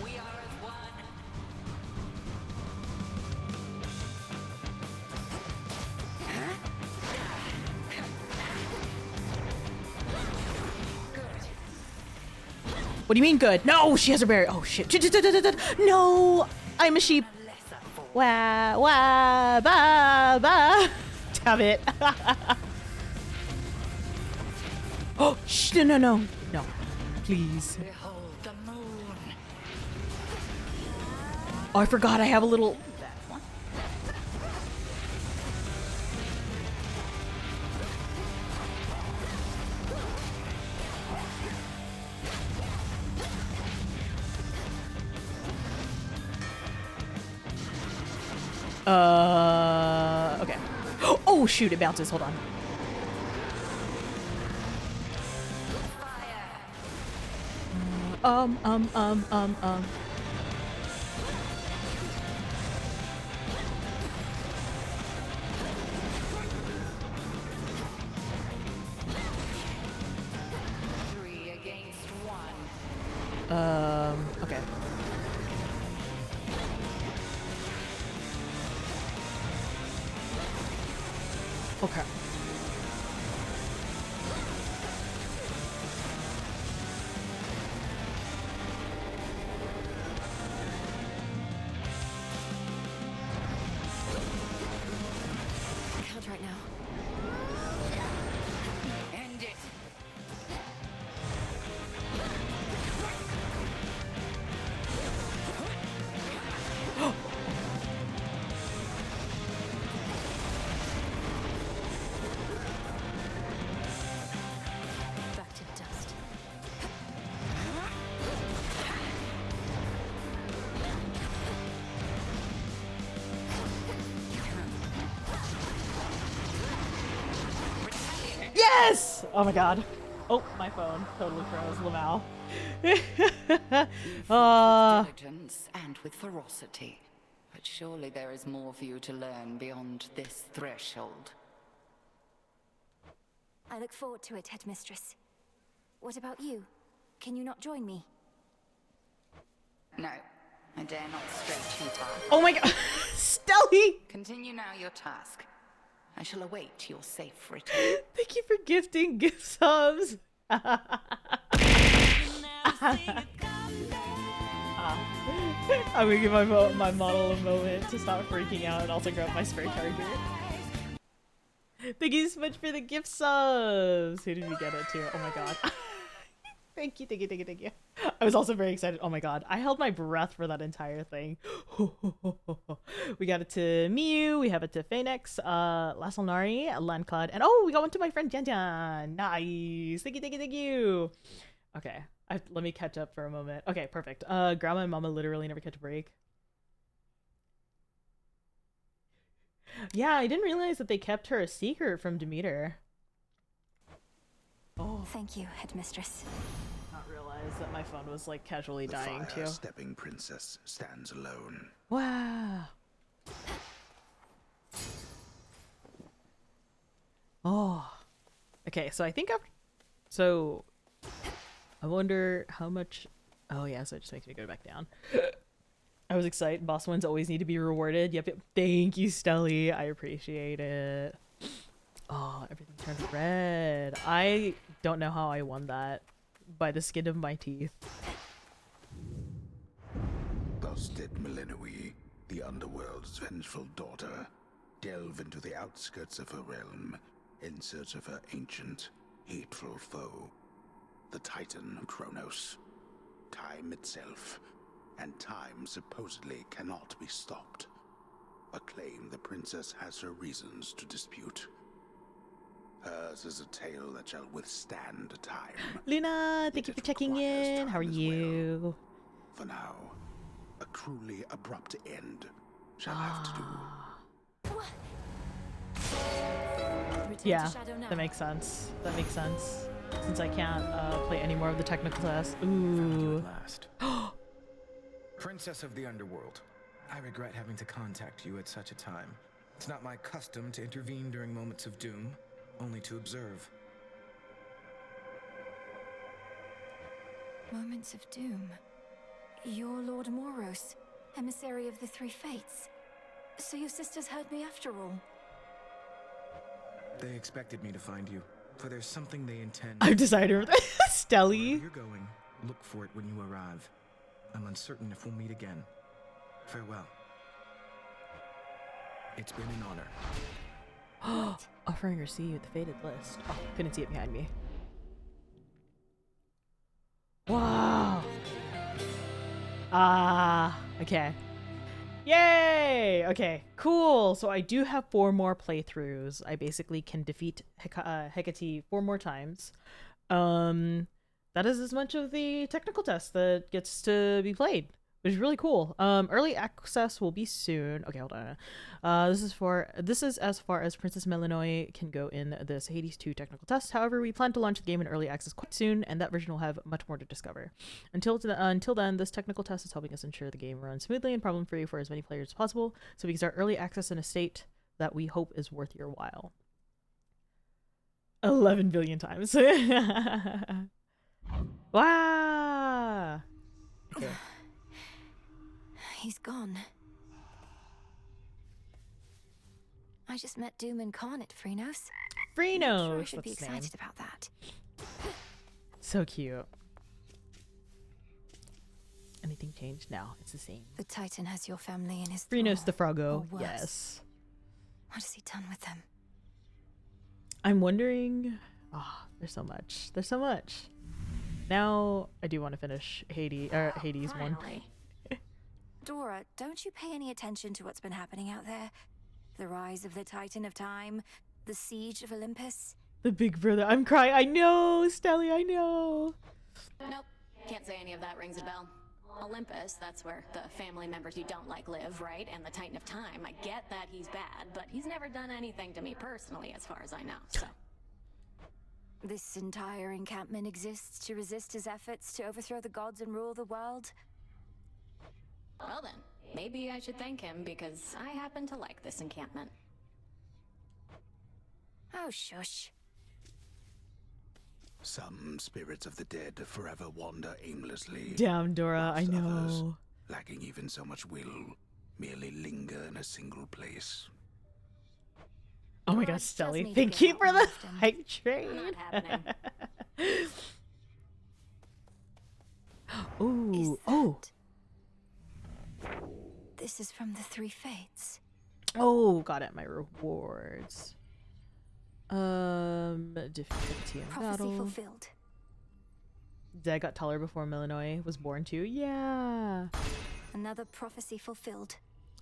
We are as one. What do you mean good? No, she has a berry. Oh shit. No, I'm a sheep. Wah, wah, ba, ba. Damn it. Oh, no, no, no. No. Please. Behold the moon. Oh, I forgot I have a little... Okay. Oh, shoot, it bounces. Hold on. Um. Three against one. Okay. Okay. Can't right now. End it. Back to dust. Yes! Oh my god. Oh, my phone totally froze. Lamau. With diligence and with ferocity. But surely there is more for you to learn beyond this threshold. I look forward to it, Headmistress. What about you? Can you not join me? No, I dare not stray too far. Oh my god. Stelly! Continue now your task. I shall await your safe return. Thank you for gifting gift subs. I'm gonna give my model a moment to stop freaking out and also grab my spare charger. Thank you so much for the gift subs. Who did you get it to? Oh my god. Thank you. I was also very excited. Oh my god. I held my breath for that entire thing. We got it to Miu. We have it to Phoenix, Lasalnari, Lanclad, and oh, we got one to my friend Janjan. Nice. Thank you. Okay. Let me catch up for a moment. Okay, perfect. Grandma and Mama literally never catch a break. Yeah, I didn't realize that they kept her a secret from Demeter. Oh. Thank you, Headmistress. Not realize that my phone was like casually dying too. The stepping princess stands alone. Wow. Oh. Okay, so I think so I wonder how much. Oh yeah, so it just makes me go back down. I was excited. Boss wins always need to be rewarded. Yep. Thank you, Stelly. I appreciate it. Oh, everything turned red. I don't know how I won that. By the skin of my teeth. Thus did Melinoe, the underworld's vengeful daughter, delve into the outskirts of her realm in search of her ancient, hateful foe, the Titan Kronos. Time itself, and time supposedly cannot be stopped. A claim the princess has her reasons to dispute. Hers is a tale that shall withstand time. Luna, thank you for checking in. How are you? Well. For now, a cruelly abrupt end shall have to do. Yeah, that makes sense. Since I can't play any more of the technical tasks. Ooh. Last. Princess of the Underworld, I regret having to contact you at such a time. It's not my custom to intervene during moments of doom, only to observe. Moments of doom. You're Lord Moros, emissary of the Three Fates. So your sisters heard me after all. They expected me to find you, for there's something they intend. I've decided. Stelly. Wherever you're going, look for it when you arrive. I'm uncertain if we'll meet again. Farewell. It's been an honor. Offering her see you the fated list. Oh, couldn't see it behind me. Wow. Okay. Yay! Okay, cool. So I do have 4 more playthroughs. I basically can defeat Hecate 4 more times. That is as much of the technical test that gets to be played, which is really cool. Early access will be soon. Okay, hold on. This is as far as Princess Melinoe can go in this Hades 2 technical test. However, we plan to launch the game in early access quite soon, and that version will have much more to discover. Until then, this technical test is helping us ensure the game runs smoothly and problem-free for as many players as possible, so we can start early access in a state that we hope is worth your while. 11 billion times. Wow. Okay. He's gone. I just met Doom incarnate, Freenos. Freenos! Sure I should be That's his name. excited about that. So cute. Anything changed? No, it's the same. The Titan has your family in his Freenos the thrall, Froggo, or worse. yes. What has he done with them? I'm wondering. Oh, there's so much. There's so much. Now I do want to finish Hades 1. Dora, don't you pay any attention to what's been happening out there? The rise of the Titan of Time, the siege of Olympus. The Big Brother. I'm crying. I know, Stelly. I know. Nope, can't say any of that rings a bell. Olympus, that's where the family members you don't like live, right? And the Titan of Time, I get that he's bad, but he's never done anything to me personally, as far as I know, so. This entire encampment exists to resist his efforts to overthrow the gods and rule the world? Well then, maybe I should thank him because I happen to like this encampment. Oh, shush. Some spirits of the dead forever wander aimlessly. Damn, Dora, I whilst know. others, lacking even so much will, merely linger in a single place. Oh my god, Stelly, thank you for the hype train. Not happening. Ooh, oh. This is from the Three Fates. Oh, got it. My rewards. Difficulty in Prophecy battle. fulfilled. Dad got taller before Melinoe was born too. Yeah. Another prophecy fulfilled.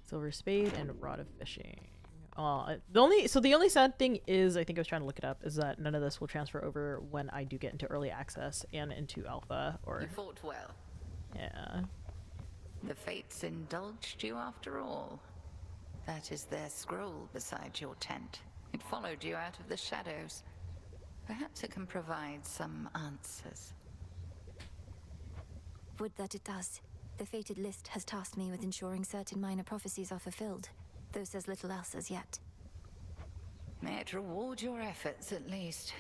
Silver spade and rod of fishing. The only sad thing is, I think I was trying to look it up, is that none of this will transfer over when I do get into early access and into alpha. Or You fought well. yeah. The fates indulged you after all. That is their scroll beside your tent. It followed you out of the shadows. Perhaps it can provide some answers. Would that it does. The fated list has tasked me with ensuring certain minor prophecies are fulfilled, though says little else as yet. May it reward your efforts at least.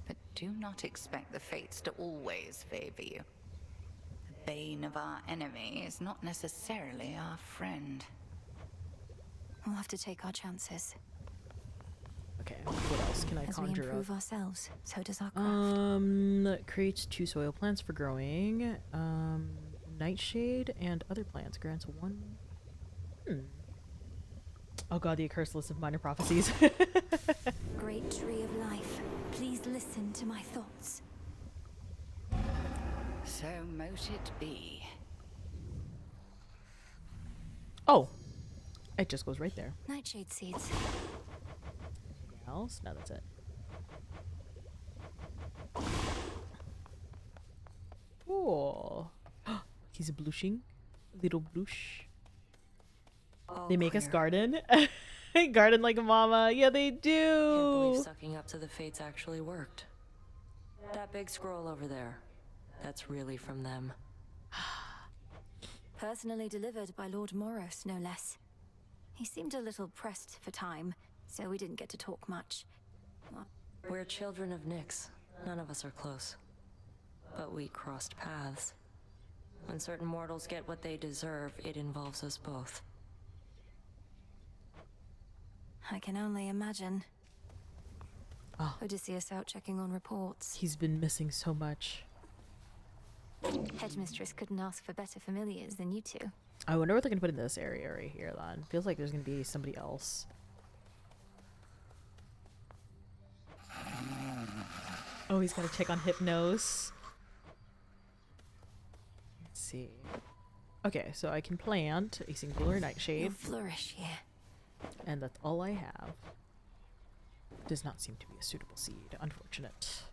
But do not expect the fates to always favor you. The bane of our enemy is not necessarily our friend. We'll have to take our chances. Okay, what else can I As we conjure improve up? ourselves, so does our craft. Creates 2 soil plants for growing. Nightshade and other plants grants 1. Oh god, the accursed list of minor prophecies. Great tree of life, please listen to my thoughts. So mote it be. Oh, it just goes right there. Nightshade seeds. Anything else? No, that's it. Cool. He's a blushing. Little blush. They make us garden. Garden like a mama. Yeah, they Can't do. believe sucking up to the fates actually worked. That big scroll over there, that's really from them. Personally delivered by Lord Moros, no less. He seemed a little pressed for time, so we didn't get to talk much. We're children of Nyx. None of us are close. But we crossed paths. When certain mortals get what they deserve, it involves us both. I can only imagine. Oh. Odysseus out checking on reports. He's been missing so much. Headmistress couldn't ask for better familiars than you two. I wonder what they're gonna put in this area right here then. Feels like there's gonna be somebody else. Oh, he's gotta check on Hypnos. see. Okay, so I can plant a singular nightshade. You'll flourish here. And that's all I have. Does not seem to be a suitable seed. Unfortunate.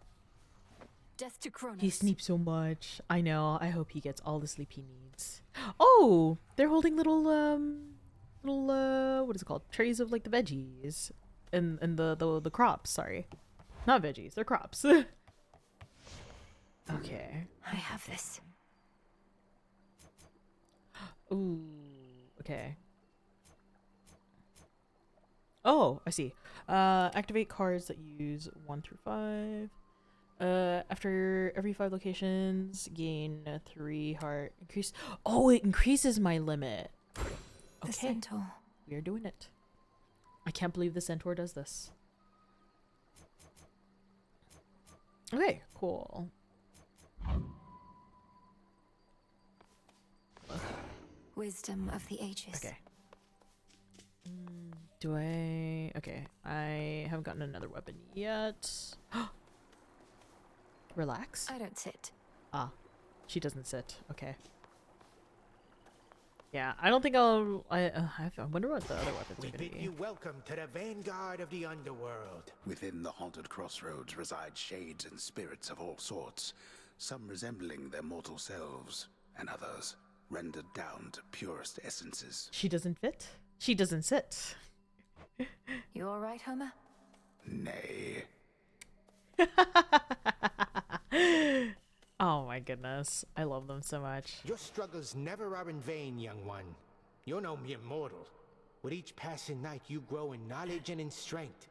Death to Kronos. He sleeps so much. I know. I hope he gets all the sleep he needs. Oh! They're holding little, what is it called? Trays of, like, the veggies. And the crops, sorry. Not veggies, they're crops. Okay. I have this. Ooh, okay. Oh, I see. Activate cards that use 1 through 5. After every 5 locations, gain 3 heart. Increase. Oh, it increases my limit. The Okay. centaur. We are doing it. I can't believe the centaur does this. Okay, cool. Wisdom of the ages. Okay. Do I... Okay. I haven't gotten another weapon yet. Relax? I don't sit. Ah. She doesn't sit. Okay. Yeah, I don't think I'll... I wonder what the other weapons We are going bid to be. you welcome to the vanguard of the underworld. Within the haunted crossroads reside shades and spirits of all sorts, some resembling their mortal selves, and others rendered down to purest essences. She doesn't fit? She doesn't sit. You alright, Homer? Nay. Oh my goodness. I love them so much. Your struggles never are in vain, young one. You're no mere mortal. With each passing night, you grow in knowledge and in strength.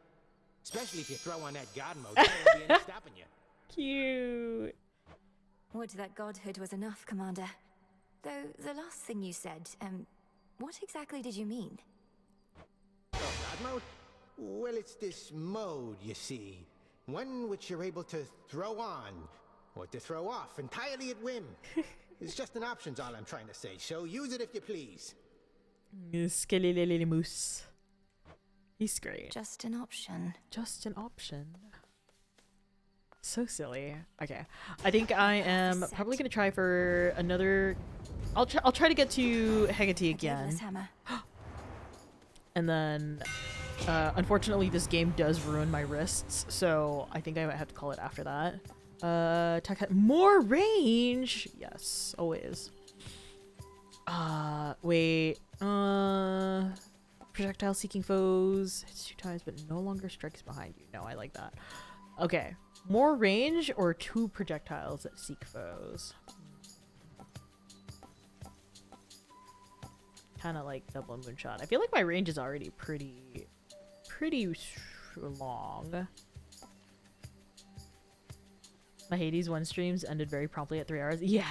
Especially if you throw on that god mode, there won't be any stopping you. Cute. Would that godhood was enough, Commander. Though the last thing you said, what exactly did you mean? Oh, god mode? Well, it's this mode, you see. One which you're able to throw on, or to throw off, entirely at whim. It's just an option's all I'm trying to say, so use it if you please. Moose. He's great. Just an option. Just an option. So silly. Okay. I think I am probably going to try for another... I'll try to get to Hecate again. Hammer. And then... unfortunately, this game does ruin my wrists, so I think I might have to call it after that. Attack more range. Yes, always. Wait. Projectile seeking foes. Hits 2 times, but no longer strikes behind you. No, I like that. Okay, more range or 2 projectiles that seek foes. Kind of like double moonshot. I feel like my range is already pretty long. My Hades 1 streams ended very promptly at 3 hours. Yeah,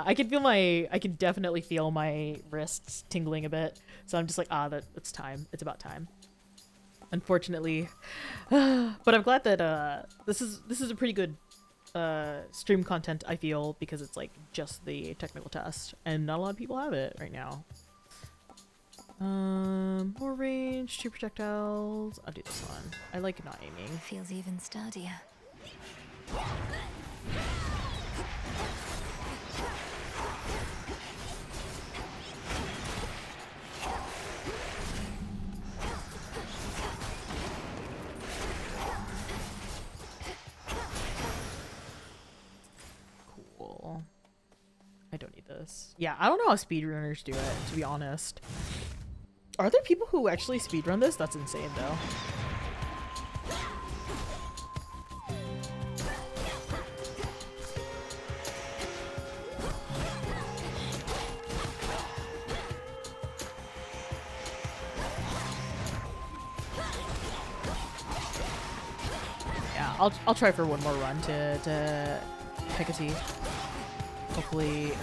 I can definitely feel my wrists tingling a bit. So I'm just like, it's time. It's about time. Unfortunately, but I'm glad that this is a pretty good stream content. I feel, because it's like just the technical test, and not a lot of people have it right now. More range, 2 projectiles. I'll do this one. I like not aiming. Feels even sturdier. Cool. I don't need this. Yeah, I don't know how speedrunners do it, to be honest. Are there people who actually speedrun this? That's insane, though. Yeah, I'll try for one more run to Hecate.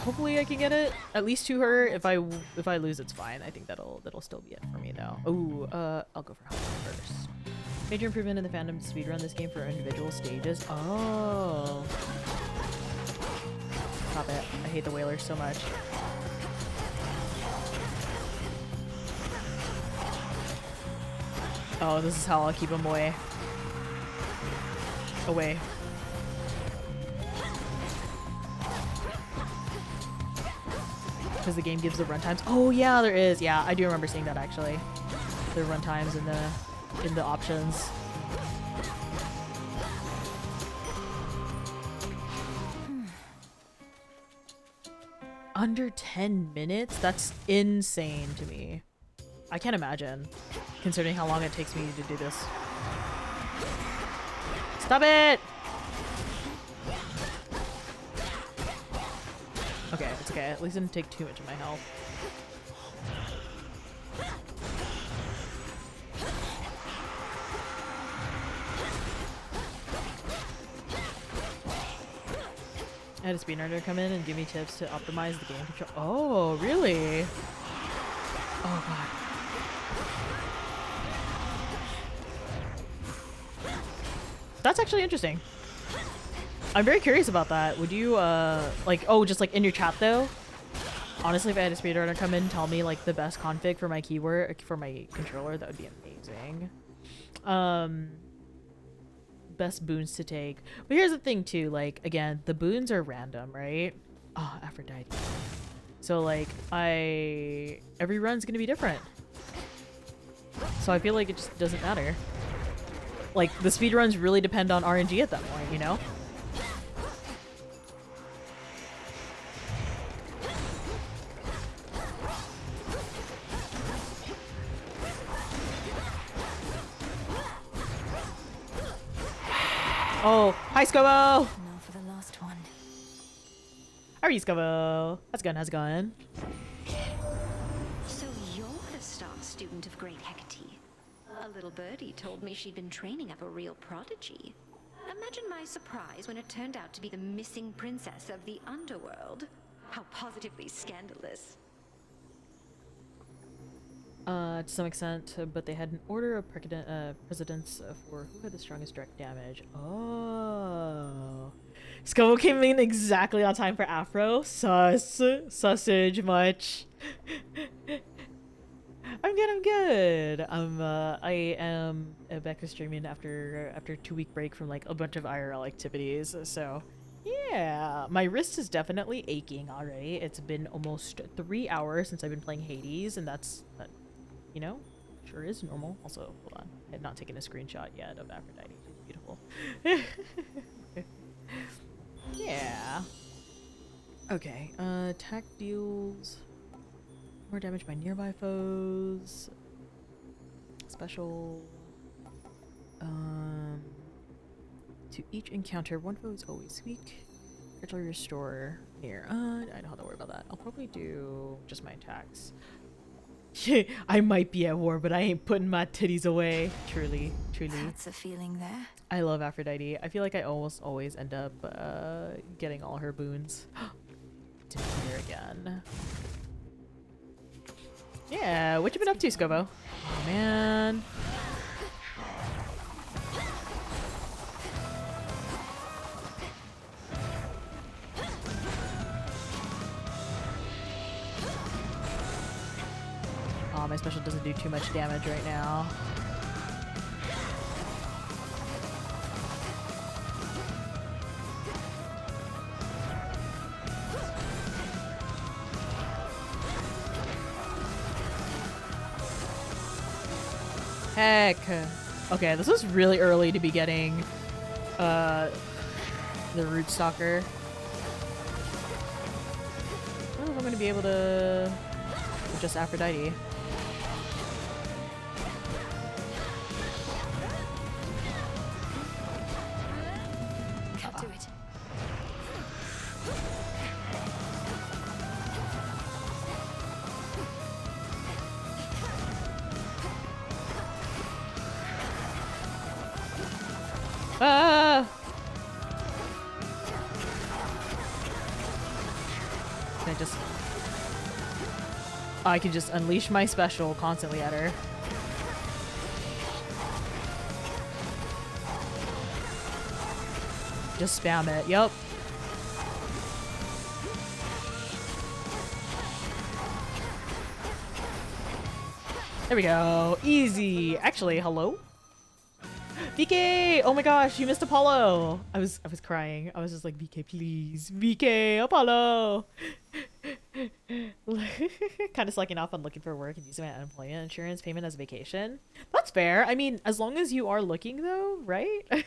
Hopefully I can get it at least to her. If I lose, it's fine. I think that'll still be it for me though. Ooh, I'll go for Hecate first. Major improvement in the fandom to speedrun this game for individual stages. Oh, stop it! I hate the whalers so much. Oh, this is how I'll keep them away. because the game gives the runtimes. Oh yeah, there is. Yeah, I do remember seeing that actually. The runtimes in the options. Under 10 minutes? That's insane to me. I can't imagine, considering how long it takes me to do this. Stop it! Okay, it's okay. At least it didn't take too much of my health. I had a speedrunner come in and give me tips to optimize the game control. Oh, really? Oh, God. That's actually interesting. I'm very curious about that. Would you, like, oh, just like in your chat though? Honestly, if I had a speedrunner come in and tell me like the best config for my keyword, for my controller, that would be amazing. Best boons to take. But here's the thing too, like, again, the boons are random, right? Oh, Aphrodite. So like, every run's gonna be different. So I feel like it just doesn't matter. Like, the speedruns really depend on RNG at that point, you know? Oh, hi Scobo! Now for the last one. How are you, Scobo? How's it going? How's it going? So you're the star student of Great Hecate. A little birdie told me she'd been training up a real prodigy. Imagine my surprise when it turned out to be the missing princess of the underworld. How positively scandalous. To some extent, but they had an order of precedence for who had the strongest direct damage. Oh. Scobo came in exactly on time for Afro. Sausage much. I'm good. I am back to streaming after a 2-week break from like a bunch of IRL activities. So yeah, my wrist is definitely aching already. It's been almost 3 hours since I've been playing Hades, and that's you know, sure is normal. Also, hold on, I had not taken a screenshot yet of Aphrodite. She's beautiful. Yeah. Okay. Attack deals more damage by nearby foes. Special. To each encounter, one foe is always weak. Gradually restore near. I don't have to worry about that. I'll probably do just my attacks. I might be at war, but I ain't putting my titties away. Truly. That's a feeling there. I love Aphrodite. I feel like I almost always end up getting all her boons. Didn't see her again. Yeah, what you been up to, Scobo? Oh, man. Oh, my special doesn't do too much damage right now. Heck. Okay, this was really early to be getting the Root Stalker. I don't know if I'm gonna be able to just Aphrodite. Can't do it. Ah! Can I just... I can just unleash my special constantly at her. Just spam it. Yup. There we go. Easy. Actually, hello? VK! Oh my gosh, you missed Apollo! I was crying. I was just like, VK, please. VK, Apollo! Kind of slacking off on looking for work and using my unemployment insurance payment as a vacation. That's fair. I mean, as long as you are looking though, right?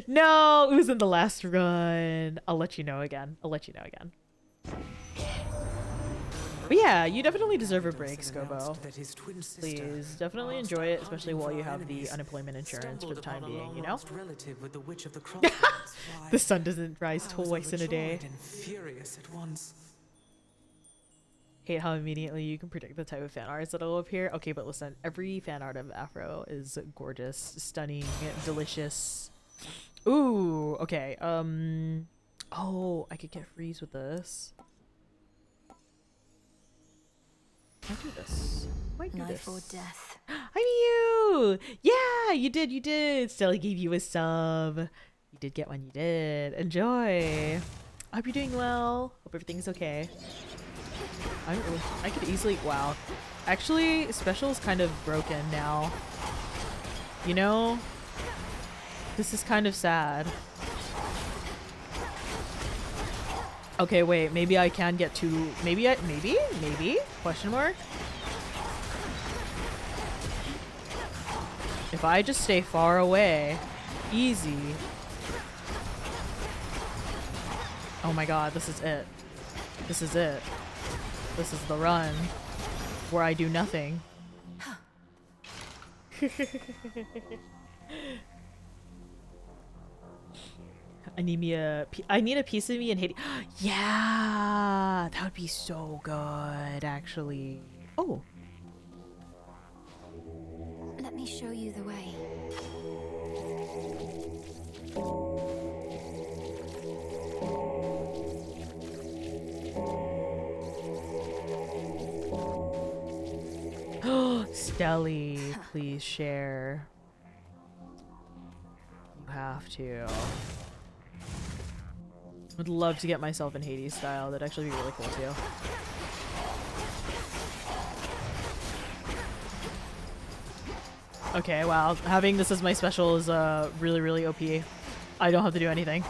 No, it was in the last run. I'll let you know again. But yeah, you definitely deserve a break, Scobo. Please, definitely enjoy it, especially while you have the unemployment insurance for the time being, you know? The sun doesn't rise twice in a day. Hate how immediately you can predict the type of fan arts that'll appear. Okay, but listen, every fan art of Afro is gorgeous, stunning, delicious. Ooh, okay. Oh, I could get freeze with this. Might do this. Life or death. Hi, you! Yeah, you did. Stella gave you a sub. You did get one, you did. Enjoy. I hope you're doing well. Hope everything's okay. I could easily, wow. Actually, special is kind of broken now. You know? This is kind of sad. Okay, wait, maybe I can get to, maybe? Question mark? If I just stay far away, easy. Oh my god, this is it. This is it. This is the run where I do nothing. I need a piece of me in Hades. Yeah, that would be so good, actually. Oh. Let me show you the way. Stelly, please share. You have to. Would love to get myself in Hades style. That'd actually be really cool too. Okay, wow. Having this as my special is really, really OP. I don't have to do anything.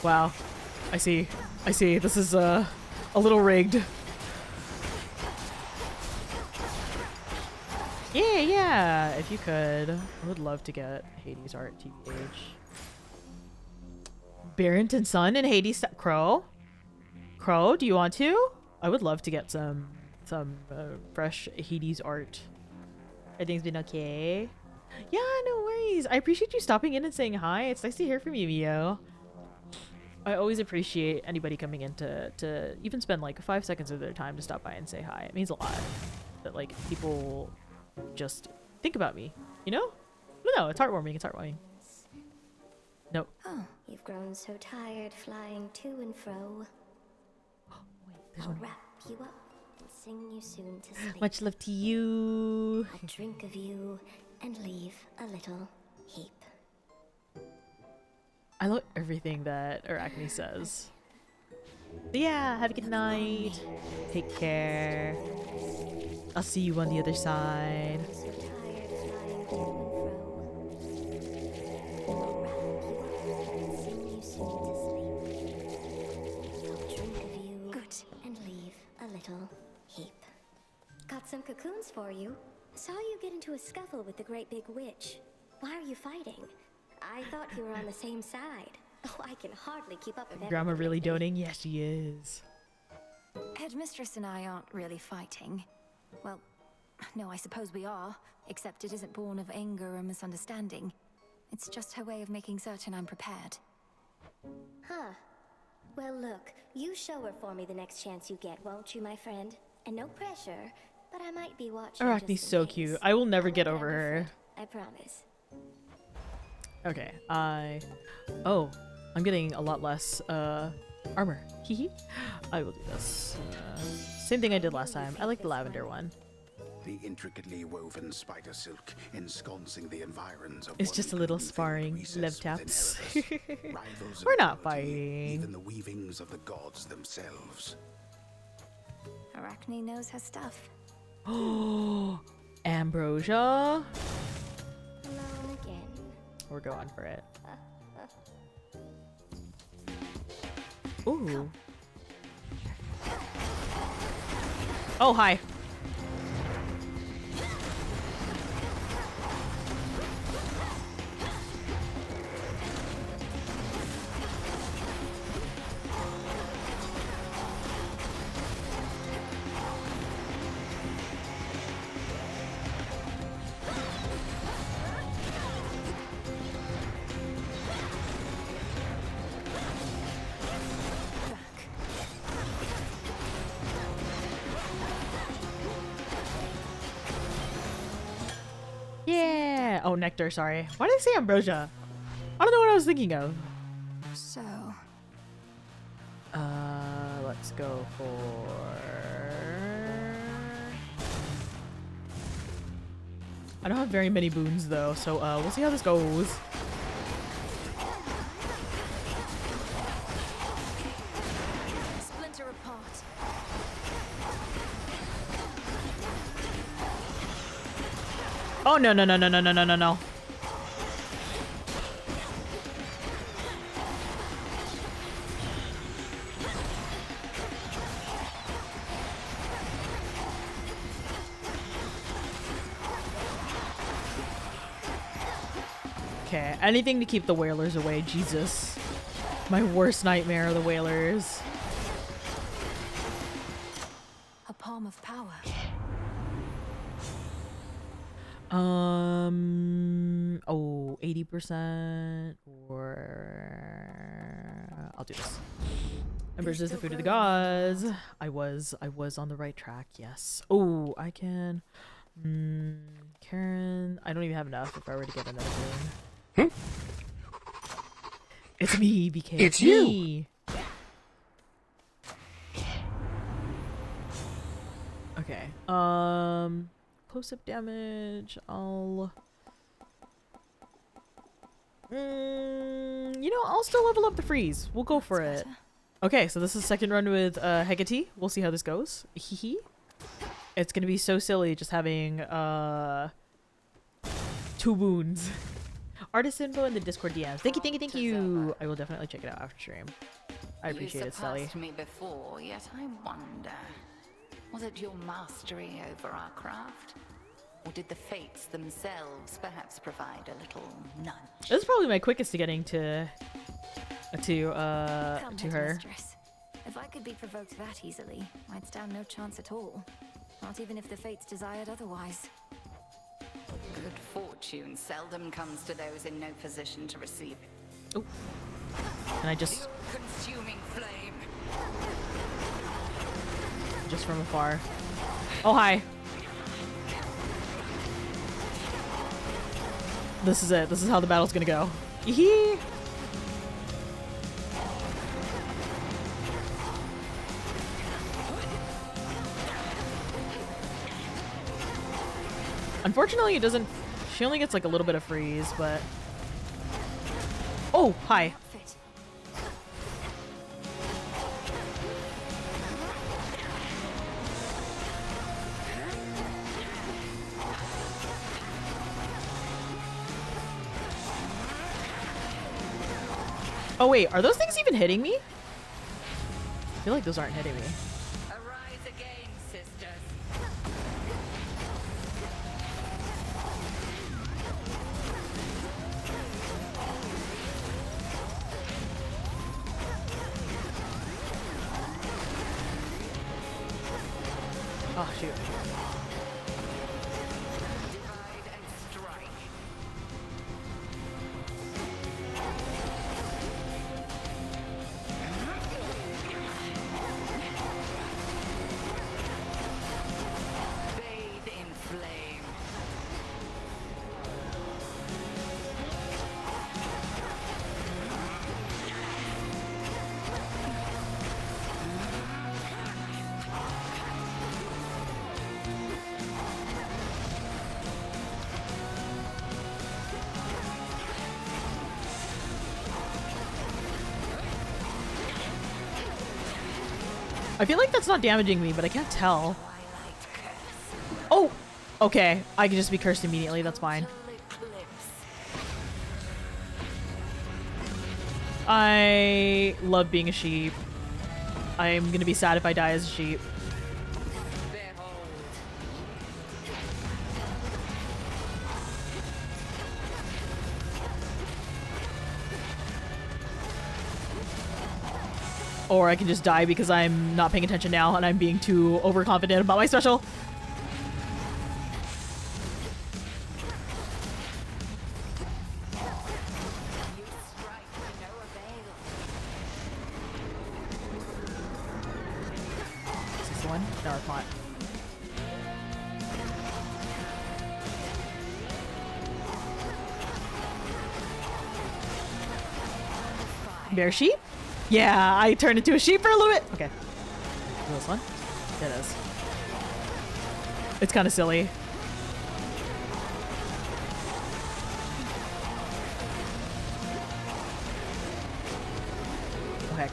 Wow. I see. This is a little rigged. Yeah, if you could. I would love to get Hades art, TBH. Barrington Sun and Hades Crow? Crow, do you want to? I would love to get some fresh Hades art. Everything's been okay? Yeah, no worries. I appreciate you stopping in and saying hi. It's nice to hear from you, Mio. I always appreciate anybody coming in to even spend like 5 seconds of their time to stop by and say hi. It means a lot that like people just think about me, you know? No, it's heartwarming. No. Oh, you've grown so tired flying to and fro. I'll wrap you up and sing you soon to sleep. Much love to you. I'll drink of you and leave a little heap. I love everything that Arachne says. But yeah, have a good night. Take care. I'll see you on the other side. Good. And leave a little heap. Got some cocoons for you. Saw you get into a scuffle with the great big witch. Why are you fighting? I thought you were on the same side. Oh, I can hardly keep up with it. Grandma really doting? Yes, she is. Headmistress and I aren't really fighting. Well, no, I suppose we are, except it isn't born of anger or misunderstanding. It's just her way of making certain I'm prepared. Huh. Well, look, you show her for me the next chance you get, won't you, my friend? And no pressure, but I might be watching. Arachne's so cute. I will never get over her. I promise. Okay, oh, I'm getting a lot less armor. Hehe. I will do this. Same thing I did last time. I like the lavender one. The intricately woven spider silk ensconcing the environs of It's just a little sparring. Love taps. We're not fighting. Even the weavings of the gods themselves. Arachne knows her stuff. Oh, Ambrosia. Alone again. We're going for it. Ooh. Oh, hi. Yeah. Oh, nectar. Sorry. Why did I say ambrosia? I don't know what I was thinking of. So. Let's go for. I don't have very many boons though, so we'll see how this goes. Splinter apart. Oh no no no no no no no no no. Okay, anything to keep the whalers away, Jesus. My worst nightmare are the whalers. A palm of power. Oh, 80% or I'll do this. Embers is the food of the gods. I was on the right track, yes. Oh, I can Karen, I don't even have enough if I were to get another boon. It's me, BK. It's me. Okay. Close-up damage. I'll you know, I'll still level up the freeze. We'll go for it. Okay, so this is the second run with Hecate. We'll see how this goes. Hehe. It's gonna be so silly just having 2 boons. Artist info in the Discord DMs. Thank you. I will definitely check it out after stream. I appreciate it, Sally. You surpassed me before, yet I wonder, was it your mastery over our craft? Or did the fates themselves perhaps provide a little nudge? This is probably my quickest to getting to her. Mistress. If I could be provoked that easily, I'd stand no chance at all. Not even if the fates desired otherwise. Good fortune seldom comes to those in no position to receive it. Oh. Can I just... Consuming flame. Just from afar. Oh, hi. This is it. This is how the battle's gonna go. Yee. Unfortunately, it doesn't... She only gets like a little bit of freeze, but... Oh, hi. Oh wait, are those things even hitting me? I feel like those aren't hitting me. Arise again, sisters. Oh shoot. Divide and strike. Bathe in flame. I feel like that's not damaging me, but I can't tell. Oh! Okay, I can just be cursed immediately, that's fine. I love being a sheep. I'm gonna be sad if I die as a sheep. Or I can just die because I'm not paying attention now and I'm being too overconfident about my special. Is this the one? No, it's not. Bear sheep? Yeah, I turned into a sheep for a little bit. Okay. Is this one? It is. It's kind of silly. Oh, heck.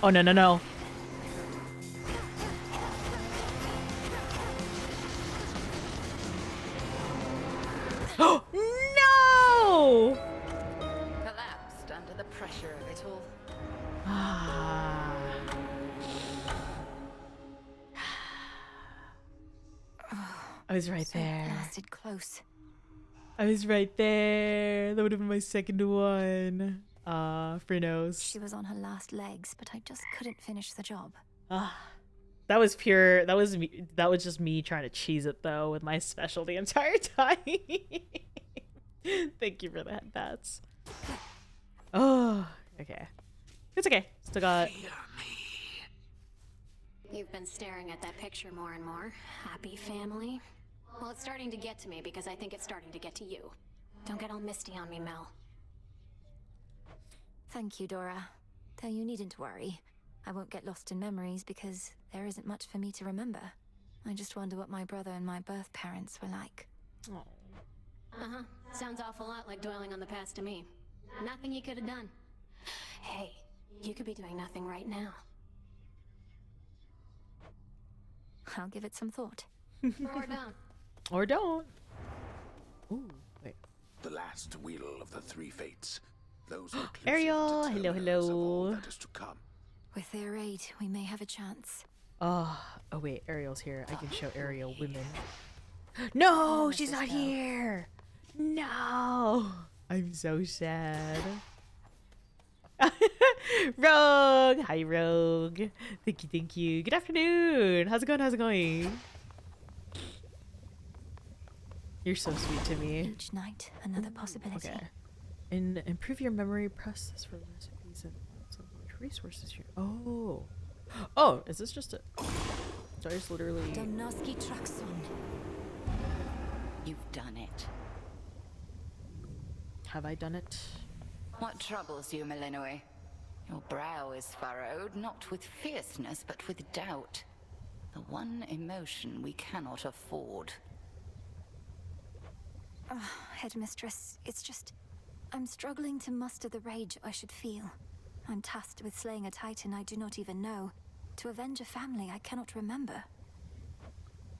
Oh, no, no, no. No! Collapsed under the pressure of it all. I was right So there. blasted close. I was right there. That would have been my second one. Frinos. She was on her last legs, but I just couldn't finish the job. That was pure. That was me. That was just me trying to cheese it though with my special the entire time. Thank you for that, Bats. Oh, okay. It's okay. Still got. You've been staring at that picture more and more. Happy family? Well, it's starting to get to me because I think it's starting to get to you. Don't get all misty on me, Mel. Thank you, Dora. Though you needn't worry. I won't get lost in memories because there isn't much for me to remember. I just wonder what my brother and my birth parents were like. Uh-huh. Sounds awful lot like dwelling on the past to me. Nothing you could have done. Hey, you could be doing nothing right now. I'll give it some thought. Or don't. Or don't. Ooh, wait. The last wheel of the three fates. Those who Ariel, hello, hello. that is to come. With their aid, we may have a chance. Oh wait, Ariel's here. I can show Ariel women. No, she's not here. No, I'm so sad. Rogue, hi Rogue. Thank you. Good afternoon. How's it going? How's it going? You're so sweet to me. Each night, another possibility. Okay. And improve your memory. Press this for recipes and which resources you. Oh, is this just a? So I just literally. Domnoski Traxon. You've done it. Have I done it? What troubles you, Malinois? Your brow is furrowed, not with fierceness, but with doubt. The one emotion we cannot afford. Headmistress, it's just... I'm struggling to muster the rage I should feel. I'm tasked with slaying a titan I do not even know, to avenge a family I cannot remember.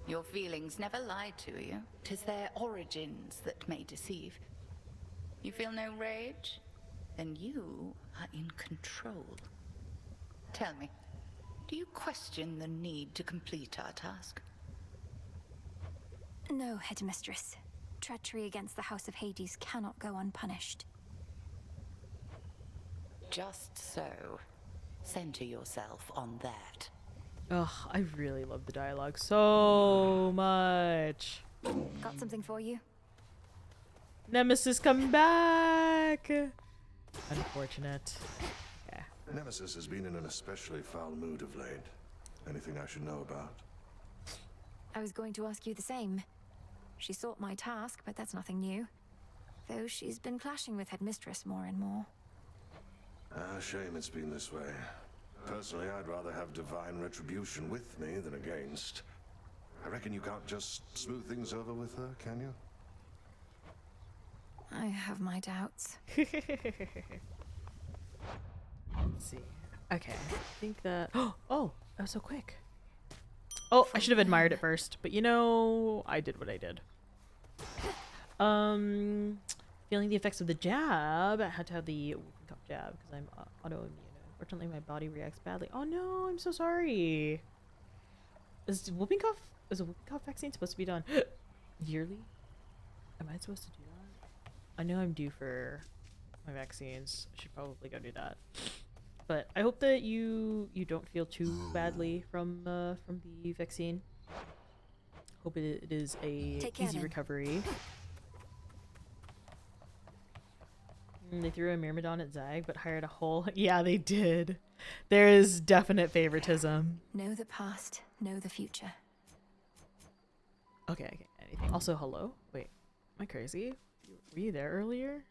Your feelings never lie to you. 'Tis their origins that may deceive. You feel no rage? Then you are in control. Tell me, do you question the need to complete our task? No, Headmistress. Treachery against the House of Hades cannot go unpunished. Just so. Center yourself on that. Ugh, I really love the dialogue so much. Got something for you? Nemesis, come back! Unfortunate. Yeah. Nemesis has been in an especially foul mood of late. Anything I should know about? I was going to ask you the same. She sought my task, but that's nothing new. Though she's been clashing with Headmistress more and more. Shame it's been this way. Personally, I'd rather have divine retribution with me than against. I reckon you can't just smooth things over with her, can you? I have my doubts. Let's see. Okay, I think that. Oh, that was so quick. Oh, I should have admired it first, but you know, I did what I did. Feeling the effects of the jab. I had to have the whooping cough jab because I'm autoimmune. Unfortunately, my body reacts badly. Oh no, I'm so sorry. Is a whooping cough vaccine supposed to be done yearly? Am I supposed to do that? I know I'm due for my vaccines. I should probably go do that. But I hope that you don't feel too badly from the vaccine. Hope it is a easy recovery. They threw a Myrmidon at Zag, but hired a whole. Yeah, they did. There is definite favoritism. Know the past, know the future. Okay, anything. Also, hello? Wait, am I crazy? Were you there earlier?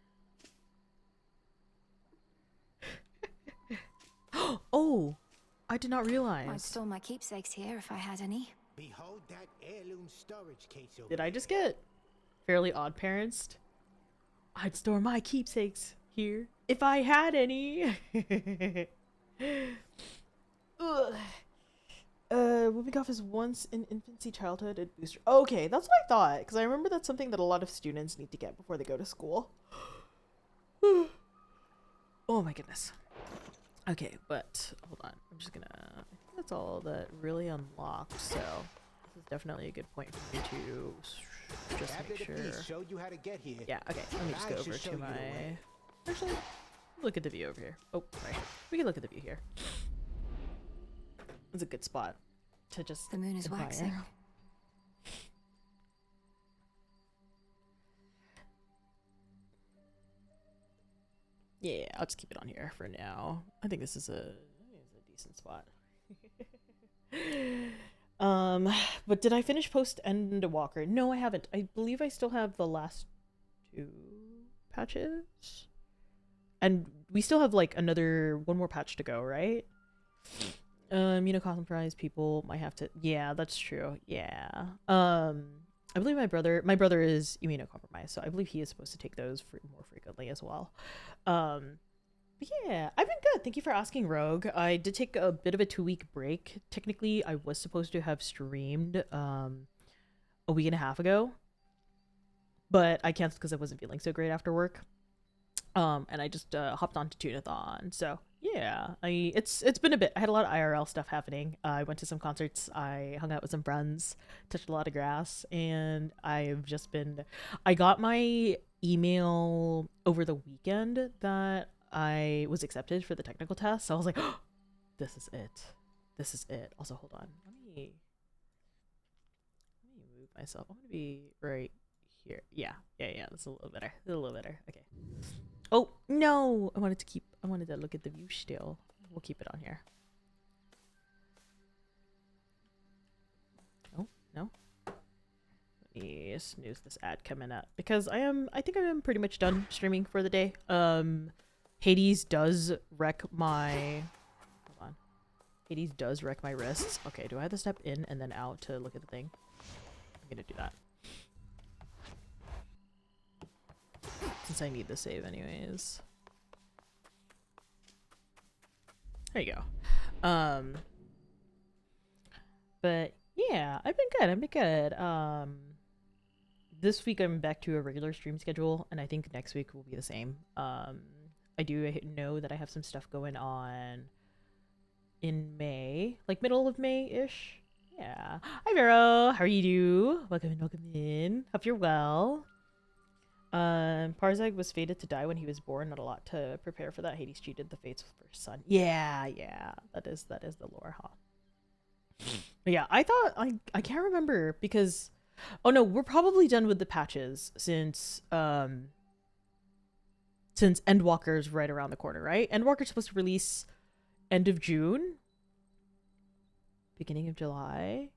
Oh, I did not realize. I'd store my keepsakes here if I had any. Behold that heirloom storage case over Did I just get Fairly Odd Parents? I'd store my keepsakes here if I had any. Ugh. Whooping cough is once in infancy, childhood, and booster. Okay, that's what I thought, because I remember that's something that a lot of students need to get before they go to school. Oh my goodness. Okay, but hold on. I'm just gonna. I think that's all that really unlocked. So this is definitely a good point for me to just make sure. Showed you how to get here. Yeah. Okay. Let me just go over to my. Actually, look at the view over here. Oh, sorry. We can look at the view here. It's a good spot to just. The moon is waxing. Yeah, I'll just keep it on here for now. I think this is a decent spot. But did I finish post End Walker? No, I haven't. I believe I still have the last 2 patches. And we still have like one more patch to go, right? Immunocompromised people might have to. Yeah, that's true. Yeah. I believe my brother is immunocompromised, so I believe he is supposed to take those more frequently as well. But yeah, I've been good. Thank you for asking, Rogue. I did take a bit of a 2-week break. Technically, I was supposed to have streamed a week and a half ago, but I canceled because I wasn't feeling so great after work. And I just hopped on to Tunathon. So yeah, it's been a bit. I had a lot of IRL stuff happening. I went to some concerts. I hung out with some friends, touched a lot of grass, and I've just been. I got my email over the weekend that I was accepted for the technical test. So I was like, oh, this is it. This is it. Also, hold on. Let me move myself. I'm gonna be right here. Yeah. That's a little better. Okay. Oh no! I wanted to look at the view still. We'll keep it on here. Oh no! Let me snooze this ad coming up because I think I am pretty much done streaming for the day. Hades does wreck my. Hold on. Hades does wreck my wrists. Okay, do I have to step in and then out to look at the thing? I'm gonna do that. Since I need the save anyways. There you go. But yeah, I've been good. This week I'm back to a regular stream schedule, and I think next week will be the same. I do know that I have some stuff going on in May, like middle of May-ish. Yeah. Hi Vero, how are you? Welcome in. Hope you're well. Parzag was fated to die when he was born. Not a lot to prepare for that. Hades cheated the fates for his son. Yeah, that is the lore, huh? But yeah, I thought I can't remember because oh no, we're probably done with the patches since Endwalker's right around the corner, right? Endwalker's supposed to release end of June, beginning of July,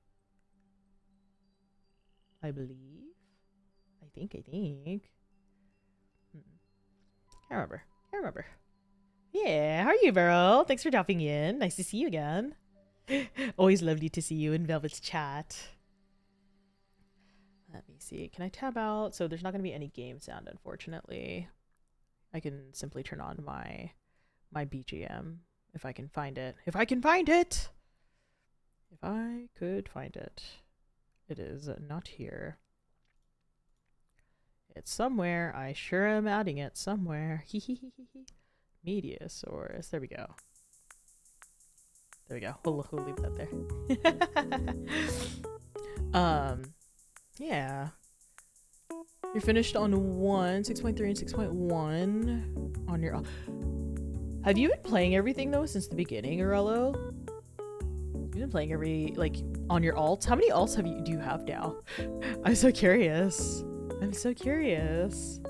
I believe. I think. Can't remember. Yeah, how are you, Vero? Thanks for dropping in. Nice to see you again. Always lovely to see you in Velvet's chat. Let me see. Can I tab out? So there's not going to be any game sound, unfortunately. I can simply turn on my my BGM if I can find it. If I can find it! If I could find it. It is not here. It's somewhere. I sure am adding it somewhere. Media source. There we go. There we go. We'll leave that there. Yeah. You're finished on 6.3 and 6.1 on your... Have you been playing everything though since the beginning, Orello? You've been playing on your alts? How many alts do you have now? I'm so curious. I'm so curious.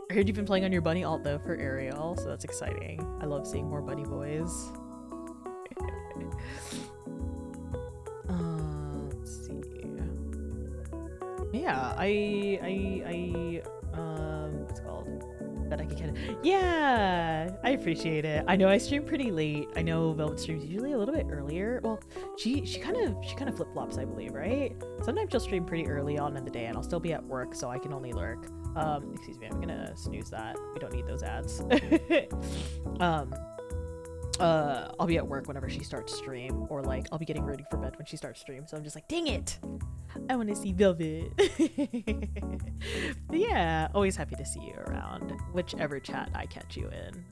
I heard you've been playing on your bunny alt though for Ariel, so that's exciting. I love seeing more bunny boys. Let's see. Yeah, what's it called? That I can kind of, yeah, I appreciate it. I know I stream pretty late. I know Velvet streams usually a little bit earlier. Well, she kind of flip flops, I believe, right? Sometimes she'll stream pretty early on in the day, and I'll still be at work, so I can only lurk. Excuse me, I'm gonna snooze that. We don't need those ads. I'll be at work whenever she starts stream, or like I'll be getting ready for bed when she starts stream. So I'm just like, dang it, I want to see Velvet. But yeah, always happy to see you around, whichever chat I catch you in.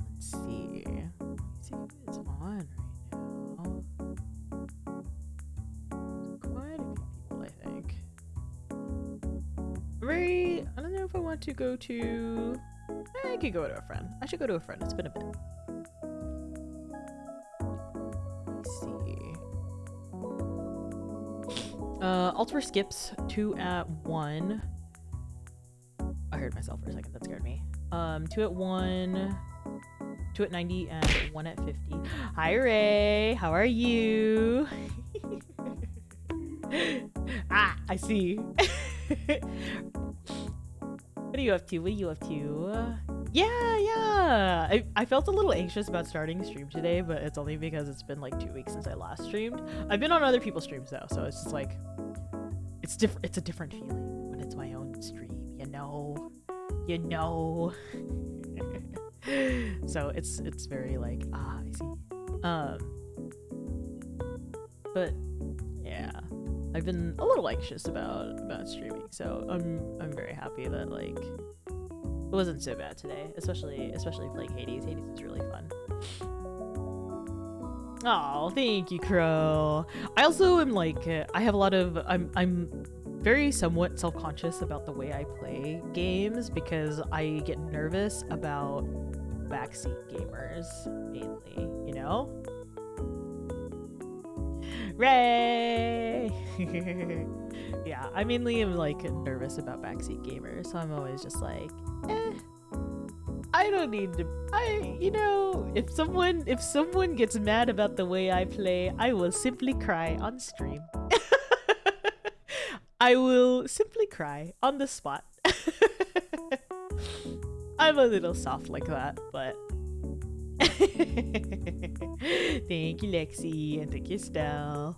Let's see. Let's see who's on right now. Quite a few people, I think. I don't know if I want to go to... I could go to a friend. I should go to a friend. It's been a bit. Let's see. Alter skips 2 at 1. I heard myself for a second. That scared me. 2 at 1, 2 at 90, and 1 at 50. Hi, Ray. How are you? Ah, I see. What are you up to? What are you up to? Yeah. I felt a little anxious about starting stream today, but it's only because it's been like 2 weeks since I last streamed. I've been on other people's streams though, so it's just like it's different. It's a different feeling when it's my own stream, you know. So it's very like I see. But yeah. I've been a little anxious about streaming, so I'm very happy that like it wasn't so bad today, especially playing Hades. Hades is really fun. Oh, thank you, Crow. I also am like I have a lot of I'm very somewhat self-conscious about the way I play games because I get nervous about backseat gamers mainly, you know? Ray! Yeah, I mainly am like nervous about backseat gamers, so I'm always just like, I don't need to. If someone gets mad about the way I play, I will simply cry on stream. I will simply cry on the spot. I'm a little soft like that, but. Thank you, Lexi, and thank you, Stell.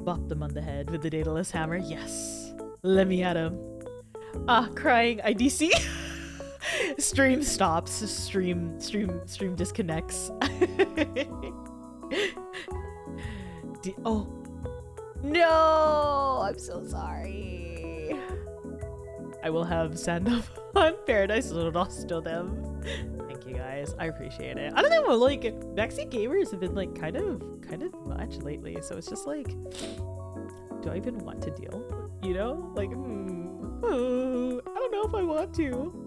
Bop them on the head with the Daedalus hammer. Yes, let me at him. Crying IDC. Stream stops. Stream disconnects. Oh no! I'm so sorry. I will have send up on Paradise Lost to them. Thank you guys. I appreciate it. I don't know, like backseat gamers have been like kind of much lately, so it's just like, do I even want to deal? You know? Like, I don't know if I want to.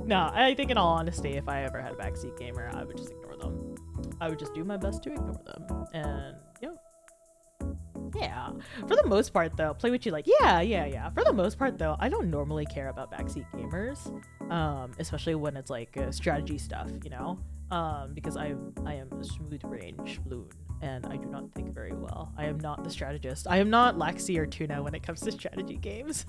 No, I think in all honesty, if I ever had a backseat gamer, I would just ignore them. I would just do my best to ignore them. And yeah. For the most part though, play what you like. Yeah. For the most part though, I don't normally care about backseat gamers. Especially when it's like strategy stuff, you know? Because I am a smooth range loon and I do not think very well. I am not the strategist. I am not Laxi or Tuna when it comes to strategy games.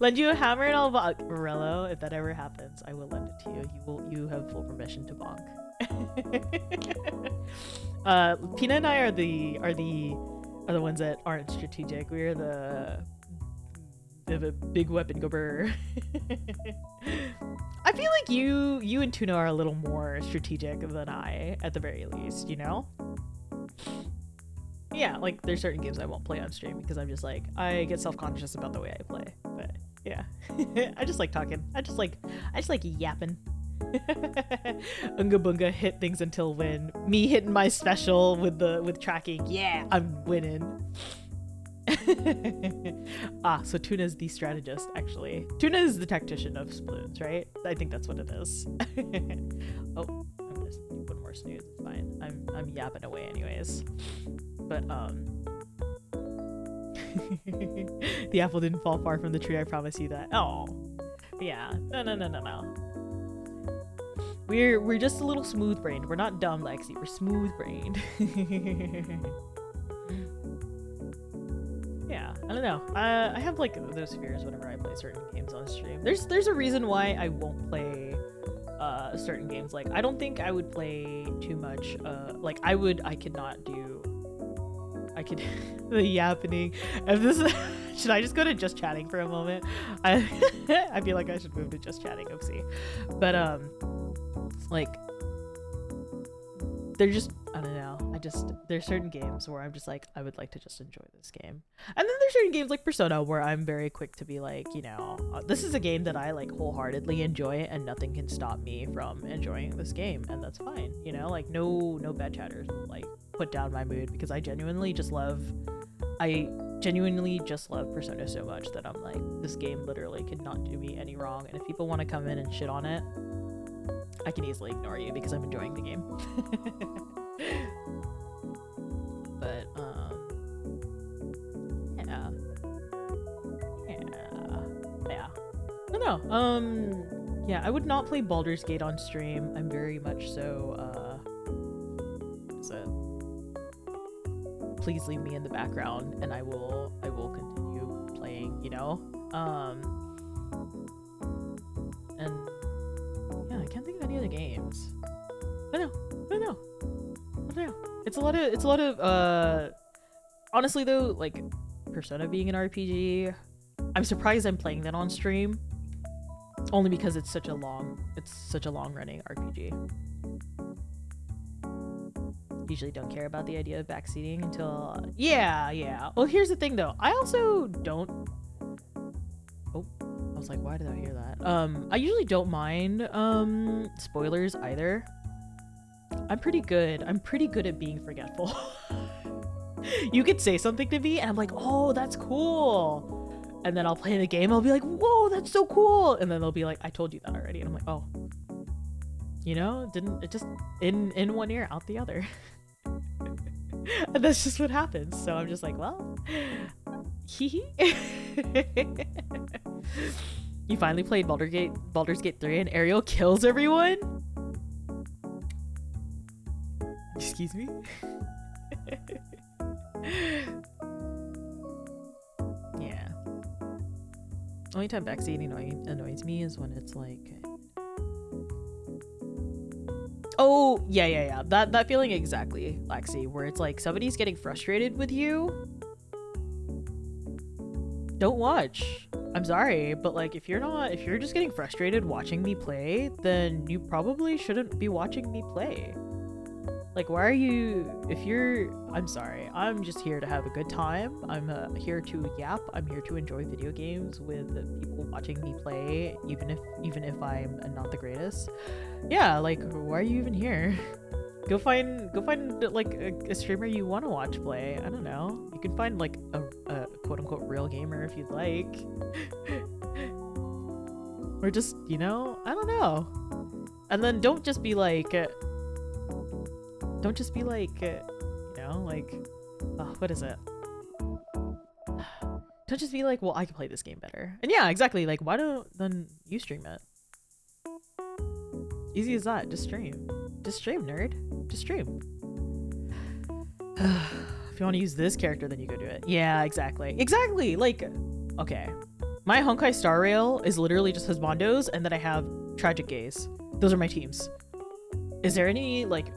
Lend you a hammer and I'll bonk. Morello, if that ever happens, I will lend it to you. You have full permission to bonk. Pina and I are the ones that aren't strategic. We're the have a big weapon. Go brr. I feel like you and Tuna are a little more strategic than I, at the very least, you know? Yeah, like there's certain games I won't play on stream because I'm just like, I get self-conscious about the way I play. But yeah, I just like talking. I just like yapping. Unga Bunga hit things until win. Me hitting my special with tracking. Yeah, I'm winning. So Tuna's the strategist, actually. Tuna is the tactician of Sploons, right? I think that's what it is. Oh, I'm gonna do one more snooze. It's fine. I'm yapping away anyways. But the apple didn't fall far from the tree. I promise you that. Oh, yeah. No. We're just a little smooth-brained. We're not dumb, Lexi. We're smooth-brained. Yeah, I don't know. I have like those fears whenever I play certain games on stream. There's a reason why I won't play certain games. Like I don't think I would play too much. Like I could not do. I could the yappening. If this should I just go to just chatting for a moment? I feel like I should move to just chatting. Oopsie, but like they're just, I don't know. There's certain games where I'm just like, I would like to just enjoy this game. And then there's certain games like Persona where I'm very quick to be like, you know, this is a game that I like wholeheartedly enjoy and nothing can stop me from enjoying this game. And that's fine. You know, like no bad chatters will like put down my mood because I genuinely just love Persona so much that I'm like, this game literally could not do me any wrong. And if people want to come in and shit on it, I can easily ignore you because I'm enjoying the game. But yeah. No. Yeah, I would not play Baldur's Gate on stream. I'm very much so please leave me in the background and I will continue playing, you know. And yeah, I can't think of any other games. I don't know. It's a lot of honestly though, like Persona being an RPG, I'm surprised I'm playing that on stream. Only because it's such a long running RPG. Usually don't care about the idea of backseating until yeah. Well, here's the thing though. I also don't. Oh, I was like, why did I hear that? I usually don't mind spoilers either. I'm pretty good at being forgetful. You could say something to me and I'm like, oh, that's cool. And then I'll play the game, I'll be like, whoa, that's so cool. And then they'll be like, I told you that already. And I'm like, oh. You know, it just in one ear, out the other. And that's just what happens. So I'm just like, well, hee. You finally played Baldur's Gate 3 and Ariel kills everyone? Excuse me? Yeah. Only time backseating annoys me is when it's like... Oh, yeah. That feeling exactly, Lexi, where it's like somebody's getting frustrated with you. Don't watch. I'm sorry, but like if you're just getting frustrated watching me play, then you probably shouldn't be watching me play. Like, why are you, I'm sorry, I'm just here to have a good time. I'm here to yap. I'm here to enjoy video games with people watching me play, even if I'm not the greatest. Yeah, like, why are you even here? Go find like a streamer you want to watch play. I don't know. You can find like a quote unquote real gamer if you'd like. Or just, you know, I don't know. And then don't just be like, you know, like, oh, what is it? Don't just be like, well, I can play this game better. And yeah, exactly. Like, why don't then you stream it? Easy as that. Just stream. Just stream, nerd. Just stream. If you want to use this character, then you go do it. Yeah, exactly. Exactly. Like, okay. My Honkai Star Rail is literally just Husbandos, and then I have Tragic Gaze. Those are my teams. Is there any, like,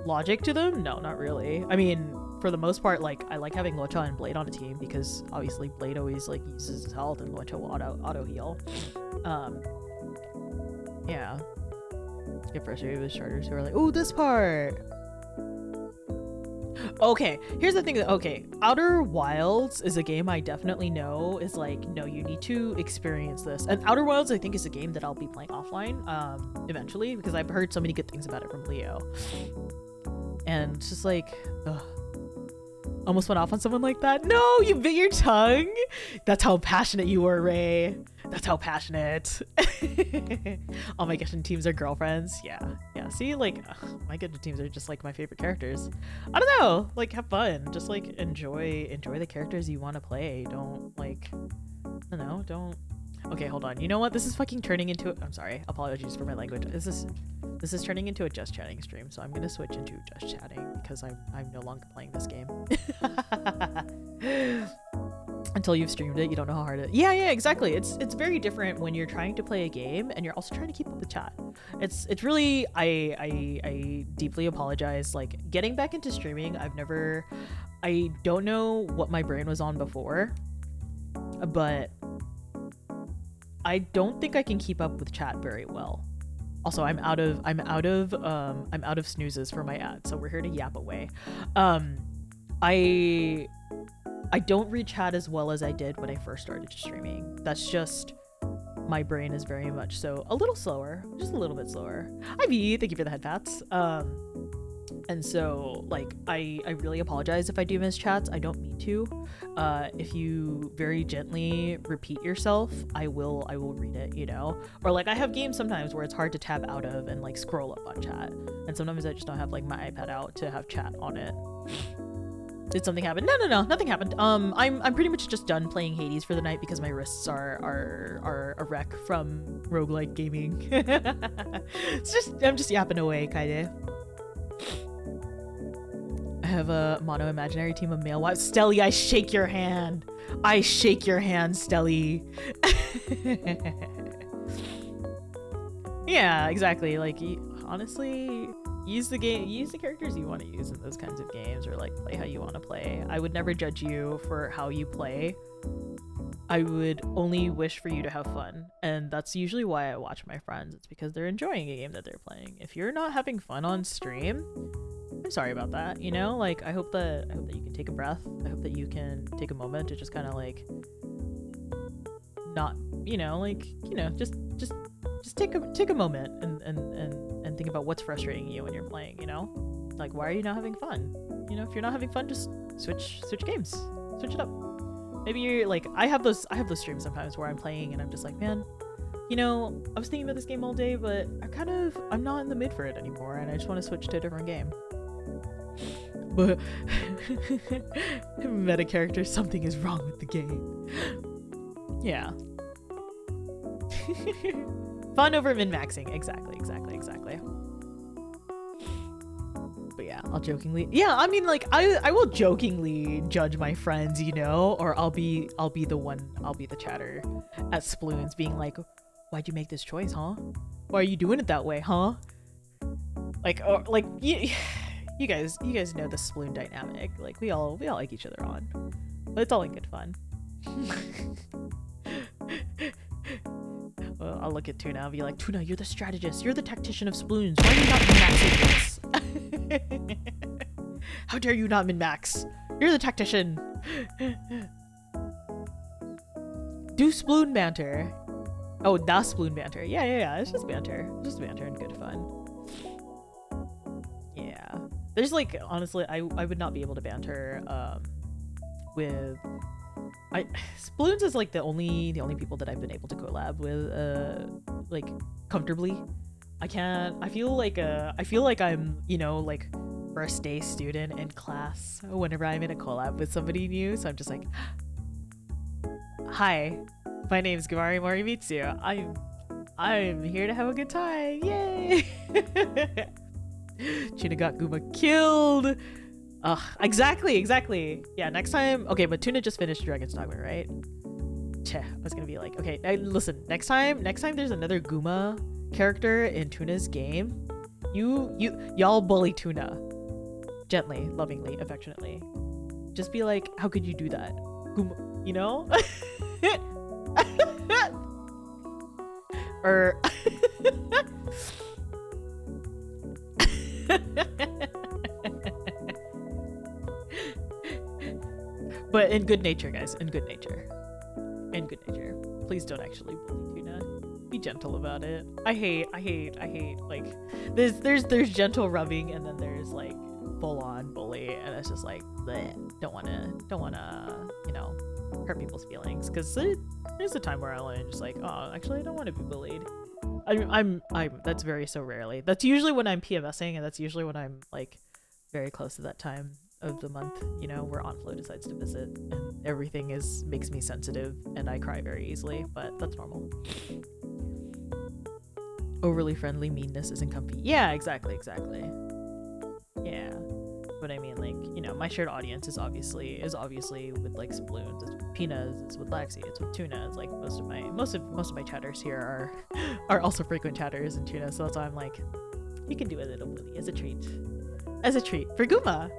logic to them? No, not really. I mean, for the most part, like, I like having Locha and Blade on a team because obviously Blade always like uses his health and Locha will auto heal. Yeah. Get frustrated with starters who are like, oh, this part. Okay, here's the thing. Okay, Outer Wilds is a game I definitely know is like, no, you need to experience this. And Outer Wilds, I think, is a game that I'll be playing offline eventually because I've heard so many good things about it from Leo. And it's just like, ugh. Almost went off on someone like that. No, you bit your tongue. That's how passionate you were, Ray. That's how passionate. All my Genshin teams are girlfriends. Yeah. See, like, ugh, my Genshin teams are just like my favorite characters. I don't know. Like, have fun. Just like enjoy the characters you want to play. Don't like, I don't know. Don't. Okay, hold on. You know what? This is fucking turning into. I'm sorry. Apologies for my language. This is turning into a just chatting stream. So I'm gonna switch into just chatting because I'm no longer playing this game. Until you've streamed it, you don't know how hard it. Yeah, exactly. It's very different when you're trying to play a game and you're also trying to keep up with chat. It's really I deeply apologize. Like getting back into streaming, I don't know what my brain was on before, but I don't think I can keep up with chat very well. Also, I'm out of snoozes for my ad, so we're here to yap away. I don't read chat as well as I did when I first started streaming. That's just, my brain is very much so a little slower, just a little bit slower. Ivy, thank you for the head pats. And so like I really apologize if I do miss chats. I don't mean to. If you very gently repeat yourself, I will read it, you know? Or like I have games sometimes where it's hard to tab out of and like scroll up on chat. And sometimes I just don't have like my iPad out to have chat on it. Did something happen? No, nothing happened. I'm pretty much just done playing Hades for the night because my wrists are a wreck from roguelike gaming. I'm just yapping away, kinda. I have a mono imaginary team of male wives. Stelly, I shake your hand. I shake your hand, Stelly. Yeah, exactly. Like, honestly, use the characters you want to use in those kinds of games, or like play how you want to play. I would never judge you for how you play. I would only wish for you to have fun, and that's usually why I watch my friends. It's because they're enjoying a game that they're playing. If you're not having fun on stream, I'm sorry about that, you know? Like, I hope that you can take a breath. I hope that you can take a moment to just kind of like not, you know, like, you know, just take a moment and think about what's frustrating you when you're playing, you know? Like, why are you not having fun? You know, if you're not having fun, just switch games. Switch it up. Maybe you're like, I have those streams sometimes where I'm playing and I'm just like, man, you know, I was thinking about this game all day, but I'm not in the mood for it anymore, and I just want to switch to a different game. But meta character, something is wrong with the game. Yeah. Fun over min-maxing. Exactly. But yeah, I'll jokingly. Yeah, I mean, like, I will jokingly judge my friends, you know, or I'll be the chatter at Sploons, being like, "Why'd you make this choice, huh? Why are you doing it that way, huh?" Like, or like you guys know the Sploon dynamic. Like, we all like each other on, but it's all in good fun. Well, I'll look at Tuna and be like, Tuna, you're the strategist. You're the tactician of Sploons. Why are you not min-maxing this? How dare you not min-max? You're the tactician. Do Sploon banter. Oh, the Sploon banter. Yeah. It's just banter. Just banter and good fun. Yeah. There's like, honestly, I would not be able to banter with... Sploons is like the only people that I've been able to collab with like comfortably. I feel like I'm, you know, like first day student in class whenever I'm in a collab with somebody new, so I'm just like, hi, my name's Gamari Morimitsu. I'm here to have a good time. Yay. Tuna got Guma killed. Ugh, exactly. Yeah, next time. Okay, but Tuna just finished Dragon's Dogma, right? Cheh, I was gonna be like, okay, listen, next time there's another Guma character in Tuna's game, y'all bully Tuna. Gently, lovingly, affectionately. Just be like, how could you do that? You know? Or but in good nature, guys, in good nature. In good nature. Please don't actually bully Tuna. Be gentle about it. I hate like there's gentle rubbing and then there's like full on bully, and it's just like bleh. Don't wanna you know, hurt people's feelings, because there's a time where I want to just like, oh, actually I don't want to be bullied. I'm that's very so rarely. That's usually when I'm PMSing, and that's usually when I'm like very close to that time of the month, you know, where Aunt Flo decides to visit and everything makes me sensitive and I cry very easily, but that's normal. Overly friendly meanness isn't comfy. Yeah, exactly. Yeah. But I mean, like, you know, my shared audience is obviously with like Sploons, it's with Pinas, it's with Lexi, it's with Tuna. It's like most of my chatters here are also frequent chatters in Tuna, so that's why I'm like, you can do a little bully as a treat. As a treat for Guma.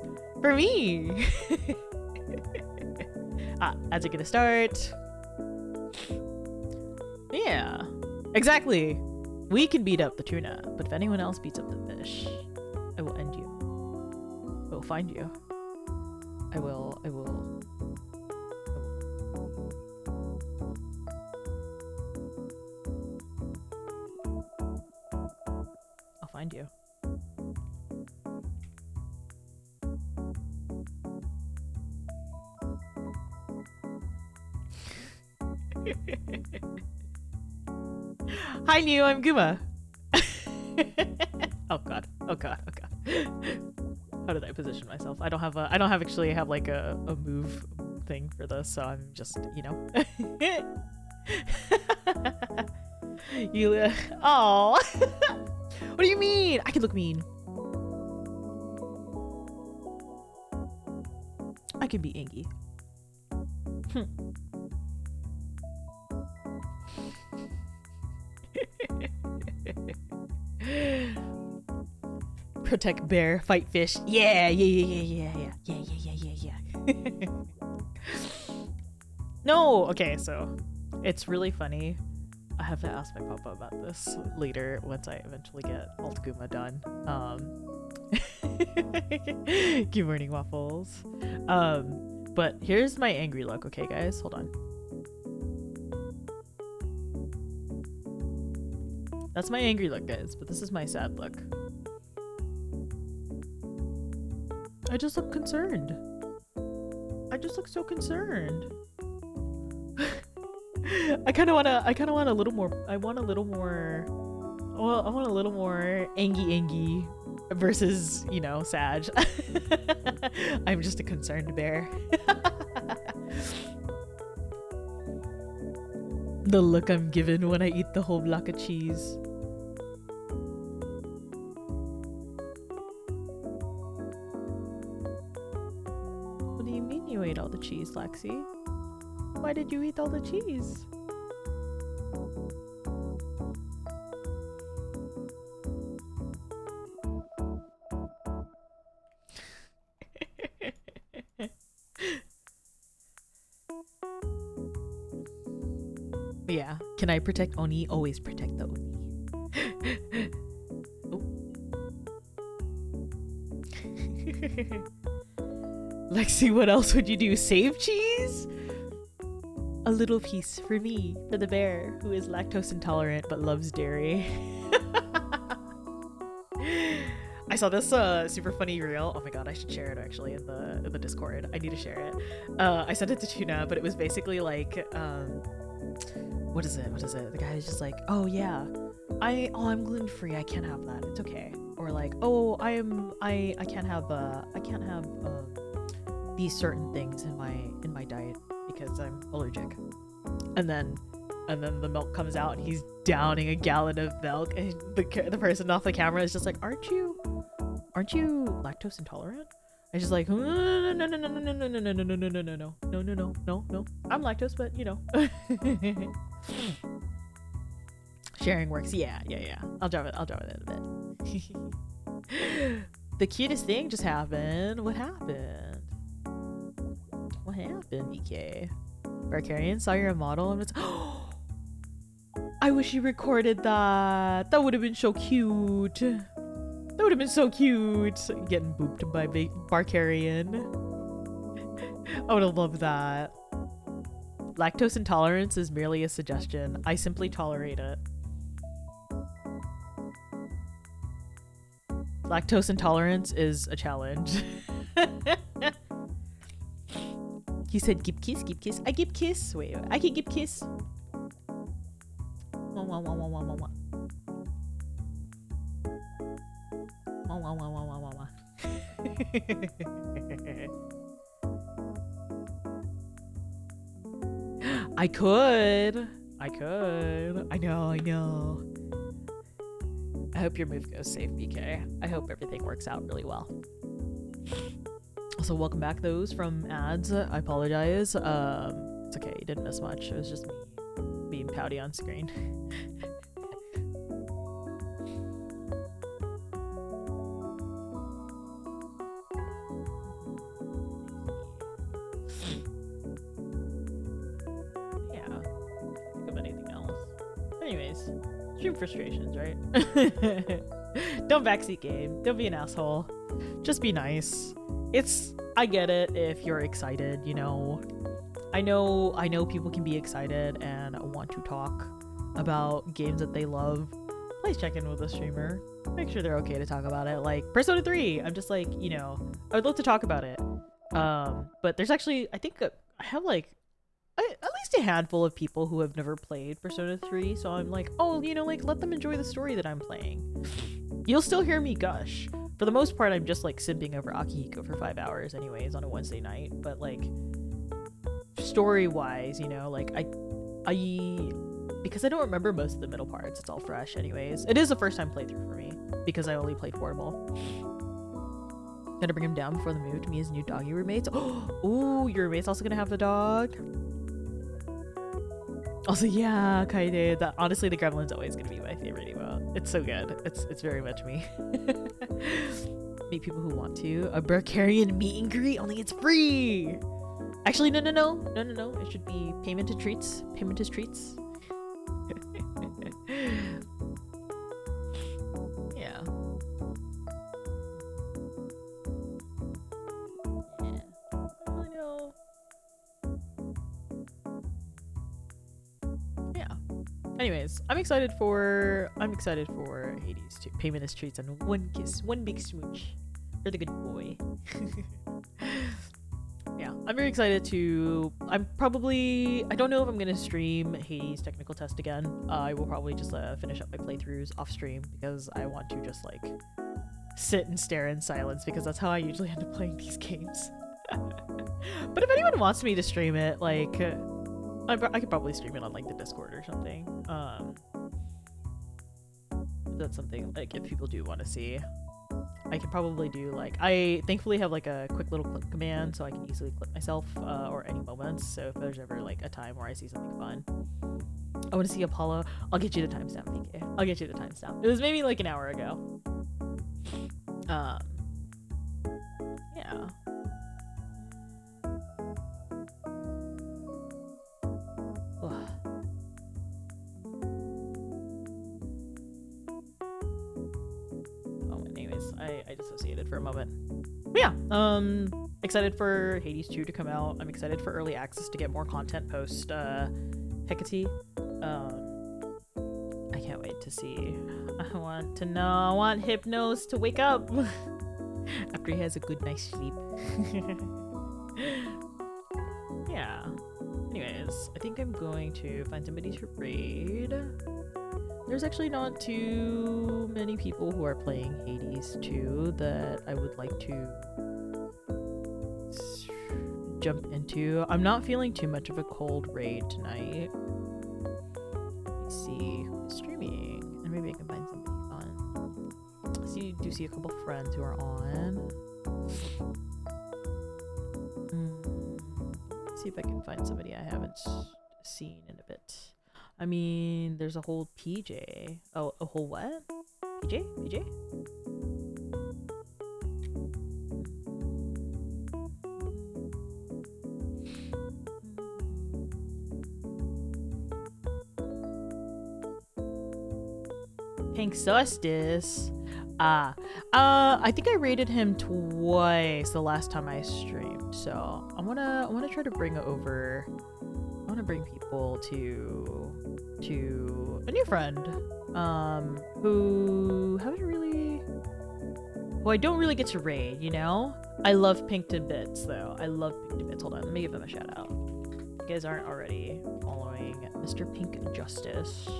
For me. Ads are gonna start. Yeah. Exactly. We can beat up the tuna, but if anyone else beats up the fish, I will end you. I will find you. I will. I'll find you. Hi, New. I'm Guma. Oh god. How did I position myself? I don't actually have like a move thing for this, so I'm just, you know. You oh. What do you mean? I can look mean. I can be Ingy. Protect bear, fight fish. Yeah. No, okay, so it's really funny. I have to ask my papa about this later once I eventually get Alt Guma done. Good morning, waffles. But here's my angry look, okay, guys? Hold on. That's my angry look, guys, but this is my sad look. I just look concerned. I just look so concerned. I kind of want a little more. I want a little more angy versus, you know, Sag. I'm just a concerned bear. The look I'm given when I eat the whole block of cheese. What do you mean you ate all the cheese, Lexi? Why did you eat all the cheese? Yeah. Can I protect Oni? Always protect the Oni. Oh. Lexi, what else would you do? Save cheese? A little piece for me, for the bear who is lactose intolerant but loves dairy. I saw this super funny reel. Oh my god, I should share it actually in the Discord. I need to share it. I sent it to Tuna, but it was basically like, what is it? The guy is just like, oh yeah, I'm gluten free. I can't have that. It's okay. Or like, oh, I can't have these certain things in my diet because I'm allergic. And then the milk comes out and he's downing a gallon of milk, and the person off the camera is just like, aren't you lactose intolerant? And she's like, no, I'm lactose, but you know. Sharing works. Yeah. I'll drop it in a bit. the cutest thing just happened. What happened? What happened, BK? Barkarian saw your model and was I wish you recorded that. That would have been so cute. That would have been so cute. Getting booped by Barkarian. I would have loved that. Lactose intolerance is merely a suggestion. I simply tolerate it. Lactose intolerance is a challenge. He said, "Give kiss, give kiss." I give kiss. Wait, I can give kiss. Wah, wah, wah, wah, wah, wah, wah. Wah, wah, wah, wah, wah, wah, wah. I could. I could. I know. I hope your move goes safe, BK. I hope everything works out really well. Also, welcome back those from ads. I apologize. It's okay. You didn't miss much. It was just me being pouty on screen. Yeah. Think of anything else. Anyways, stream frustrations, right? Don't backseat game. Don't be an asshole. Just be nice. I get it if you're excited, you know. I know people can be excited and want to talk about games that they love. Please check in with the streamer. Make sure they're okay to talk about it. Like Persona 3, I'm just like, you know, I would love to talk about it. But there's actually, I think I have like at least a handful of people who have never played Persona 3, so I'm like, oh, you know, like let them enjoy the story that I'm playing. You'll still hear me gush. For the most part, I'm just like simping over Akihiko for 5 hours anyways on a Wednesday night, but like story-wise, you know, like I because I don't remember most of the middle parts, it's all fresh anyways. It is a first time playthrough for me because I only played portable. Gonna bring him down before the move to meet his new doggy roommates. Oh, your roommate's also gonna have the dog. Also, yeah, Kaide. That honestly, the Gremlin's always gonna be my favorite emote. It's so good. It's very much me. Meet people who want to. A Barkarian meet and greet, only it's free. Actually, no. It should be payment to treats. Payment is treats. Yeah. I know. Yeah. Anyways, I'm excited for Hades too. Payment is treats and one kiss, one big smooch for the good boy. Yeah, I'm very excited to. I don't know if I'm gonna stream Hades technical test again. I will probably just finish up my playthroughs off stream because I want to just like sit and stare in silence because that's how I usually end up playing these games. But if anyone wants me to stream it, like I could probably stream it on like the Discord or something. That's something like if people do want to see. I can probably do like, I thankfully have like a quick little clip command so I can easily clip myself or any moments. So if there's ever like a time where I see something fun, I want to see Apollo, I'll get you the timestamp, PK. I'll get you the timestamp. It was maybe like an hour ago. Yeah. Ugh. I dissociated for a moment. But yeah, excited for Hades 2 to come out. I'm excited for early access to get more content post Hecate. I can't wait to see. I want to know. I want Hypnos to wake up after he has a good night's sleep. Yeah. Anyways, I think I'm going to find somebody to raid. There's actually not too many people who are playing Hades 2 that I would like to jump into. I'm not feeling too much of a cold raid tonight. Let me see who's streaming, and maybe I can find somebody fun. I do see a couple friends who are on. Let's see if I can find somebody I haven't seen in a bit. I mean, there's a whole PJ. Oh, a whole what? PJ? PJ? Pink Solstice. I think I rated him twice the last time I streamed, so I wanna try to bring over. I wanna bring people to a new friend, who I don't really get to raid. You know, I love Pinkton Bits though. I love Pinkton Bits. Hold on, let me give them a shout out. If you guys aren't already following Mr. Pink Justice,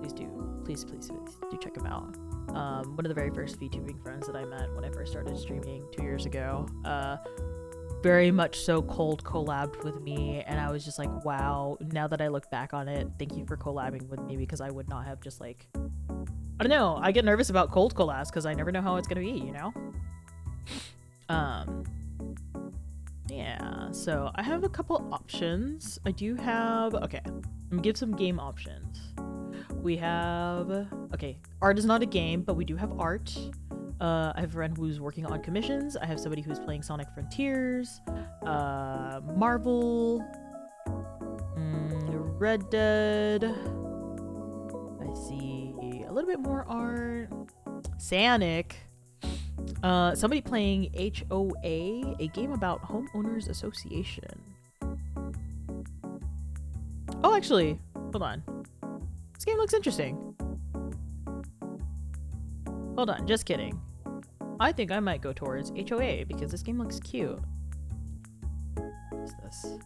please do. Please do check him out. One of the very first VTubing friends that I met when I first started streaming 2 years ago. Very much so cold collabed with me, and I was just like, wow, now that I look back on it, thank you for collabing with me, because I would not have just like, I don't know, I get nervous about cold collabs because I never know how it's gonna be, you know? Yeah, so I have a couple options. I do have, okay, I'm gonna give some game options. We have, okay, art is not a game, but we do have art. I have a friend who's working on commissions. I have somebody who's playing Sonic Frontiers, Marvel, Red Dead. I see a little bit more art. Sanic. Somebody playing HOA, a game about homeowners association. Oh, actually, hold on. This game looks interesting. Hold on, just kidding. I think I might go towards HOA because this game looks cute. What is this?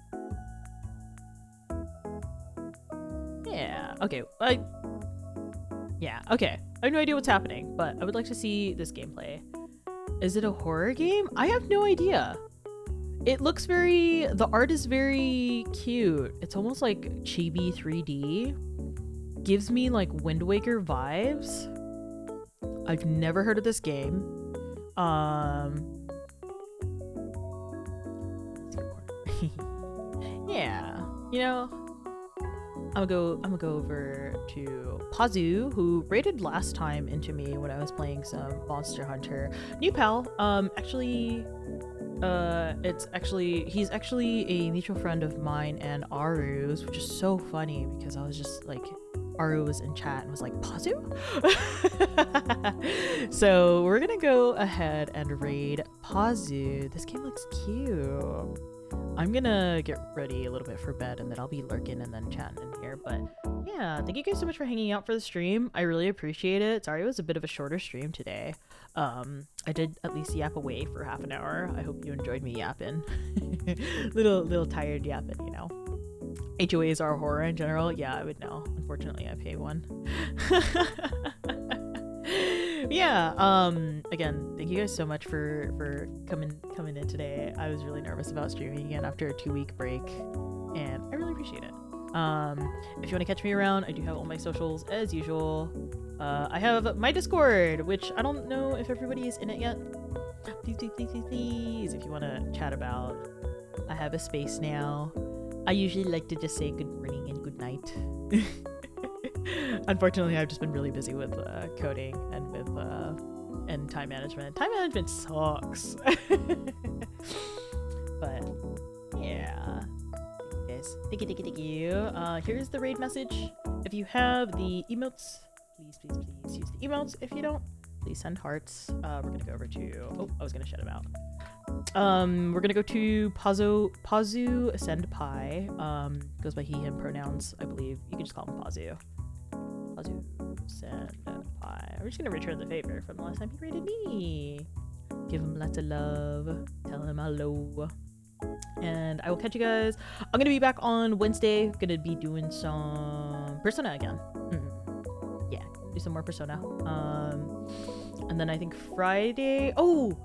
Yeah, okay. Yeah, okay. I have no idea what's happening, but I would like to see this gameplay. Is it a horror game? I have no idea. It looks the art is very cute. It's almost like chibi 3D. Gives me like Wind Waker vibes. I've never heard of this game. Yeah, you know, I'm gonna go over to Pazu, who raided last time into me when I was playing some Monster Hunter. New pal. He's actually a mutual friend of mine and Aru's, which is so funny because I was just like, Aru was in chat and was like, Pazu? So we're gonna go ahead and raid Pazu. This game looks cute. I'm gonna get ready a little bit for bed and then I'll be lurking and then chatting in here. But yeah, thank you guys so much for hanging out for the stream. I really appreciate it. Sorry it was a bit of a shorter stream today. I did at least yap away for half an hour. I hope you enjoyed me yapping. little tired yapping, you know. HOAs are horror in general. Yeah, I would know. Unfortunately, I pay one. Yeah, again, thank you guys so much for coming in today. I was really nervous about streaming again after a 2-week break, and I really appreciate it. If you want to catch me around, I do have all my socials as usual. I have my Discord, which I don't know if everybody is in it yet. Please, if you want to chat about, I have a space now. I usually like to just say good morning and good night. Unfortunately, I've just been really busy with coding and with and time management. Time management sucks. But yeah, thank you guys. Thank you. Here's the raid message. If you have the emotes, please use the emotes. If you don't, please send hearts. We're gonna go over to. Oh, I was gonna shut him out. We're gonna go to Pazu Senpai. Goes by he/him pronouns, I believe. You can just call him Pazu. Pazu Senpai. I'm just gonna return the favor from the last time he raided me. Give him lots of love. Tell him hello. And I will catch you guys. I'm gonna be back on Wednesday. Gonna be doing some Persona again. Yeah, do some more Persona. And then I think Friday. Oh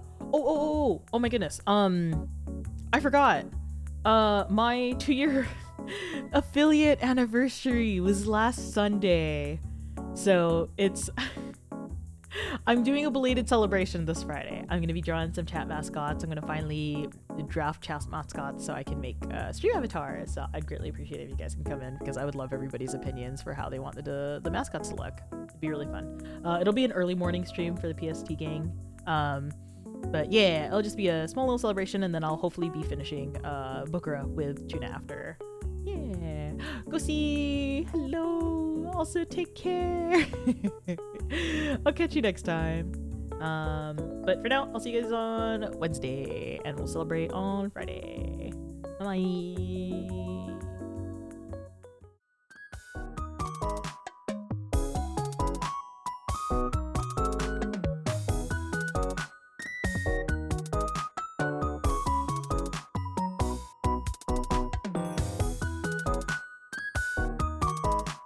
my goodness. I forgot. My 2-year affiliate anniversary was last Sunday. So it's I'm doing a belated celebration this Friday. I'm gonna be drawing some chat mascots. I'm gonna finally draft chat mascots so I can make stream avatars. So I'd greatly appreciate it if you guys can come in because I would love everybody's opinions for how they want the mascots to look. It'd be really fun. It'll be an early morning stream for the PST gang. But yeah, it'll just be a small little celebration, and then I'll hopefully be finishing Bukura with Tuna after. Yeah. Go see. Hello. Also, take care. I'll catch you next time. But for now, I'll see you guys on Wednesday, and we'll celebrate on Friday. Bye.